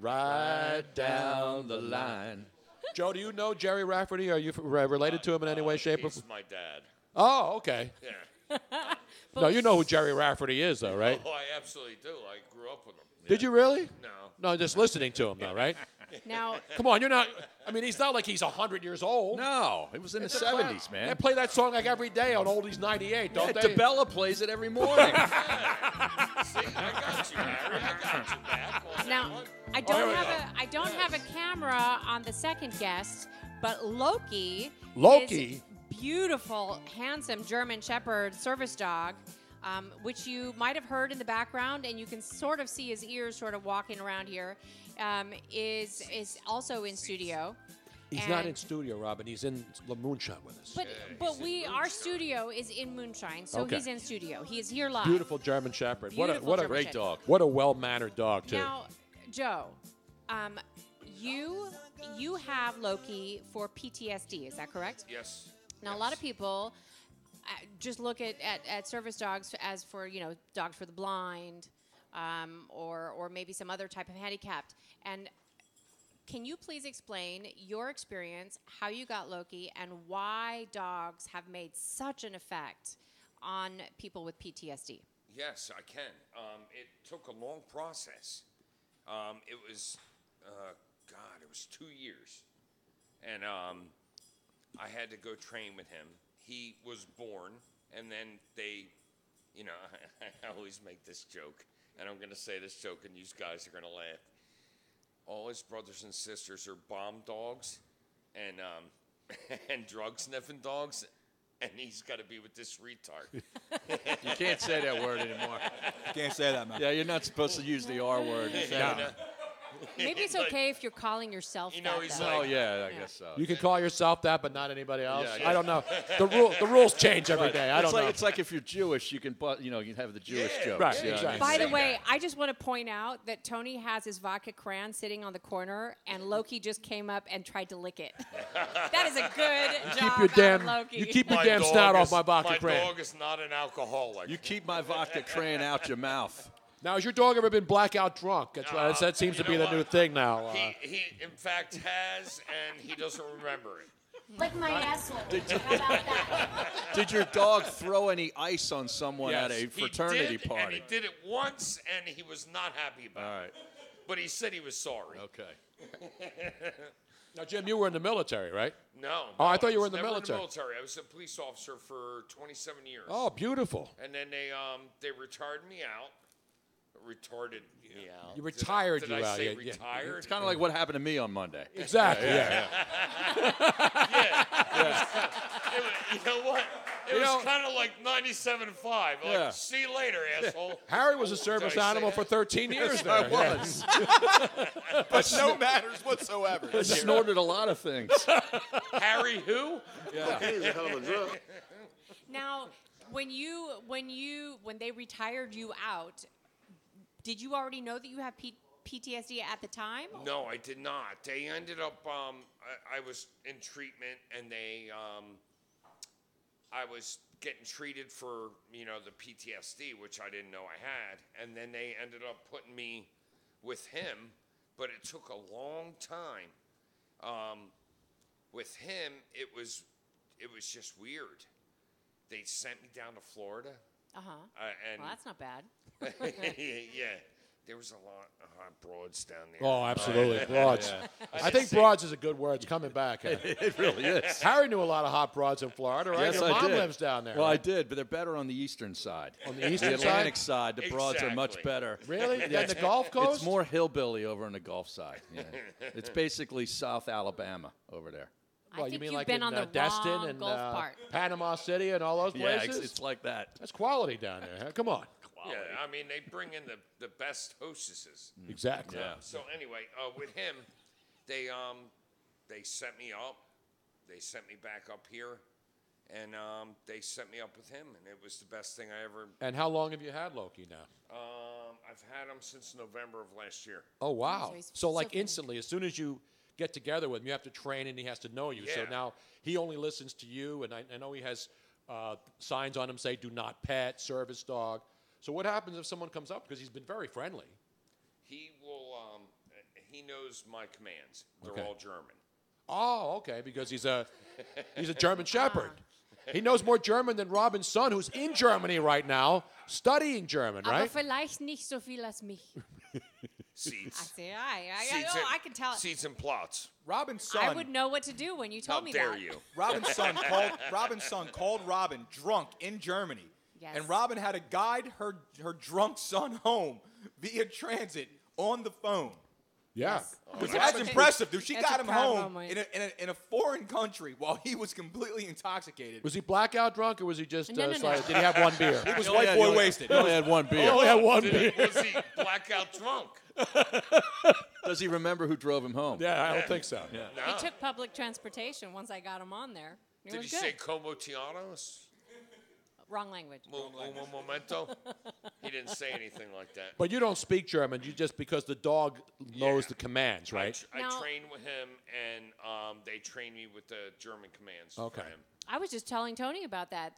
right down the line. Joe, do you know Jerry Rafferty? Are you related to him in any way, shape, or He's my dad. Oh, okay. Yeah. No, you know who Jerry Rafferty is, though, right? Oh, I absolutely do. I grew up with him. Did you really? No. No, just listening to him, though, right? Now, Come on, you're not. I mean, he's not like he's 100 years old. No, it was in the It's a 70s, man. They play that song like every day on Oldies 98, don't Yeah, they? DeBella plays it every morning. See, I got you, Harry. I got you back. Now, I don't have a camera on the second guest, but Loki. Loki? Is beautiful, handsome German Shepherd service dog, which you might have heard in the background, and you can sort of see his ears sort of walking around here. Is also in studio. He's not in studio, Robin. He's in the Moonshine with us. But our studio is in Moonshine, so Okay. he's in studio. He is here live. Beautiful German Shepherd. Beautiful what a German great Shepherd. dog. What a well-mannered dog, too. Now, Joe, you have Loki for PTSD. Is that correct? Yes. Now, a lot of people just look at service dogs as for, dogs for the blind, or maybe some other type of handicapped. And can you please explain your experience, how you got Loki, and why dogs have made such an effect on people with PTSD? Yes, I can. It took a long process. It was, it was 2 years. And I had to go train with him. He was born, and then they, I always make this joke, and I'm going to say this joke, and you guys are going to laugh. All his brothers and sisters are bomb dogs and and drug sniffing dogs, and he's got to be with this retard. You can't say that word anymore. You can't say that, man. Yeah, you're not supposed to use the R word. Maybe it's okay if you're calling yourself that. he's though. Oh, yeah, I guess so. You can call yourself that, but not anybody else. Yeah, I don't know. The rules change every day. I don't know. It's like if you're Jewish, you can have the Jewish jokes. Right, Yeah, exactly. By the way, I just want to point out that Tony has his vodka crayon sitting on the corner, and Loki just came up and tried to lick it. That is a good job on Loki. You keep your My damn dog snout is- off my vodka My crayon. dog is not an alcoholic. You keep my vodka crayon out your mouth. Now, has your dog ever been blackout drunk? That seems to be the new thing now. He in fact has, and he doesn't remember it. Lick my asshole. Did your dog throw any ice on someone Yes, at a he fraternity did, party? And he did it once, and he was not happy about it. All right. But he said he was sorry. Okay. Now, Jim, you were in the military, right? No. Oh, I thought you was were in the never military. I was a police officer for 27 years. Oh, beautiful. And then they retired me out. Retarded me out. You retired did you I out, say yeah, yeah. retired? It's kind of like what happened to me on Monday. Exactly, yeah. You know what? It was kind of like 97.5. Like, Yeah. see you later, asshole. Harry was a service Did I say animal that? for 13 years Yes, there. I was. But no matters whatsoever. I snorted a lot of things. Harry who? Yeah. He's a hell of a drug. Now, when they retired you out, did you already know that you have PTSD at the time? No, I did not. They ended up. I was in treatment, and I was getting treated for the PTSD, which I didn't know I had, and then they ended up putting me with him, but it took a long time. With him, it was just weird. They sent me down to Florida. Uh-huh. And Well, that's not bad. yeah. There was a lot of hot broads down there. Oh, absolutely. Broads. I think broads is a good word. It's coming back. It really is. Harry knew a lot of hot broads in Florida, right? Yes, Your I mom did. lives down there. Well, I right? did, but they're better on the eastern side. On the eastern the Atlantic side, the broads are much Exactly. better. Really? Yeah. Than the Gulf Coast? It's more hillbilly over on the Gulf side. Yeah. It's basically South Alabama over there. Well, you mean you've like been in on the Destin wrong and Gulf part. Panama City and all those Yeah, places? it's like that. That's quality down there. Huh? Come on. Yeah, I mean, they bring in the best hostesses. Exactly. Yeah. So anyway, with him, they set me up. They sent me back up here, and they set me up with him, and it was the best thing I ever. And how long have you had Loki now? I've had him since November of last year. Oh, wow. So, like, so instantly, as soon as you get together with him, you have to train and he has to know you. So Yeah. now he only listens to you, and I know he has signs on him say, do not pet, service dog. So what happens if someone comes up? Because he's been very friendly. He will. He knows my commands. They're Okay. all German. Oh, okay, because he's a German Shepherd. He knows more German than Robin's son, who's in Germany right now, studying German, Aber right? vielleicht nicht so viel als mich. Seats. I say, I can tell. Seats and plots. Robin's son. I would know what to do when you told me dare that. you. Robin's son called Robin drunk in Germany. Yes. And Robin had to guide her drunk son home via transit on the phone. Yeah. That's impressive, dude. She That's got a him proud home moment. in a foreign country while he was completely intoxicated. Was he blackout drunk, or was he just No. did he have one beer? He was white boy wasted. He only had one beer. He only had one beer. Was he blackout drunk? Does he remember who drove him home? Yeah, I don't think so. Yeah. No. He took public transportation once I got him on there. It Did was he good. say como te llamas? Wrong language. Un momento? He didn't say anything like that. But you don't speak German. You just because the dog knows the commands, right? I Now- train with him, and they train me with the German commands Okay. for him. I was just telling Tony about that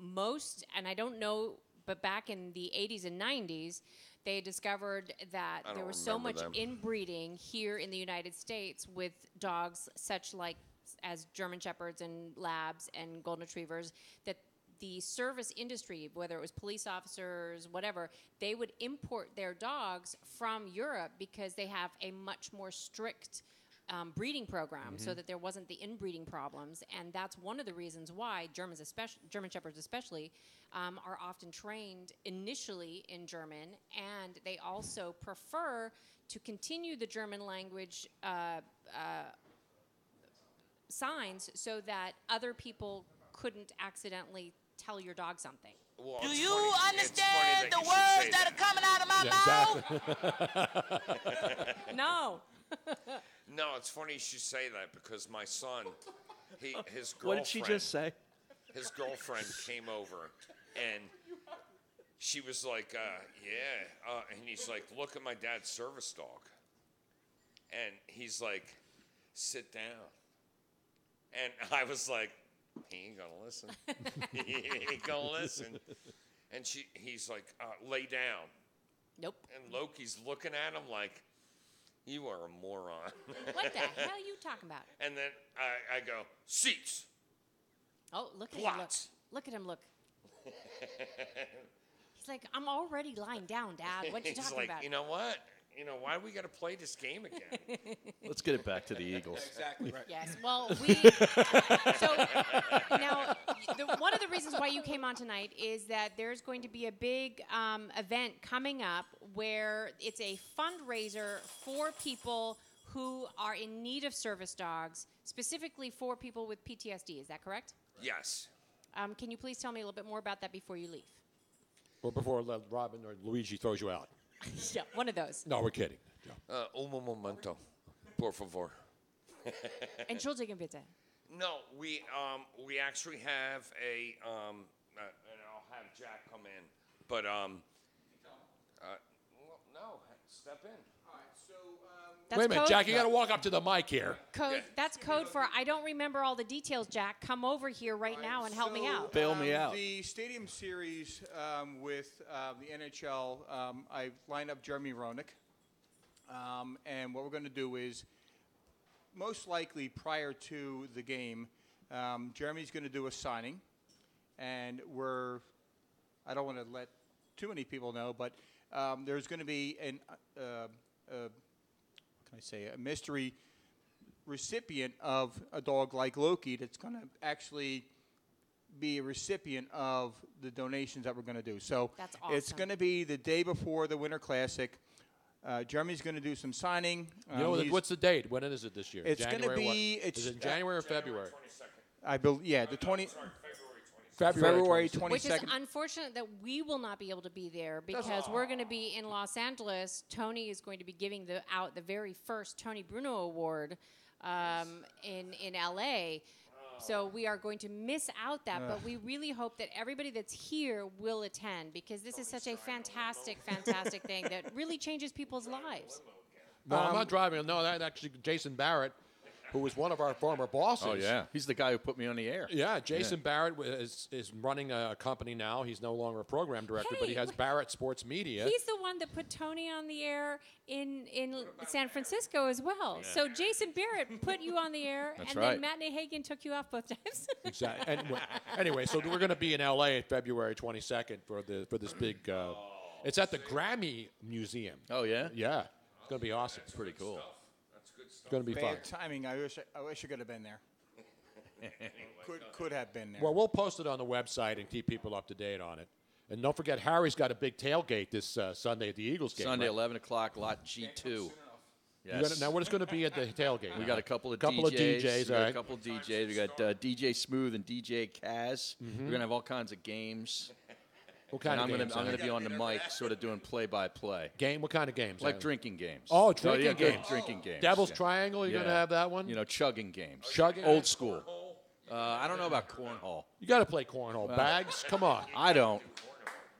most, and I don't know, but back in the 80s and 90s, they discovered that I there don't was so remember much them. inbreeding here in the United States with dogs such like as German Shepherds and Labs and Golden Retrievers that the service industry, whether it was police officers, whatever, they would import their dogs from Europe because they have a much more strict breeding program so that there wasn't the inbreeding problems. And that's one of the reasons why German Shepherds especially, are often trained initially in German, and they also prefer to continue the German language signs so that other people couldn't accidentally tell your dog something. Well, Do it's you funny- understand it's the funny words that are coming out of my mouth? Exactly. No. No, it's funny you should say that because my son, his girlfriend. What did she just say? His girlfriend came over, and she was like, and he's like, look at my dad's service dog. And he's like, sit down. And I was like, he ain't gonna listen. He ain't gonna listen. And he's like, lay down. Nope. And Loki's looking at him like, you are a moron. What the hell are you talking about? And then I go, seats. Oh, look at him look. Plots. Look at him look. He's like, I'm already lying down, Dad. What you He's talking like, about? you know what? Why do we got to play this game again? Let's get it back to the Eagles. Exactly right. Yes. Well, so now one of the reasons why you came on tonight is that there's going to be a big event coming up where it's a fundraiser for people who are in need of service dogs, specifically for people with PTSD. Is that correct? Yes. Can you please tell me a little bit more about that before you leave? Or before Robin or Luigi throws you out. Yeah, one of those. No, we're kidding. Un momento, por favor. Entschuldigen bitte. No, we actually have and I'll have Jack come in, but no, step in. All right, so That's Wait a minute, code- Jack. You got to walk up to the mic here. Code. That's code for I don't remember all the details, Jack. Come over here right now and help me out. Bail me out. The Stadium Series with the NHL, I lined up Jeremy Roenick. And what we're going to do is, most likely prior to the game, Jeremy's going to do a signing. And I don't want to let too many people know, but there's going to be a mystery recipient of a dog like Loki that's going to actually be a recipient of the donations that we're going to do. So That's it's awesome. going to be the day before the Winter Classic. Jeremy's going to do some signing. You know, what's the date? When is it this year? It's going to January be. what? Is it January or February? I believe. Yeah, the 20. February 22nd. Which is unfortunate that we will not be able to be there because we're going to be in Los Angeles. Tony is going to be giving out the very first Tony Bruno Award in LA. So we are going to miss out that, but we really hope that everybody that's here will attend because this is such a fantastic, fantastic thing that really changes people's lives. No, I'm not driving. No, that actually Jason Barrett, who was one of our former bosses. Oh, yeah. He's the guy who put me on the air. Yeah, Jason Barrett is running a company now. He's no longer a program director, but he has Barrett Sports Media. He's the one that put Tony on the air in San Francisco as well. Yeah. So Jason Barrett put you on the air, That's and right. then Matt Nahagan took you off both times. Exactly. Anyway, so we're going to be in L.A. February 22nd for this big. It's at the Grammy Museum. Oh yeah. Yeah, it's going to be awesome. It's pretty cool. It's going to be fun. Bad timing. I wish I could have been there. Could have been there. Well, we'll post it on the website and keep people up to date on it. And don't forget, Harry's got a big tailgate this Sunday at the Eagles game. Sunday, right? 11 o'clock, lot G2. Now, what is going to be at the tailgate? We got a couple of DJs. We got All right. a couple of DJs. We got DJ Smooth and DJ Kaz. We're going to have all kinds of games. What kind and of games? I'm going to be on the mic sort of doing play-by-play. Game? What kind of games? Like drinking games. Oh, drinking good games. drinking games. Devil's Triangle, you're going to have that one? You know, chugging games. Chugging? Old school. I don't know about cornhole. You got to play cornhole. Bags? Come on. I don't.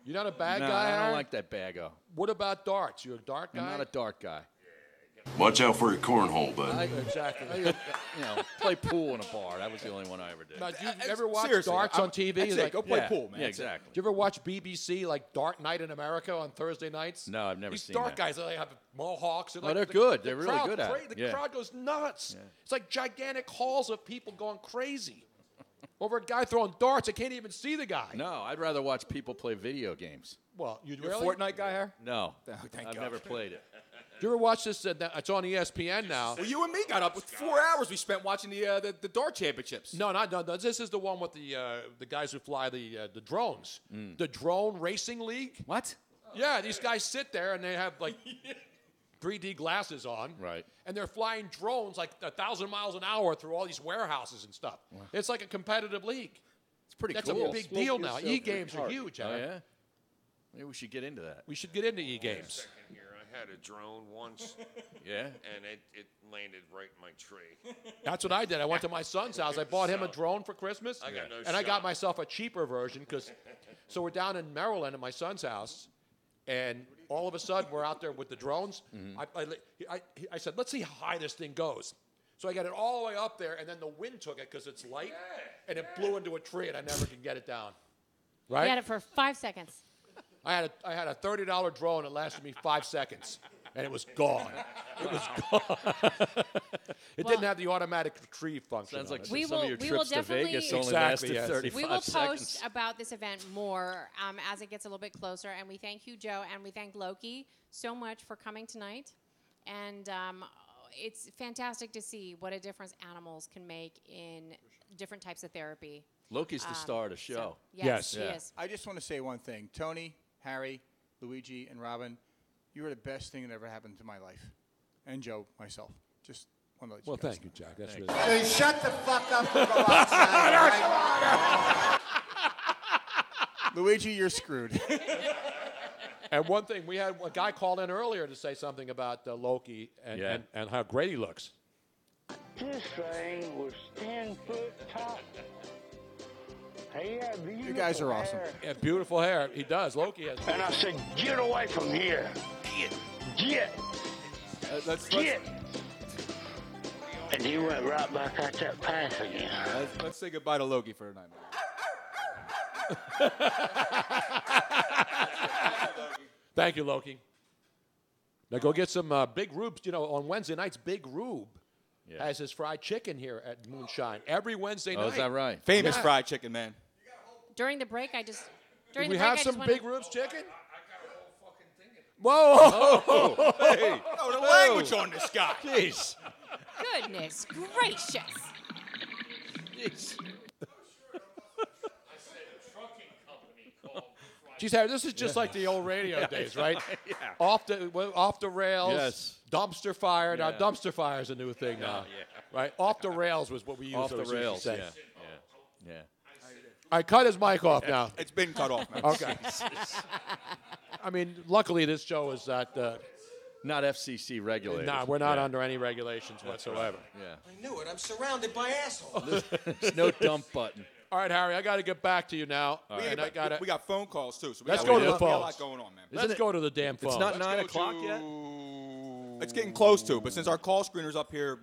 You're not a bag No, guy, I don't Harry? like that baggo. What about darts? You a dart guy? I'm not a dart guy. Watch out for your cornhole, bud. Exactly. You know, play pool in a bar. That was the only one I ever did. Now, do you ever watch Seriously, darts on TV? that's it. Go play pool, man. Yeah, That's it. exactly. Do you ever watch BBC like Dart Night in America on Thursday nights? No, I've never These seen dart that. guys, they have mohawks. And Oh, like, they're the- good. the They're really crowd good at cra- it. The Yeah. crowd goes nuts. It's like gigantic halls of people going crazy over a guy throwing darts. I can't even see the guy. No, I'd rather watch people play video games. Well, you're You're really? a Fortnite guy, Harry? No, thank I've God. never played it. Do you ever watch this? It's on ESPN now. Well, you and me got up with 4 hours we spent watching the dart championships. No. This is the one with the guys who fly the drones. The Drone Racing League. What? Yeah, these guys sit there and they have like 3D glasses on. Right. And they're flying drones like 1,000 miles an hour through all these warehouses and stuff. It's like a competitive league. It's pretty That's cool. a big deal now. E-games are huge. Oh, Harry. yeah? Maybe we should get into that. We should get into e-games. Second here, I had a drone once. Yeah? And it landed right in my tree. That's what I did. I went to my son's house. I bought him a drone for Christmas. I got no and I got shot. myself a cheaper version so we're down in Maryland at my son's house, and all of a sudden we're out there with the drones. I said, let's see how high this thing goes. So I got it all the way up there, and then the wind took it because it's light, and it blew into a tree, and I never could get it down. Right? You had it for 5 seconds. I had a $30 drone that lasted me 5 seconds, and it was gone. It was gone. It didn't have the automatic retrieve function. Sounds on like it. some of your trips to Vegas only Exactly, lasted yes. 35 We will seconds. post about this event more as it gets a little bit closer. And we thank you, Joe, and we thank Loki so much for coming tonight. And it's fantastic to see what a difference animals can make in different types of therapy. Loki's the star of the show. Yes, he is. I just want to say one thing. Tony, Harry, Luigi, and Robin, you are the best thing that ever happened to my life. And Joe, myself. Just want to let you Well, guys thank you, Jack. That's Thank really you. nice. Shut the fuck up and go outside. Luigi, you're screwed. And one thing, we had a guy called in earlier to say something about Loki and how great he looks. This thing was 10 foot tall. He had beautiful You guys are awesome. hair. Yeah, beautiful hair. He does. Loki has. And I said, get away from here. Get. Get. And he went right back out that path again. Let's say goodbye to Loki for tonight. Thank you, Loki. Now go get some Big Rube. You know, on Wednesday nights, Big Rube has his fried chicken here at Moonshine every Wednesday night. Oh, is that right? Famous Yeah. fried chicken, man. During the break, I just. During we the break, have I some just Big wanna- Rube's chicken? Whoa! Oh, hey. Oh, the language on this guy. Jeez. Goodness gracious. Jeez. Geez, Harry, this is just like the old radio days, right? Yeah. Off the rails. Yes. Dumpster fire. Now Yeah. dumpster fire is a new thing now. Right? Off the rails was what we used Off to the used to rails. say. Yeah. All right, cut his mic off now. It's been cut off, man. Okay. I mean, luckily this show is at Not FCC regulated. Nah, we're not under any regulations whatsoever. Yeah. I knew it. I'm surrounded by assholes. There's no dump button. All right, Harry, I got to get back to you now. We got phone calls too. So Let's go to the we got a phones. lot going on, man. Let's go to the damn phone. It's not 9 o'clock yet? It's getting close to, but since our call screener's up here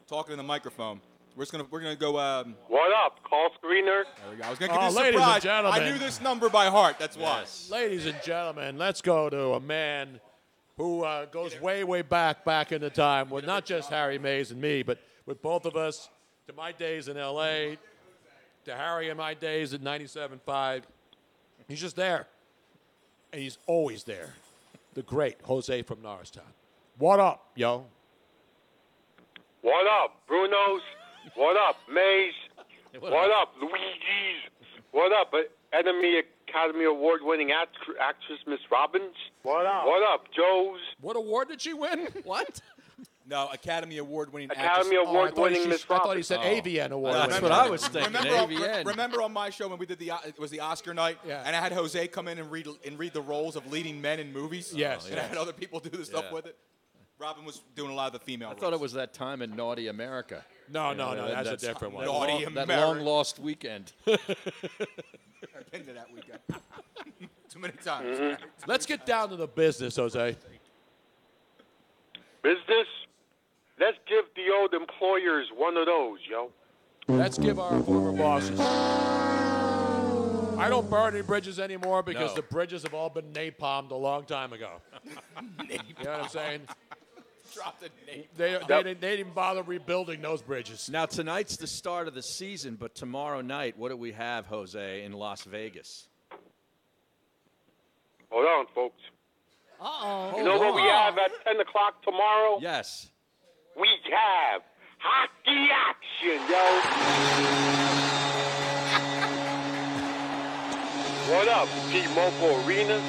talking in the microphone, we're gonna go. What up, call screener? There we go. I was gonna give you a ladies and surprise. gentlemen. I knew this number by heart. That's why. Ladies and gentlemen, let's go to a man who goes way back in the time with not just Harry Mays and me, but with both of us, to my days in L.A., to Harry and my days at 97.5. He's just there. And he's always there. The great Jose from Norristown. What up, yo? What up, Bruno's? What up, Mays? What up, Luigi's? What up, Enemy Academy Award-winning actress Miss Robbins? What up? What up, Joe's? What award did she win? What? No, Academy Award-winning Academy actress. Award-winning Miss I Robbins. thought he said AVN Award. That's what I was thinking. Remember on my show when we did it was the Oscar night, and I had Jose come in and read the roles of leading men in movies. Yes. And I had other people do the stuff with it. Robin was doing a lot of the female. I thought it was that time in Naughty America. No, that's a different one. Naughty That America. long lost weekend. I've been to that weekend too many times. Mm-hmm. Let's get down to the business, Jose. Business? Let's give the old employers one of those, yo. Let's give our former bosses. I don't burn any bridges anymore because No. the bridges have all been napalmed a long time ago. You know what I'm saying? Dropped a name. They didn't even bother rebuilding those bridges. Now, tonight's the start of the season, but tomorrow night, what do we have, Jose, in Las Vegas? Hold on, folks. Uh-oh. You know what we have at 10 o'clock tomorrow? Yes. We have hockey action, yo. What up, T-Mobile Arenas?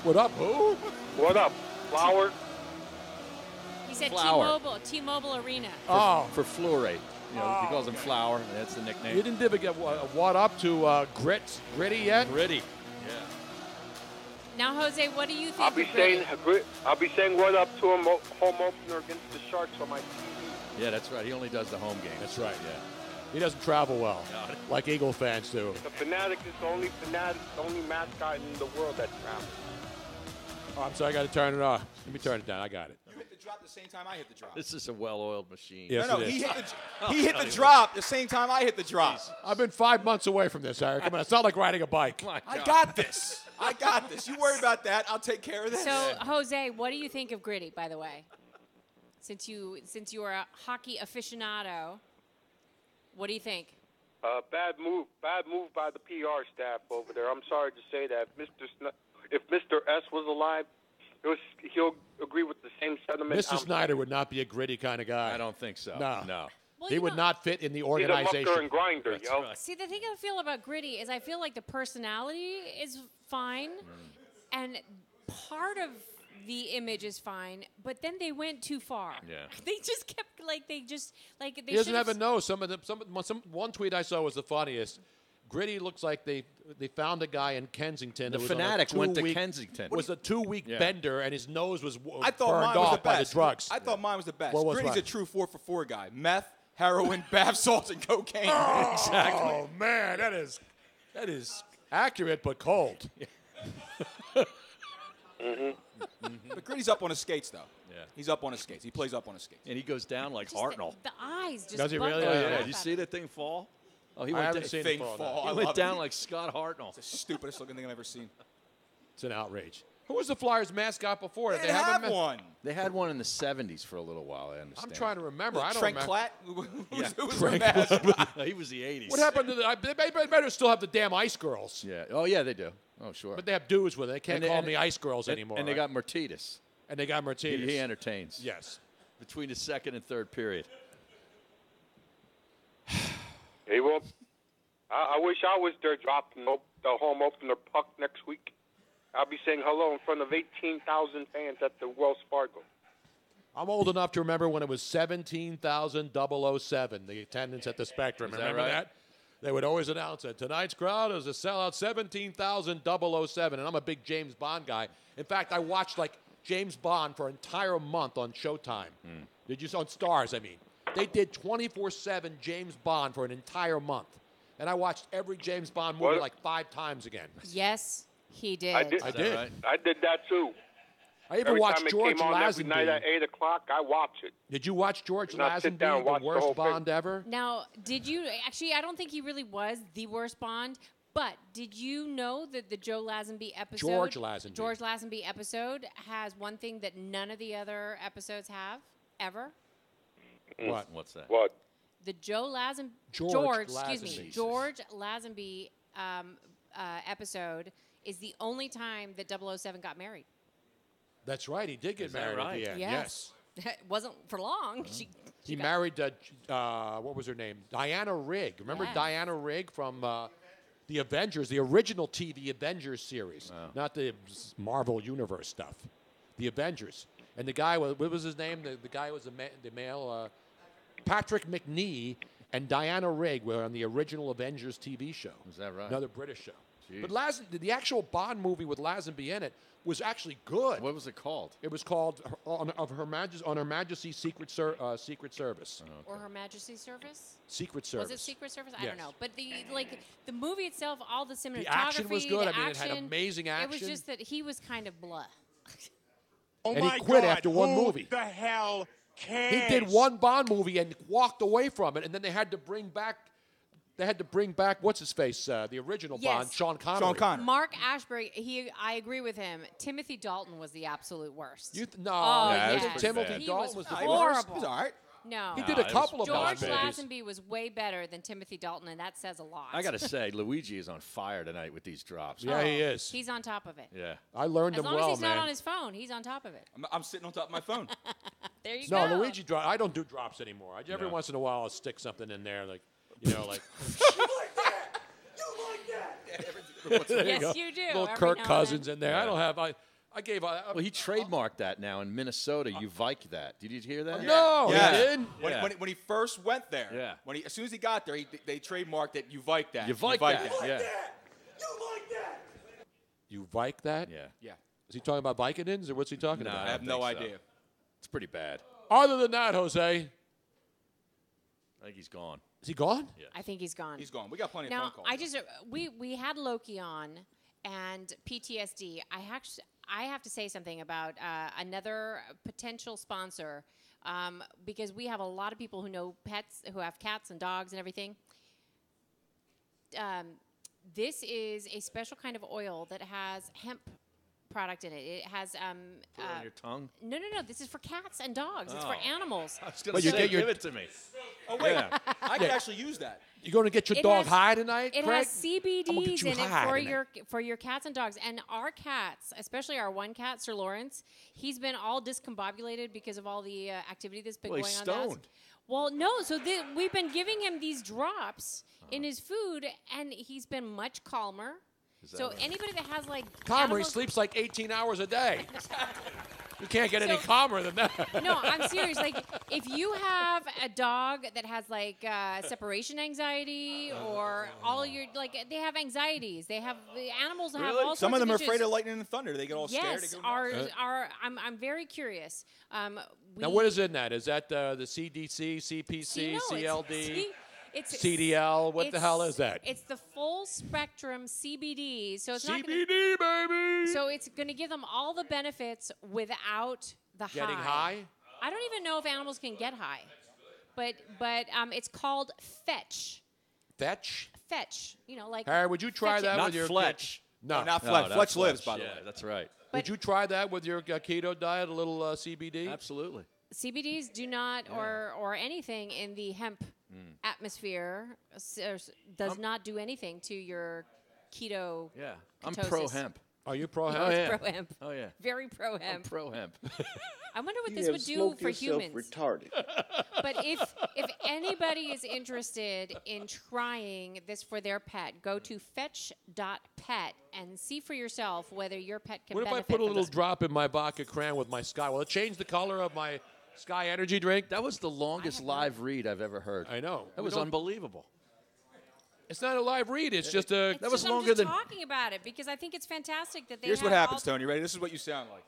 What up, who? What up, Flower? He said Flower. T-Mobile Arena. For fluorate. You know, he calls him Flower. That's the nickname. You didn't get what up to Gritty yet? Gritty. Now, Jose, what do you think? I'll be saying what up to him home opener against the Sharks on my TV. Yeah, that's right. He only does the home games. That's right. Yeah. He doesn't travel well, like Eagle fans do. The Fanatic is the only mascot in the world that travels. Oh, I'm sorry, I got to turn it off. Let me turn it down. I got it. You hit the drop the same time I hit the drop. This is a well-oiled machine. Yes, no, it is. he hit the drop the same time I hit the drop. I've been 5 months away from this, Harry. Come on, it's not like riding a bike. I got this. I got this. You worry about that. I'll take care of this. So, Jose, what do you think of Gritty, by the way? Since you are a hockey aficionado, what do you think? Bad move by the PR staff over there. I'm sorry to say that. If Mr. S was alive, he'll agree with the same sentiment. Mr. Snyder would not be a Gritty kind of guy. I don't think so. No. Well, He would not fit in the organization. He's a mucker and grinder, yo. See, the thing I feel about Gritty is I feel like the personality is fine, and part of the image is fine, but then they went too far. Yeah. They just kept they He doesn't have a nose. One tweet I saw was the funniest. Gritty looks like they found a guy in Kensington. The that was on a Fanatic went to 2-week Kensington. It was a 2-week bender, and his nose was I thought burned mine was off the by the best. drugs. I thought mine was the best. What was Gritty's mine? a true 4-for-4 guy. Meth, heroin, bath salts, and cocaine. Exactly. Oh man, that is accurate but cold. But Gritty's up on his skates, though. Yeah. He's up on his skates. He plays up on his skates. And he goes down like Hartnell. The eyes just. Does he really? bugged the Oh, crap yeah. out Did you of see it. that thing fall? Oh, he I went haven't down. seen Thing it fall. fall. no. I He went love down it. like Scott Hartnell. It's the stupidest looking thing I've ever seen. It's an outrage. Who was the Flyers mascot before? They have a one. They had one in the 70s for a little while, I understand. I'm trying to remember. I don't Trent remember. Klatt? Yeah. Who was Trent their mascot? He was the 80s. What happened to they better still have the damn Ice Girls. Yeah. Oh, yeah, they do. Oh, sure. But they have dudes with it. They can't And they- call and them the Ice Girls and, anymore. And they right? got Martinez. And they got Martinez. He entertains. Yes. Between the second and third period. Hey, well, I wish I was there dropping the home opener puck next week. I'll be saying hello in front of 18,000 fans at the Wells Fargo. I'm old enough to remember when it was 17,007, the attendance at the Spectrum. Is that Remember right? that? They would always announce it. Tonight's crowd is a sellout 17,007. And I'm a big James Bond guy. In fact, I watched like James Bond for an entire month on Showtime. Did you on Stars? I mean, they did 24/7 James Bond for an entire month, and I watched every James Bond movie like 5 times again. Yes, he did. I did. I did. I did that too. I even every watched time it George came on every Lazenby. night at 8 o'clock, I watch it. Did you watch George And I'll sit down and Lazenby, watch the the worst whole thing. Bond ever? Now, did you actually? I don't think he really was the worst Bond. But did you know that the Joe Lazenby episode, George Lazenby episode, has one thing that none of the other episodes have ever? What? What's that? What? The Joe Lazenby George Lazenby. George Lazenby episode is the only time that 007 got married. That's right. He did get Is that married right? at the end. Yes. It wasn't for long. He married, what was her name? Diana Rigg. Remember Yes. Diana Rigg from the Avengers, the original TV Avengers series, not the Marvel Universe stuff. The Avengers. And the guy, what was his name? The guy was the male, Patrick McNee and Diana Rigg were on the original Avengers TV show. Is that right? Another British show. Jeez. But the actual Bond movie with Lazenby in it was actually good. What was it called? It was called on Her Majesty's Secret Service. Or Her Majesty's Service? Secret Service. Was it Secret Service? I Yes. don't know. But the movie itself, all the cinematography, action was good. the I mean, it had action, amazing It was action. just that he was kind of blah. And he quit after one movie. The hell cares? He did one Bond movie and walked away from it, and then they had to bring back. What's his face? The original Bond, Yes. Sean Connery. Mark Ashbury, I agree with him. Timothy Dalton was the absolute worst. No, Oh, yeah, yes. Timothy He Dalton was the worst. horrible. He was all right. No. He did a couple of George Bond movies. Lazenby was way better than Timothy Dalton, and that says a lot. I got to say, Luigi is on fire tonight with these drops. Yeah, he is. He's on top of it. Yeah. I learned As him long well, as he's man. not on his phone, he's on top of it. I'm sitting on top of my phone. There you No, go. Luigi drop. I don't do drops anymore. Every No. once in a while, I'll stick something in there, like like. There Yes, go. you do, Little every Kirk now and Cousins then. in there. I don't have. I gave. Well, he trademarked that now in Minnesota. You Vike that. Did you hear that? No, Yeah. he did. When he first went there, Yeah. as soon as he got there, they trademarked it. You Vike that. You Vike that. Yeah. You Vike that? Yeah. Yeah. Is he talking about Vicodins or what's he talking No, about? I have no think so. idea. It's pretty bad. Other than that, Jose, I think he's gone. is he gone? Yeah. I think he's gone. He's gone. We got plenty of Now, phone calls. I just we had Loki on and PTSD. I have to say something about another potential sponsor because we have a lot of people who know pets, who have cats and dogs and everything. This is a special kind of oil that has hemp product in it. It has Put it on your tongue. no. This is for cats and dogs. It's for Oh. animals. I was going But to you say, get your- give it to me. Oh wait, Yeah. I could actually use that. You going to get your It dog has- high tonight, It Craig? has I'm gonna get CBDs you in it high for tonight. your cats and dogs. And our cats, especially our one cat, Sir Lawrence, he's been all discombobulated because of all the activity that's been Well, going he's on. to us. stoned. Well, no. So we've been giving him these drops in his food, and he's been much calmer. Is that So right? anybody that has like Calmer, he animals- sleeps like 18 hours a day. You can't get any So- calmer than that. No, I'm serious. Like, if you have a dog that has like separation anxiety, or all your they have anxieties. They have the animals have all Some sorts of them are issues. afraid of lightning and thunder. They get all scared. Yes, They go I'm very curious. Now, what is in that? Is that the CDC, CPC, No, CLD, it's CDL? What the hell is that? It's the full spectrum CBD. So it's not CBD, baby. So it's going to give them all the benefits without the Getting high? I don't even know if animals can get high, but it's called Fetch. Fetch? Fetch. You know, like. Harry, would you try fetch it. that Not with your Fletch. No, not Fletch. not Fletch lives, by the yeah, way. that's right. Would you try that with your keto diet? A little CBD? Absolutely. CBDs do not, or anything in the hemp atmosphere does not do anything to your keto. Yeah. I'm ketosis. pro hemp. Are you pro hemp? Oh, yeah. Pro hemp. Oh, yeah. Very pro I'm hemp. pro hemp. I wonder what this would do for humans. retarded. But if anybody is interested in trying this for their pet, go to fetch.pet and see for yourself whether your pet can What if I benefit put a from little this. drop in my vodka cran with my Sky? Will it change the color of my Sky Energy drink? That was the longest live read I've ever heard. I know. That was unbelievable. It's not a live read. It's just a. It's just, I'm just talking about it because I think it's fantastic that they Here's have what happens, all- Tony. Ready? This is what you sound like.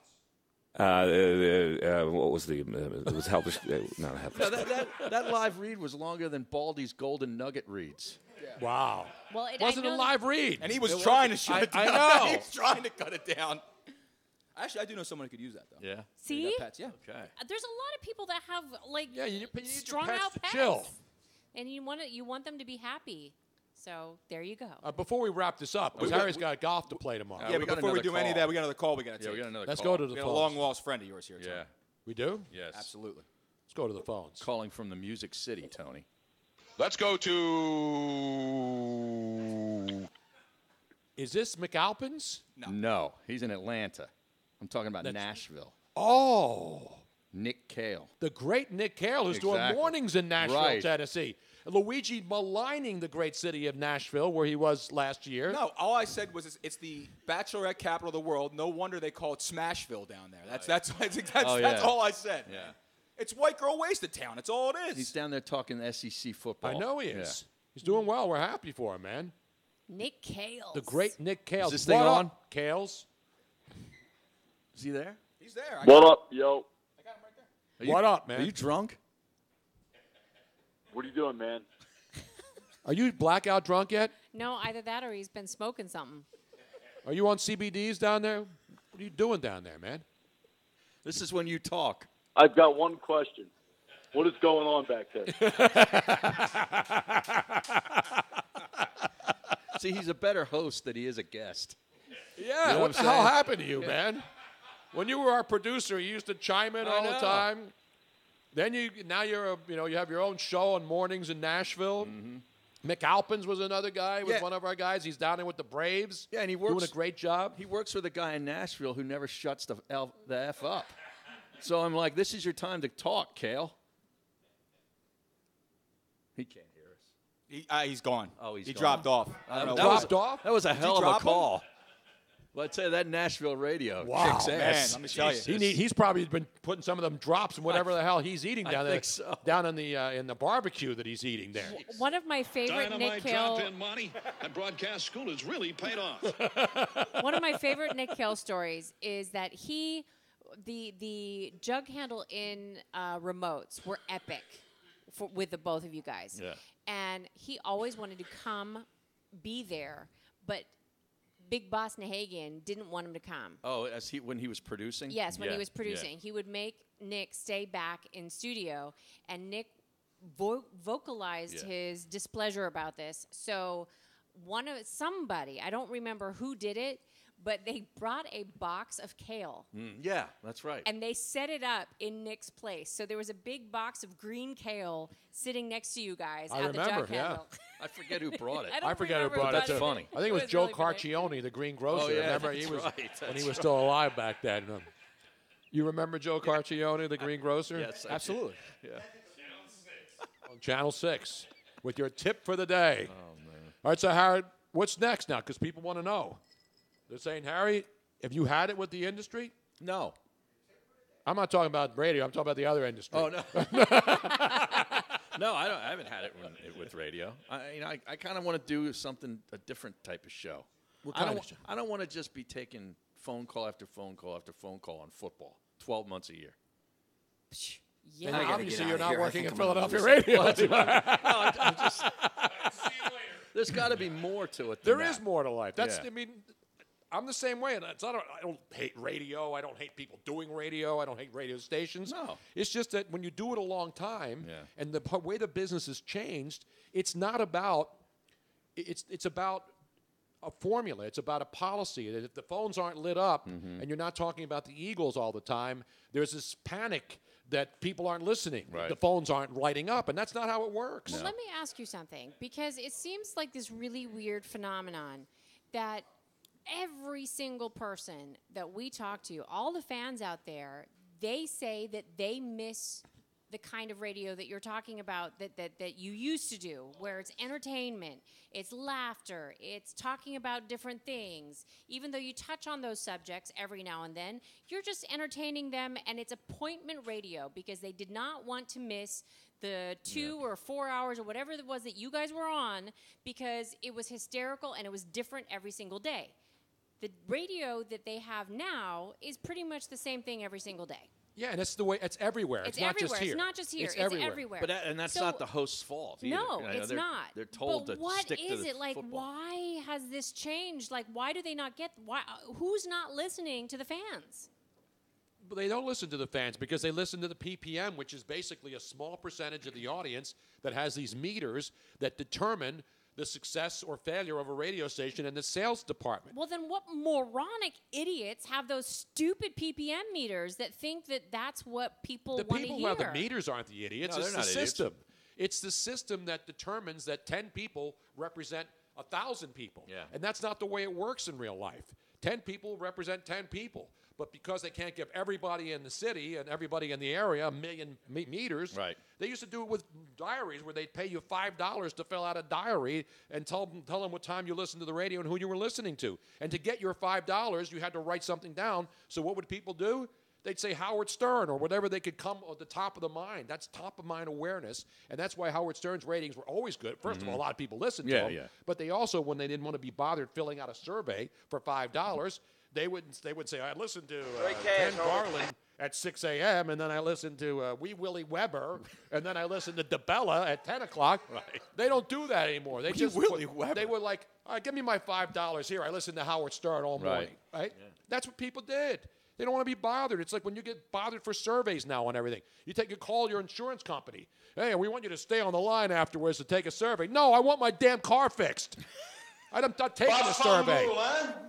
What was the? It was helpless. Not helpless. No, that live read was longer than Baldy's Golden Nugget reads. Wow. Well, it wasn't a live read. And he was trying to shut it down. I know. He was trying to cut it down. Actually, I do know someone who could use that, though. Yeah. See? They got pets, yeah. Okay. There's a lot of people that have like you need your strung pets out to pets, chill. and you want them to be happy. So there you go. Before we wrap this up, because Harry's got golf to play tomorrow. Yeah, but before we do any of that, we got another call we got to take. Yeah, we got another Let's call. go to the We got a phones. long-lost friend of yours here, Tony. Yeah. We do? Yes. Absolutely. Let's go to the phones. Calling from the Music City, Tony. Let's go to. Is this McAlpin's? No, he's in Atlanta. I'm talking about Nashville. Oh. Nick Cale. The great Nick Cale, who's doing Exactly. mornings in Nashville, Right. Tennessee. Luigi maligning the great city of Nashville, where he was last year. No, all I said was it's the bachelorette capital of the world. No wonder they call it Smashville down there. That's all I said. Yeah. It's white girl wasted town. It's all it is. He's down there talking SEC football. I know he is. He's doing well. We're happy for him, man. Nick Cale. The great Nick Cale. Is this thing on? Cales. Is he there? He's there. What up, yo? What up, man? Are you drunk? What are you doing, man? Are you blackout drunk yet? No, either that or he's been smoking something. Are you on CBDs down there? What are you doing down there, man? This is when you talk. I've got one question. What is going on back there? See, he's a better host than he is a guest. Yeah, You know what the I'm hell saying? happened to you, man? When you were our producer, you used to chime in all the know. time. Then you have your own show on mornings in Nashville. McAlpin's was another guy. Was Yeah. one of our guys. He's down there with the Braves. Yeah, and he works doing a great job. He works with a guy in Nashville who never shuts the F up. So I'm like, this is your time to talk, Cale. He can't hear us. He's gone. Oh, he's he gone. dropped off. I don't know. Dropped off? That was a Did you hell of a drop him? call. Well, I'd say that Nashville radio kicks man, ass. let me tell you. He's probably been putting some of them drops and whatever the hell he's eating down there, think so. down in the barbecue that he's eating there. One of my favorite Nick Cale. money. That broadcast school has really paid off. One of my favorite Nick Cale stories is that the jug handle in remotes were epic with the both of you guys. Yeah. And he always wanted to come be there, but Big Boss Nahagian didn't want him to come. Oh, when he was producing? Yes, when Yeah, he was producing. yeah. He would make Nick stay back in studio, and Nick vocalized his displeasure about this. So somebody, I don't remember who did it, but they brought a box of kale. Yeah, that's right. And they set it up in Nick's place. So there was a big box of green kale sitting next to you guys I at the remember, jug yeah. handle. I forget who brought it. I forget who remember brought who it. That's funny. I think it was Joe Carcione, the green grocer. Oh, yeah, remember, that's he was right, when that's he was still alive back then. You remember Joe Carcione, the green grocer? Yes, I do. absolutely. Yeah. On Channel 6 with your tip for the day. Oh, man. All right, so Harry, what's next now? Because people want to know. They're saying, Harry, have you had it with the industry? No. I'm not talking about radio. I'm talking about the other industry. Oh, no. No, I haven't had it with radio. I kind of want to do a different type of show. What kind of show? I don't want to just be taking phone call after phone call after phone call on football 12 months a year. Yeah. And obviously, you're not working at I'm Philadelphia gonna lose it. radio. Well, that's right. No, I'm just. There's got to be more to it. There is more to life. That's. Yeah. I mean, I'm the same way. And I don't hate radio. I don't hate people doing radio. I don't hate radio stations. No. It's just that when you do it a long time, Yeah. and the way the business has changed, it's not about. It's about a formula. It's about a policy. That if the phones aren't lit up and you're not talking about the Eagles all the time, there's this panic that people aren't listening. Right. The phones aren't lighting up, and that's not how it works. Well, let me ask you something, because it seems like this really weird phenomenon that every single person that we talk to, all the fans out there, they say that they miss the kind of radio that you're talking about that you used to do, where it's entertainment, it's laughter, it's talking about different things. Even though you touch on those subjects every now and then, you're just entertaining them, and it's appointment radio because they did not want to miss the 2 or 4 hours or whatever it was that you guys were on, because it was hysterical and it was different every single day. The radio that they have now is pretty much the same thing every single day. Yeah, and that's the way. It's everywhere. It's not everywhere. just here. It's not just here. It's everywhere. But and that's So- not the host's fault either. No, You know, it's they're, not. They're told but to what stick to is the it like? football. Why has this changed? Like, why do they not get? Why? Who's not listening to the fans? But they don't listen to the fans because they listen to the PPM, which is basically a small percentage of the audience that has these meters that determine the success or failure of a radio station in the sales department. Well, then what moronic idiots have those stupid PPM meters that think that that's what people The want to people hear? who have the meters aren't the idiots. No, It's they're the not idiots. system. It's the system that determines that 10 people represent 1,000 people. Yeah. And that's not the way it works in real life. 10 people represent 10 people. But because they can't give everybody in the city and everybody in the area a million meters, Right. they used to do it with diaries where they'd pay you $5 to fill out a diary and tell them what time you listened to the radio and who you were listening to. And to get your $5, you had to write something down. So what would people do? They'd say Howard Stern or whatever they could come at the top of the mind. That's top of mind awareness. And that's why Howard Stern's ratings were always good. First of all, a lot of people listened to him. Yeah. But they also, when they didn't want to be bothered filling out a survey for $5, they would say, I listened to Ken Garland at 6 a.m., and then I listened to Wee Willie Weber, and then I listened to DeBella at 10 o'clock. Right. They don't do that anymore. They just Willie Weber. They were like, all right, give me my $5 here. I listened to Howard Stern all morning. Right? That's what people did. They don't want to be bothered. It's like when you get bothered for surveys now and everything. You call your insurance company. Hey, we want you to stay on the line afterwards to take a survey. No, I want my damn car fixed. I'm not taking a survey.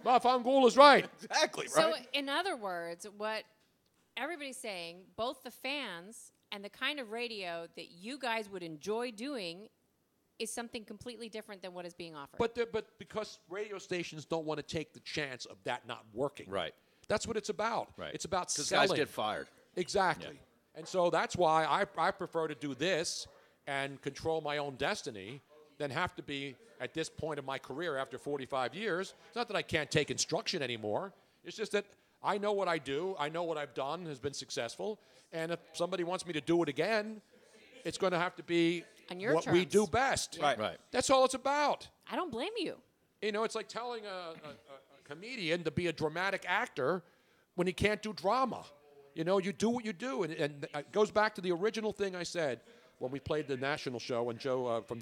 Bafangul is right. Exactly, So, right? in other words, what everybody's saying, both the fans and the kind of radio that you guys would enjoy doing is something completely different than what is being offered. But because radio stations don't want to take the chance of that not working. Right. That's what it's about. Right. It's about Because selling. guys get fired. Exactly. Yeah. And so that's why I prefer to do this and control my own destiny than have to be at this point of my career after 45 years. It's not that I can't take instruction anymore. It's just that I know what I do. I know what I've done has been successful. And if somebody wants me to do it again, it's going to have to be On your what we terms. do best. Right. That's all it's about. I don't blame you. You know, it's like telling a comedian to be a dramatic actor when he can't do drama. You know, you do what you do. And it goes back to the original thing I said when we played the national show and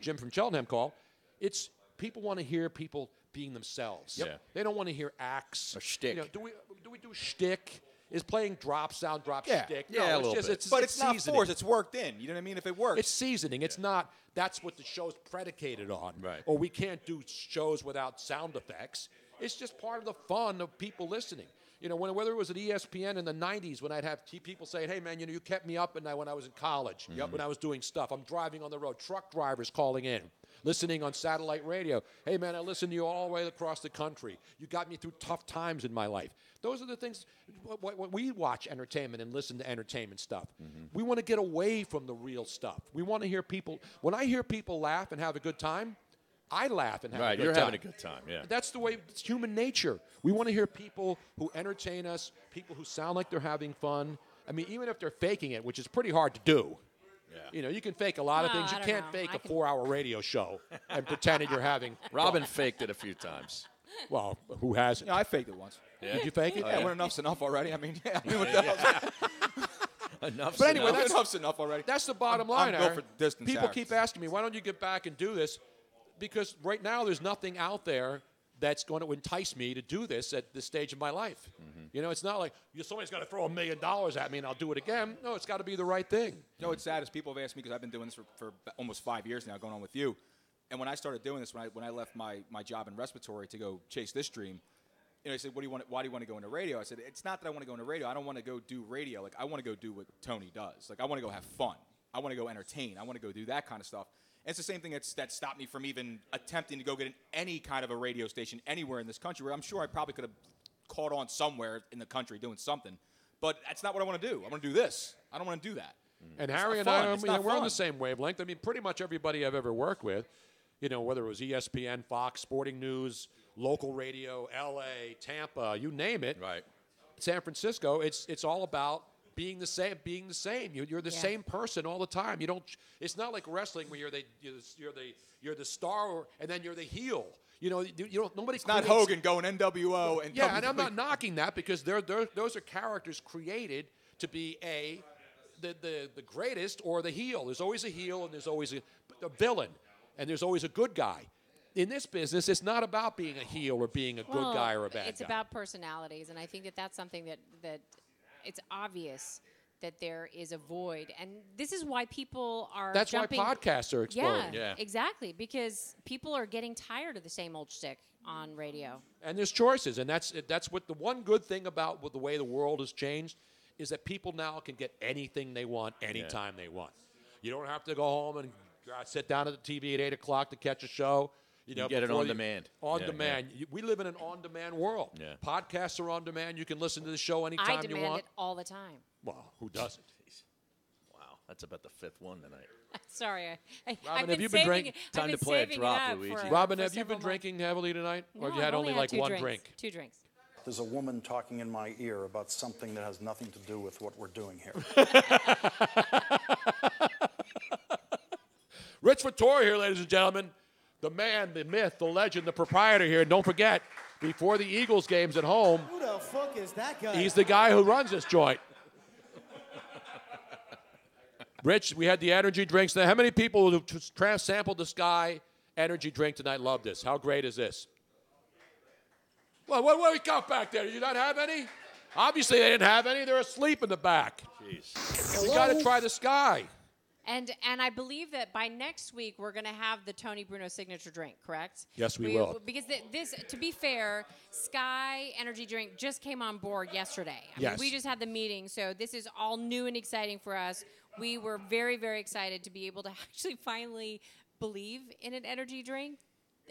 Jim from Cheltenham called. It's people want to hear people being themselves. Yep. Yeah. They don't want to hear acts. Or shtick. You know, do we do shtick? Is playing drop Yeah. shtick? Yeah, no, a it's little just, bit. But it's it's not seasoning. forced. It's worked in. You know what I mean? If it works. It's seasoning. It's not. That's what the show's predicated on. Right. Or we can't do shows without sound effects. It's just part of the fun of people listening. You know, whether it was at ESPN in the 90s when I'd have people saying, hey, man, you know, you kept me up at night when I was in college, when I was doing stuff. I'm driving on the road. Truck drivers calling in, listening on satellite radio. Hey, man, I listened to you all the way across the country. You got me through tough times in my life. Those are the things. When we watch entertainment and listen to entertainment stuff, we want to get away from the real stuff. We want to hear people. When I hear people laugh and have a good time, I laugh and have a good time. You're having a good time, yeah. That's the way it's human nature. We want to hear people who entertain us, people who sound like they're having fun. I mean, even if they're faking it, which is pretty hard to do. Yeah. You know, you can fake a lot of No, things. You I don't can't know. fake I a can- 4-hour radio show and pretend that you're having Robin fun. faked it a few times. Well, who hasn't? Yeah, I faked it once. Yeah. Did you fake it? Yeah, when enough's enough already. I mean, yeah. I mean, what the hell? Enough. But anyway, enough. Enough's enough already. That's the bottom I'm line. built Aaron. for distance People acts. keep asking me, why don't you get back and do this? Because right now there's nothing out there that's going to entice me to do this at this stage of my life. You know, it's not like somebody's got to throw $1 million at me and I'll do it again. No, it's got to be the right thing. You know what's sad is people have asked me, because I've been doing this for almost 5 years now, going on with you. And when I started doing this, when I left my job in respiratory to go chase this dream, you know, they said, why do you want to go into radio? I said, it's not that I want to go into radio. I don't want to go do radio. Like, I want to go do what Tony does. Like, I want to go have fun. I want to go entertain. I want to go do that kind of stuff. And it's the same thing that stopped me from even attempting to go get in any kind of a radio station anywhere in this country, where I'm sure I probably could have caught on somewhere in the country doing something. But that's not what I want to do. I want to do this. I don't want to do that. And It's Harry not and fun. I, It's you know, not we're on fun. the same wavelength. I mean, pretty much everybody I've ever worked with, you know, whether it was ESPN, Fox, Sporting News, local radio, L.A., Tampa, you name it. Right. San Francisco, it's all about being the same. You're the same person all the time. You don't. It's not like wrestling where you're the star and then you're the heel. Nobody. It's not Hogan going NWO and yeah, and I'm not knocking that because those are characters created to be the greatest or the heel. There's always a heel and there's always a villain, and there's always a good guy. In this business, it's not about being a heel or being a good guy or a bad guy. It's about personalities, and I think that's something that it's obvious that there is a void, and this is why people are. That's jumping. why podcasts are exploding. Yeah, exactly, because people are getting tired of the same old shtick on radio. And there's choices, and that's what the one good thing about the way the world has changed is that people now can get anything they want anytime they want. You don't have to go home and sit down at the TV at 8 o'clock to catch a show. You get it on demand. On demand. We live in an on-demand world. Yeah. Podcasts are on demand. You can listen to the show anytime you want. I demand it all the time. Well, who doesn't? Wow, that's about the fifth one tonight. Sorry, Robin, I've have you been drinking? Time to play a drop, Luigi. Robin, have you been drinking heavily tonight, or have you had only like one drink? 2 drinks. There's a woman talking in my ear about something that has nothing to do with what we're doing here. Rich Vittori here, ladies and gentlemen. The man, the myth, the legend, the proprietor here. And don't forget, before the Eagles games at home, Who the fuck is that guy? he's the guy who runs this joint. Rich, we had the energy drinks. Now, how many people who sampled the Sky energy drink tonight love this? How great is this? Well, what do we got back there? Do you not have any? Obviously, they didn't have any. They're asleep in the back. Jeez. We got to try the Sky. And I believe that by next week we're going to have the Tony Bruno signature drink, correct? Yes, we will. Because this, to be fair, Sky Energy Drink just came on board yesterday. I mean, we just had the meeting, so this is all new and exciting for us. We were very, very excited to be able to actually finally believe in an energy drink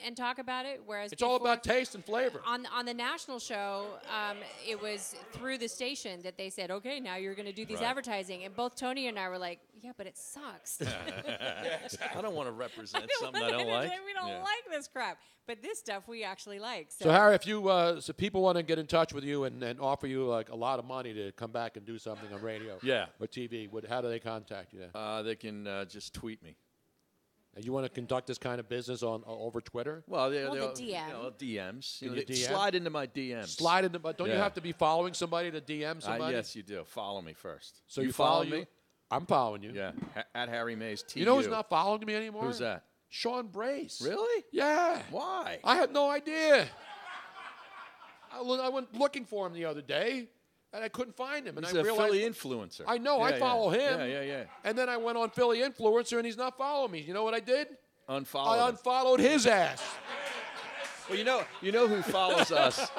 and talk about it. Whereas it's all about taste and flavor. On the national show, it was through the station that they said, okay, now you're going to do these advertising. And both Tony and I were like, yeah, but it sucks. I don't want to represent something I don't like. We don't like this crap. But this stuff we actually like. So Harry, if you so people want to get in touch with you and offer you like a lot of money to come back and do something on radio or TV, how do they contact you? They can just tweet me. And you want to conduct this kind of business over Twitter? Well, the DM. DMs. DM? Slide into my DMs. Slide into, but don't you have to be following somebody to DM somebody? Yes, you do. Follow me first. So you follow me? I'm following you. Yeah, at Harry Mays TU. You know who's not following me anymore? Who's that? Sean Brace. Really? Yeah. Why? I had no idea. I went looking for him the other day, and I couldn't find him. And He's I a realized, Philly influencer. I know. I follow him. Yeah. And then I went on Philly Influencer, and he's not following me. You know what I did? Unfollow. I unfollowed his ass. Well, you know who follows us?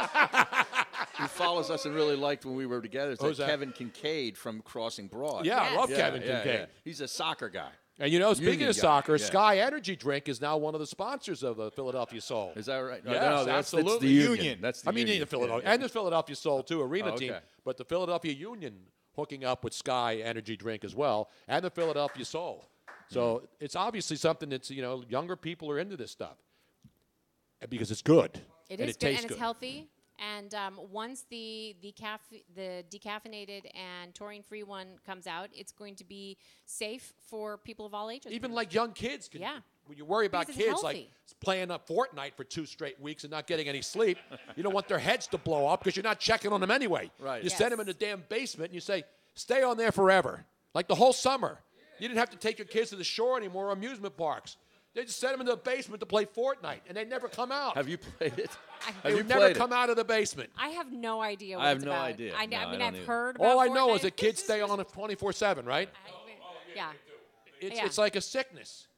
Who follows us and really liked when we were together? It's Kevin Kincaid from Crossing Broad. Yeah, I love Kevin Kincaid. Yeah. He's a soccer guy. And speaking Union of guy. soccer, Sky Energy Drink is now one of the sponsors of the Philadelphia Soul. Is that right? Yes, That's absolutely. the Union. That's the Union. The Philadelphia and the Philadelphia Soul too, arena team. Okay. But the Philadelphia Union hooking up with Sky Energy Drink as well, and the Philadelphia Soul. So it's obviously something that's younger people are into this stuff because it's good. It and is it good tastes and it's healthy. And once the decaffeinated and taurine-free one comes out, it's going to be safe for people of all ages. Even like young kids can. Yeah. When you worry about Because it's kids like healthy. playing up Fortnite for 2 straight weeks and not getting any sleep, you don't want their heads to blow up because you're not checking on them anyway. Right. You send them in the damn basement and you say, stay on there forever, like the whole summer. You didn't have to take your kids to the shore anymore or amusement parks. They just sent them into the basement to play Fortnite, and they never come out. Have you played it? They would never come out of the basement. I have no idea what I have it's no about. idea. I No, I mean, don't I've either. heard about All I know Fortnite. is that kids stay on it 24/7, right? Yeah. It's like a sickness.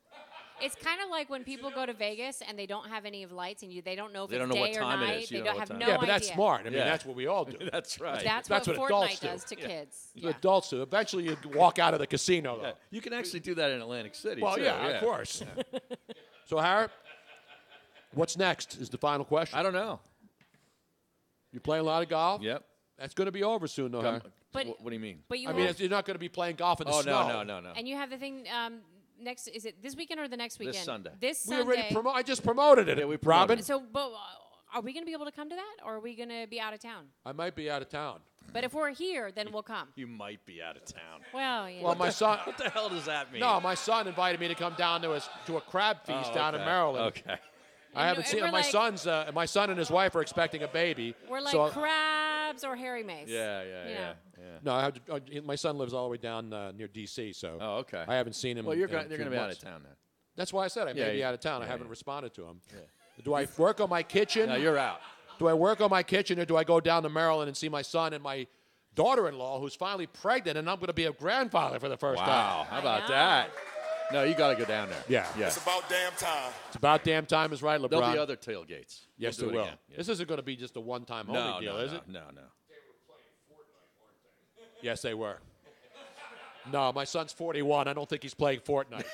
It's kind of like when people go to Vegas and they don't have any of lights and they don't know if They it's don't know what day or time it night. is. You They don't don't know have what no time Yeah, but idea. that's smart. I mean, Yeah. that's what we all do. That's right. That's what what adults Fortnite do. does to kids. Yeah. Adults do. Eventually, you walk out of the casino, though. Yeah. You can actually do that in Atlantic City. Well, too. yeah, of course. So, Harry, what's next is the final question. I don't know. You playing a lot of golf? Yep. That's going to be over soon, though, Harry. But- what do you mean? But you I mean, have- you're not going to be playing golf in the snow. No. And you have the thing next. Is it this weekend or the next weekend? Sunday. This We Sunday. already I just promoted it. Yeah, we Robin. promoted So, but are we going to be able to come to that, or are we going to be out of town? I might be out of town. But if we're here, then we'll come. You might be out of town. Well, yeah. Well, my son. What the hell does that mean? No, my son invited me to come down to a crab feast down in okay. Maryland. Okay. I haven't seen we're my like- my son and his wife are expecting a baby. We're like so Krabs or Harry Mace. Yeah. No, I have my son lives all the way down near D.C., so okay. I haven't seen him. Well, in you're a going to few be out months. of town then. That's why I said I may be out of town. I yeah, haven't yeah. responded to him. Do I work on my kitchen? No, you're out. Do I work on my kitchen, or do I go down to Maryland and see my son and my daughter-in-law, who's finally pregnant, and I'm going to be a grandfather for the first time? Wow, how about that? No, you got to go down there. Yeah. It's about damn time. It's about damn time is right, LeBron. There'll be other tailgates. Yes, We'll there do it will. again. Yeah. This isn't going to be just a one-time homie deal, is it? No. Yes, they were. No, my son's 41. I don't think he's playing Fortnite.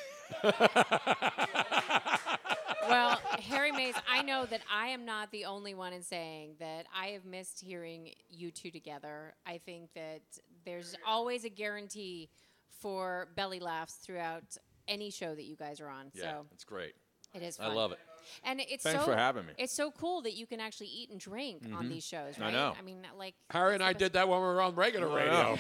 Well, Harry Mays, I know that I am not the only one in saying that I have missed hearing you two together. I think that there's always a guarantee for belly laughs throughout any show that you guys are on. Yeah, So it's great. it is I fun. love it. And it's Thanks for having me. It's so cool that you can actually eat and drink on Mhm. these shows, I right? know. I mean, like Harry and I did that when we were on regular radio.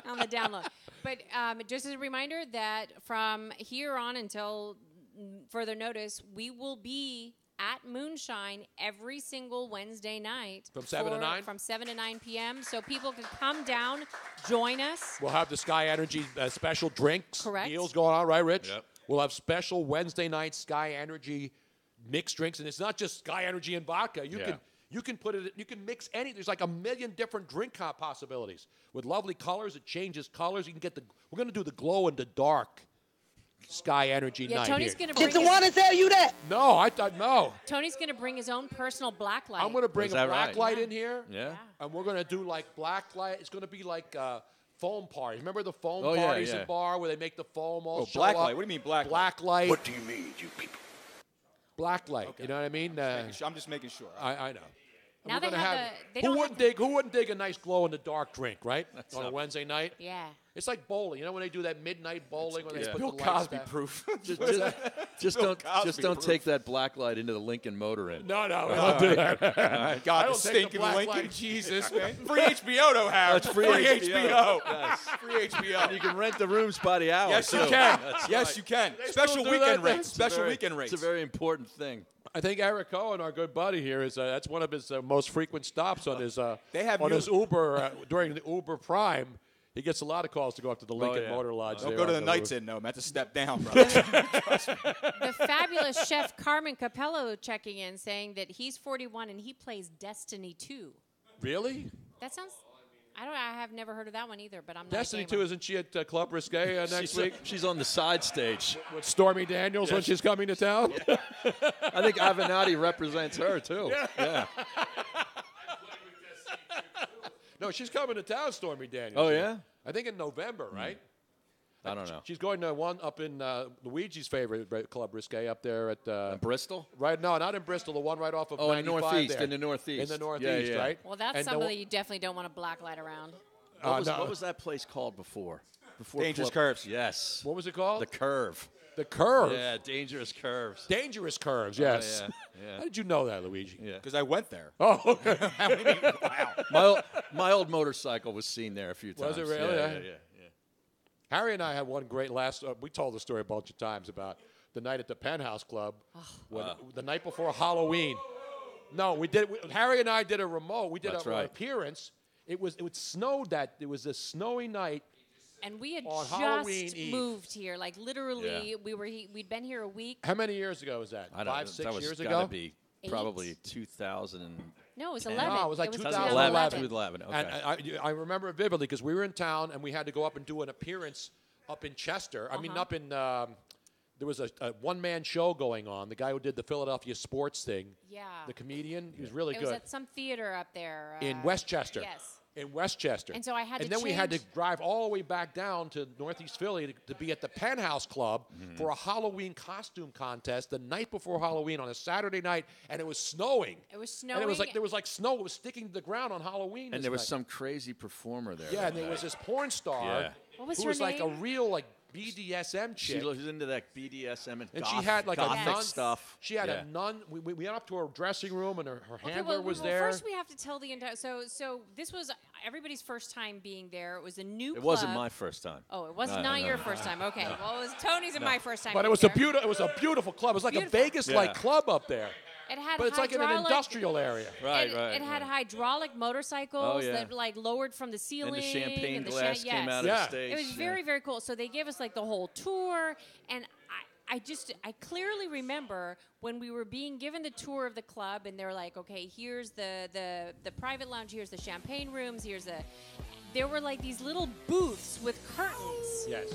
on the download. But just as a reminder that from here on until further notice, we will be at Moonshine every single Wednesday night. From 7 to 9? From 7 to 9 p.m. So people can come down, join us. We'll have the Sky Energy special drinks. Correct. Deals going on, right, Rich? Yep. We'll have special Wednesday night Sky Energy mixed drinks, and it's not just Sky Energy and vodka. You can put it. You can mix any. There's like a million different drink possibilities with lovely colors. It changes colors. You can get the. We're gonna do the glow in the dark Sky Energy Yeah, night Tony's here. gonna bring. Did the one tell you that? No, I thought no. Tony's gonna bring his own personal black light. I'm going to bring Is a that black right? light in here. Yeah. And we're going to do like black light. It's going to be like foam parties. Remember the foam Oh, yeah, parties yeah. in bar where they make the foam all show black up? light. What do you mean black light? Black light. What do you mean, you people? Black light. You know what I mean? I'm just making sure. I know. And Now we're they gonna have have- the- they who don't wouldn't dig? Who wouldn't dig a nice glow in the dark drink, right? On a up. Wednesday night. Yeah. It's like bowling. You know when they do that midnight bowling when they yeah. put Bill the lights Cosby back? proof. Just Bill don't Cosby don't proof. take that black light into the Lincoln Motor Inn. No, we don't do that. God, I the don't take the stinking black Lincoln. light. Jesus, man. Free HBO, though, Howard. That's free HBO. Yes. Free HBO. You can rent the rooms by the hour. Yes, you too. can. That's Yes, right. you can. They Special still do weekend that then? rates. It's a Special very- weekend rates. It's a very important thing. I think Eric Cohen, our good buddy here, is that's one of his most frequent stops on his They have on you- his Uber during the Uber Prime. He gets a lot of calls to go up to the Lincoln yeah. Motor Lodge. Don't there go to on the the Knights roof. Inn, no. I'm at to step down, brother. The fabulous chef Carmen Capello checking in saying that he's 41 and he plays Destiny 2. Really? That sounds. I have never heard of that one either, but I'm not. Destiny a 2, gamer. isn't she at Club Risque next week? She's on the side stage. With Stormy Daniels when Yes. she's coming to town? I think Avenatti represents her too. Yeah. No, she's coming to town, Stormy Daniels. Oh, yeah? I think in November, right? I don't know. She's going to one up in Luigi's favorite club, Risque, up there at Bristol? Right, no, not in Bristol. The one right off of Oh, in 95 Northeast, there. in the Northeast. In the Yeah, Northeast, yeah. right? Well, that's And the something one- that you definitely don't want a black light around. What was that place called before? Dangerous Club- Curves. Yes. What was it called? The Curve. The Curve. Yeah, Dangerous Curves. Dangerous Curves, yes. Oh, yeah. How did you know that, Luigi? Yeah. Because I went there. Oh, okay. Wow. My old motorcycle was seen there a few times. Was it really? Yeah. Harry and I had one great we told the story a bunch of times about the night at the Penthouse Club, the night before Halloween. No, we did. Harry and I did a remote. We did That's an right. appearance. It snowed that. It was a snowy night. And we had On just Halloween Eve. moved here. Like literally, Yeah. we'd been here a week. How many years ago was that? I don't 5, know. 6 that was years gotta ago? be 8? probably 2000. No, it was 10. 11. No, it was like 2011. 2011. 2011. Okay. And I remember it vividly because we were in town and we had to go up and do an appearance up in Chester. I mean, up in there was a one-man show going on. The guy who did the Philadelphia sports thing. Yeah. The comedian. He was really It good. was at some theater up there. In Westchester. Yes. In Westchester. And so I had and to then we had to change- drive all the way back down to Northeast Philly to be at the Penthouse Club Mm-hmm. for a Halloween costume contest the night before Halloween on a Saturday night, and it was snowing. It was And it was snowing. like there was like snow. It was sticking to the ground on Halloween. And this there was night. some crazy performer there. Yeah, that and there night. was this porn star Yeah. What was who her was like a name? real like BDSM chick. She was into that BDSM and And goth, she had like a gothic nun stuff. She had Yeah. a nun. We went up to her dressing room, and her Okay, handler was well, there. First, we have to tell the entire. So this was everybody's first time being there. It was a new. It club. wasn't my first time. Oh, it was No, not no, your no, first no, time. Okay, no. well, it was Tony's and my first time. But it being was there. It was a beautiful club. It was like Beautiful. a Vegas-like Yeah. club up there. It had But it's like in an hydraulic- industrial area. Right, it, right. It had right. hydraulic motorcycles Oh, yeah. that like lowered from the ceiling. And the champagne and the glass came yes. out of the stage. It was very, very cool. So they gave us like the whole tour, and I clearly remember when we were being given the tour of the club, and they're like, okay, here's the private lounge, here's the champagne rooms, there were like these little booths with curtains. Yes.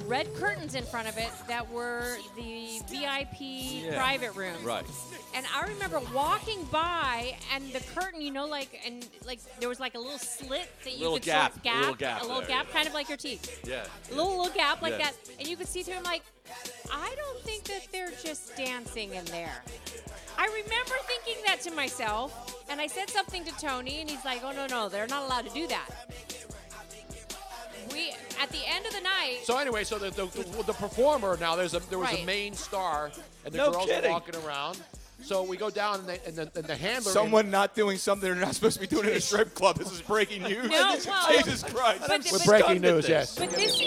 Red curtains in front of it that were the VIP private rooms. Right. And I remember walking by, and the curtain, there was like a little slit that you Little could gap, sort of little gap a little there, gap, yeah. kind of like your teeth. Yeah. A little gap like Yeah. that, and you could see through. I'm like, I don't think that they're just dancing in there. I remember thinking that to myself, and I said something to Tony, and he's like, "Oh no, they're not allowed to do that." We at the end of the night. So anyway, so the performer now there was a Right. main star, and the No girls kidding. are walking around. So we go down, and the handler. Someone not doing something they're not supposed to be doing in a strip club. This is breaking news. No, well, Jesus Christ. We're breaking news, yes. But this,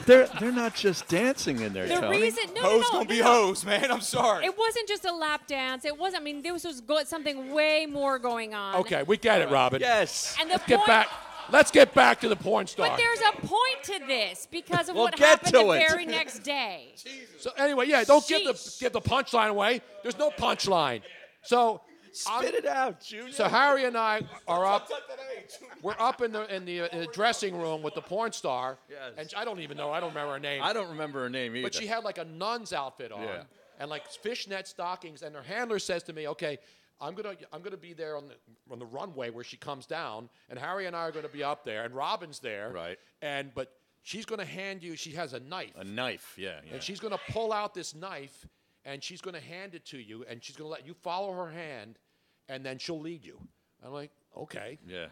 They're not just dancing in there, the Tony. reason, no, Hoes no, gonna no, be no. hoes, man. I'm sorry. It wasn't just a lap dance. It wasn't. I mean, there was something way more going on. Okay, we get it, Robin. Yes. And Let's get back. Let's get back to the porn star. But there's a point to this because of Well, what get happened to the it. very next day. So anyway, yeah, don't give the punchline away. There's no punchline. So spit it out, Junior. So Harry and I are up. We're up in the dressing room with the porn star. Yes. And I don't even know. I don't remember her name. I don't remember her name either. But she had like a nun's outfit on, Yeah. and like fishnet stockings. And her handler says to me, "Okay, I'm gonna be there on the runway where she comes down, and Harry and I are gonna be up there, and Robin's there, Right. But she's gonna hand you. She has a knife. A knife, yeah. And she's going to pull out this knife, and she's going to hand it to you, and she's going to let you follow her hand, and then she'll lead you." I'm like, okay. Yeah.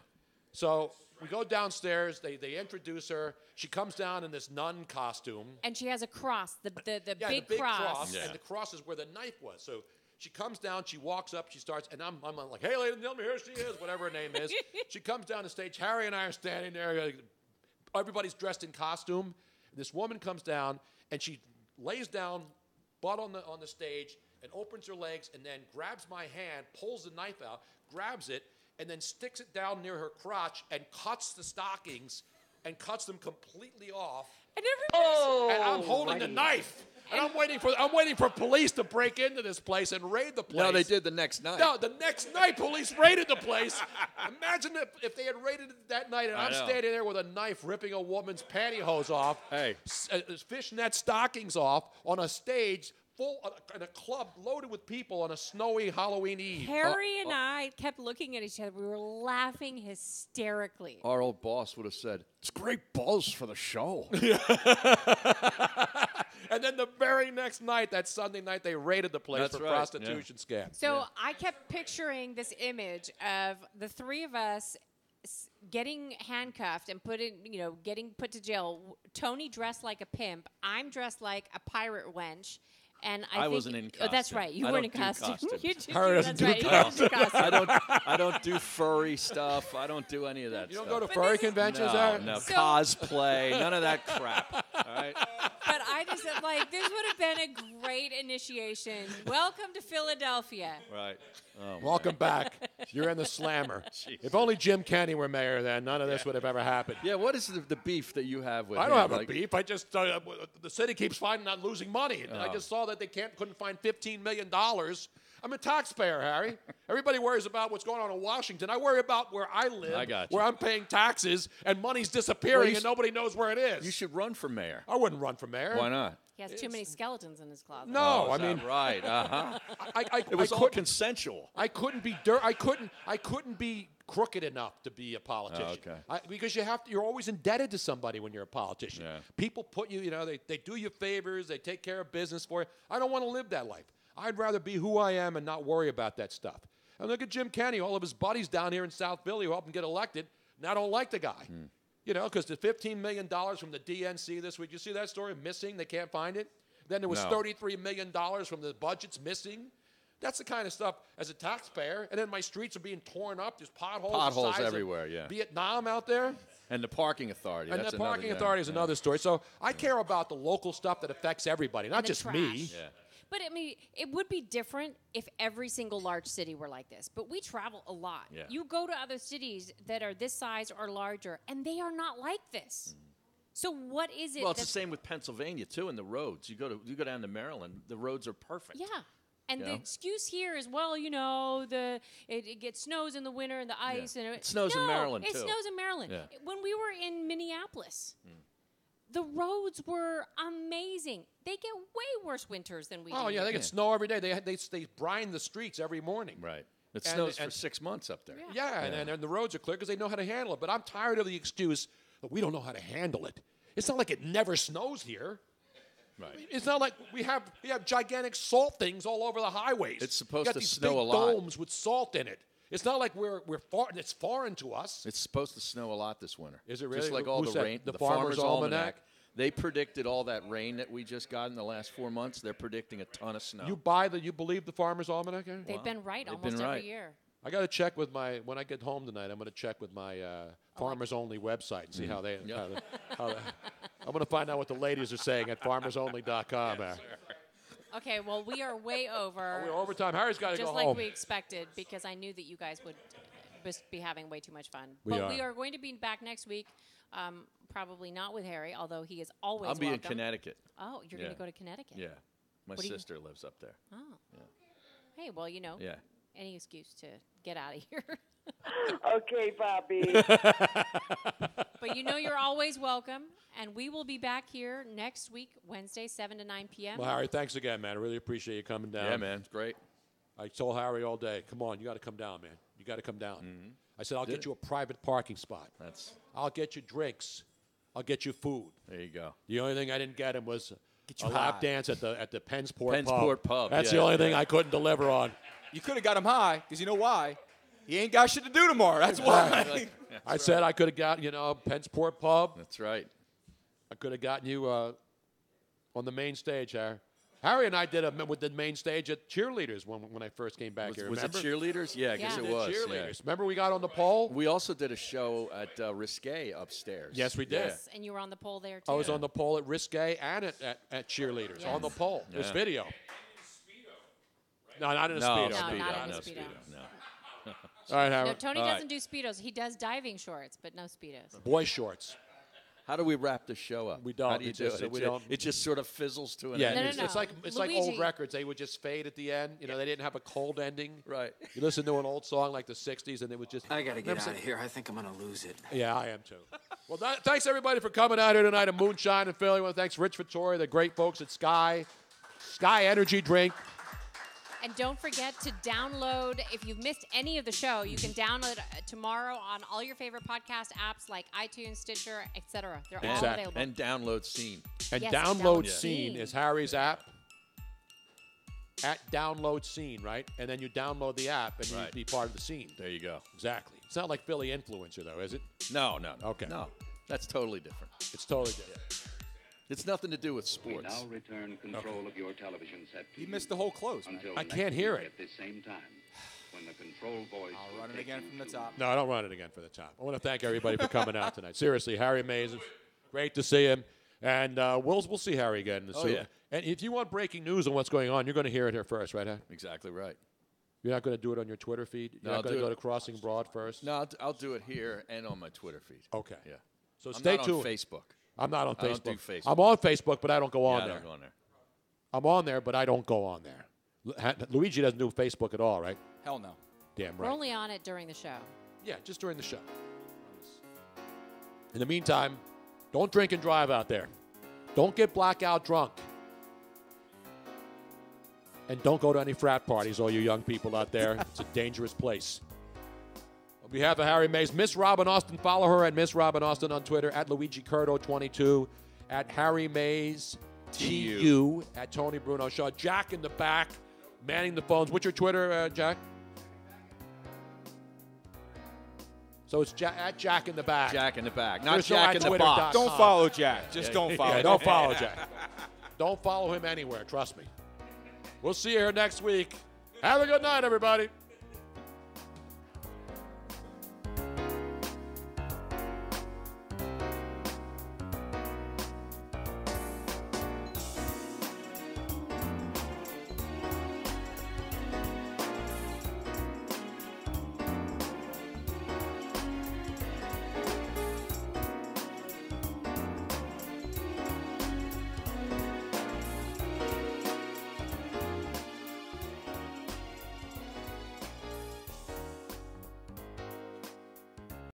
So we go downstairs. They introduce her. She comes down in this nun costume. And she has a cross, the Yeah, big the big cross. and the cross is where the knife was. So she comes down, she walks up, she starts, and I'm like, "Hey, ladies and gentlemen, here she is," whatever her name is. She comes down the stage. Harry and I are standing there. Everybody's dressed in costume. This woman comes down, and she lays down, butt on the stage, and opens her legs, and then grabs my hand, pulls the knife out, grabs it, and then sticks it down near her crotch and cuts the stockings and cuts them completely off. And everybody's And I'm holding the knife. And I'm waiting for police to break into this place and raid the place. No, they did the next night. No, the next night police raided the place. Imagine if they had raided it that night, and I I'm know. standing there with a knife ripping a woman's pantyhose off, fishnet stockings off on a stage full in a club loaded with people on a snowy Halloween Eve. Harry and I kept looking at each other. We were laughing hysterically. Our old boss would have said, "It's great buzz for the show." And then the very next night, that Sunday night, they raided the place That's for right, prostitution scam. So I kept picturing this image of the three of us getting handcuffed and getting put to jail. Tony dressed like a pimp. I'm dressed like a pirate wench. And I think, wasn't in Oh, that's costume. right. You I weren't in don't do costume. costumes. You did- Harry doesn't that's do right. You didn't do costumes. costume. I don't do furry stuff. I don't do any of that You stuff. don't go to furry conventions, Harry? No, So- cosplay, none of that crap. All right. But I just said, this would have been a great initiation. Welcome to Philadelphia. Right. Oh, Welcome back. You're in the slammer. If only Jim Kenney were mayor then, none of this would have ever happened. Yeah, what is the beef that you have with I him? don't have a Like- beef. I just the city keeps finding out losing money. I just saw that they couldn't find $15 million. I'm a taxpayer, Harry. Everybody worries about what's going on in Washington. I worry about where I live, I got you. where I'm paying taxes and money's disappearing you and nobody knows where it is. You should run for mayor. I wouldn't run for mayor. Why not? He has too many skeletons in his closet. No, Oh, I is that mean, right. Uh-huh. It was all consensual. I couldn't be I couldn't be crooked enough to be a politician. Oh, okay. Because you're always indebted to somebody when you're a politician. Yeah. People put you, they do you favors, they take care of business for you. I don't want to live that life. I'd rather be who I am and not worry about that stuff. And look at Jim Kenney, all of his buddies down here in South Philly who helped him get elected, now don't like the guy. You know, because the $15 million from the DNC this week, you see that story? Missing. They can't find it. Then there was No. $33 million from the budgets missing. That's the kind of stuff as a taxpayer. And then my streets are being torn up. There's potholes. Potholes the size everywhere, of yeah. Vietnam out there. And the parking authority. And that's the another- parking yeah, authority is yeah. another story. So I care about the local stuff that affects everybody, not And the just me. trash. But I mean, it would be different if every single large city were like this. But we travel a lot. Yeah. You go to other cities that are this size or larger, and they are not like this. So what is it? Well, it's the that's- same with Pennsylvania too. And the roads. You go down to Maryland. The roads are perfect. Yeah. And You the know? excuse here is, well, you know, it gets snows in the winter and the ice. Yeah. And It snows in No, Maryland, it too. snows in Maryland. Yeah. When we were in Minneapolis, the roads were amazing. They get way worse winters than we do. Oh, yeah, they here. get snow every day. They brine the streets every morning. Right. It And- snows for and- 6 months up there. Yeah, and the roads are clear because they know how to handle it. But I'm tired of the excuse that we don't know how to handle it. It's not like it never snows here. Right. It's not like we have gigantic salt things all over the highways. It's supposed You got to these snow big a lot. domes with salt in it. It's not like we're it's foreign to us. It's supposed to snow a lot this winter. Is it really? Just like Who all the said? rain. The Farmer's Almanac? They predicted all that rain that we just got in the last 4 months. They're predicting a ton of snow. You believe the Farmer's Almanac? Aaron? They've been right They've almost been every right. year. I got to check with when I get home tonight. I'm going to check with my Farmers Only website and see how they. I'm going to find out what the ladies are saying at farmersonly.com. Okay, well, we are way over. We're overtime. Harry's got to go Just home. like we expected, because I knew that you guys would just be having way too much fun. We are going to be back next week. Probably not with Harry, although he is always I'll be in welcome. Connecticut. Oh, you're going to go to Connecticut? Yeah. My What do you- sister lives up there. Oh. Hey, well, you know, Yeah. any excuse to get out of here. Okay, Bobby. But you know you're always welcome, and we will be back here next week, Wednesday, 7 to 9 p.m. Well, Harry, thanks again, man. I really appreciate you coming down. Yeah, man. It's great. I told Harry all day, come on, you got to come down, man. You got to come down. Mm-hmm. I said, I'll get you a private parking spot. I'll get you drinks. I'll get you food. There you go. The only thing I didn't get him was you a lap high. dance at the Pensport Pub. That's yeah, the only thing yeah. I couldn't deliver on. You could have got him high, because you know why? He ain't got shit to do tomorrow. That's why. I said I could have got, Pensport Pub. That's right. I could have gotten you on the main stage, Harry. Harry and I did with the main stage at Cheerleaders when I first came back here. Was it Remember? Cheerleaders? Yeah, I guess We it did was. Cheerleaders. Yeah. Remember we got on the pole? We also did a show at Risque upstairs. Yes, we did. Yes, and you were on the pole there, too. I was on the pole at Risque and at Cheerleaders on the pole. There's Yeah. video. No, not in a No, Speedo. No, not in a no Speedo. No. All right, Harry. No, Tony All right. doesn't do Speedos. He does diving shorts, but no Speedos. Boy shorts. How do we wrap the show up? We don't. How do you It's do just it? that we It ju- don't- It just sort of fizzles to an Yeah, end. it's like old Luigi. records. They would just fade at the end. They didn't have a cold ending. Right. You listen to an old song like the '60s, and it was just. I gotta get Remember out saying- of here. I think I'm gonna lose it. Yeah, I am too. Well, thanks everybody for coming out here tonight at Moonshine in Philly. Well, thanks Rich Vittori, the great folks at Sky Energy Drink. And don't forget to download, if you've missed any of the show, you can download tomorrow on all your favorite podcast apps like iTunes, Stitcher, etc. They're all available. And download Scene. And Yes, Download Download Scene Scene. is Harry's app. At Download Scene, right? And then you download the app and you Right. be part of the scene. There you go. Exactly. It's not like Philly Influencer, though, is it? No. Okay. No. That's totally different. It's totally different. It's nothing to do with We sports. now return control of your television set. He missed the whole close. man. Until I next can't hear week it. At the same time, when the control voice. I'll will run it take again you from the to- top. No, I don't run it again for the top. I want to thank everybody for coming out tonight. Seriously, Harry Mays, great to see him. And we'll see Harry again soon. yeah. And if you want breaking news on what's going on, you're going to hear it here first, right, Harry? Exactly right. You're not going to do it on your Twitter feed? You're No, not I'll going to do go it- to Crossing Broad first? No, I'll do it here and on my Twitter feed. Okay. Yeah. So I'm stay not tuned. on Facebook. I'm not on I don't Facebook. do Facebook. I'm on Facebook, but I don't go on Yeah, I there. don't go on there. I'm on there, but I don't go on there. Luigi doesn't do Facebook at all, right? Hell no. Damn We're right. only on it during the show. Yeah, just during the show. In the meantime, don't drink and drive out there. Don't get blackout drunk. And don't go to any frat parties, all you young people out there. It's a dangerous place. On behalf of Harry Mays, Miss Robin Austin, follow her at Miss Robin Austin on Twitter, at Luigi Curto22, at Harry Mays, TU, at Tony Bruno Show. Jack in the back, manning the phones. What's your Twitter, Jack? So it's at Jack in the Back. Jack in the Back, not There's no Jack at in the Twitter.com. Box. Don't follow Jack. Just don't follow. Yeah, don't follow Jack. Don't follow him anywhere. Trust me. We'll see you here next week. Have a good night, everybody.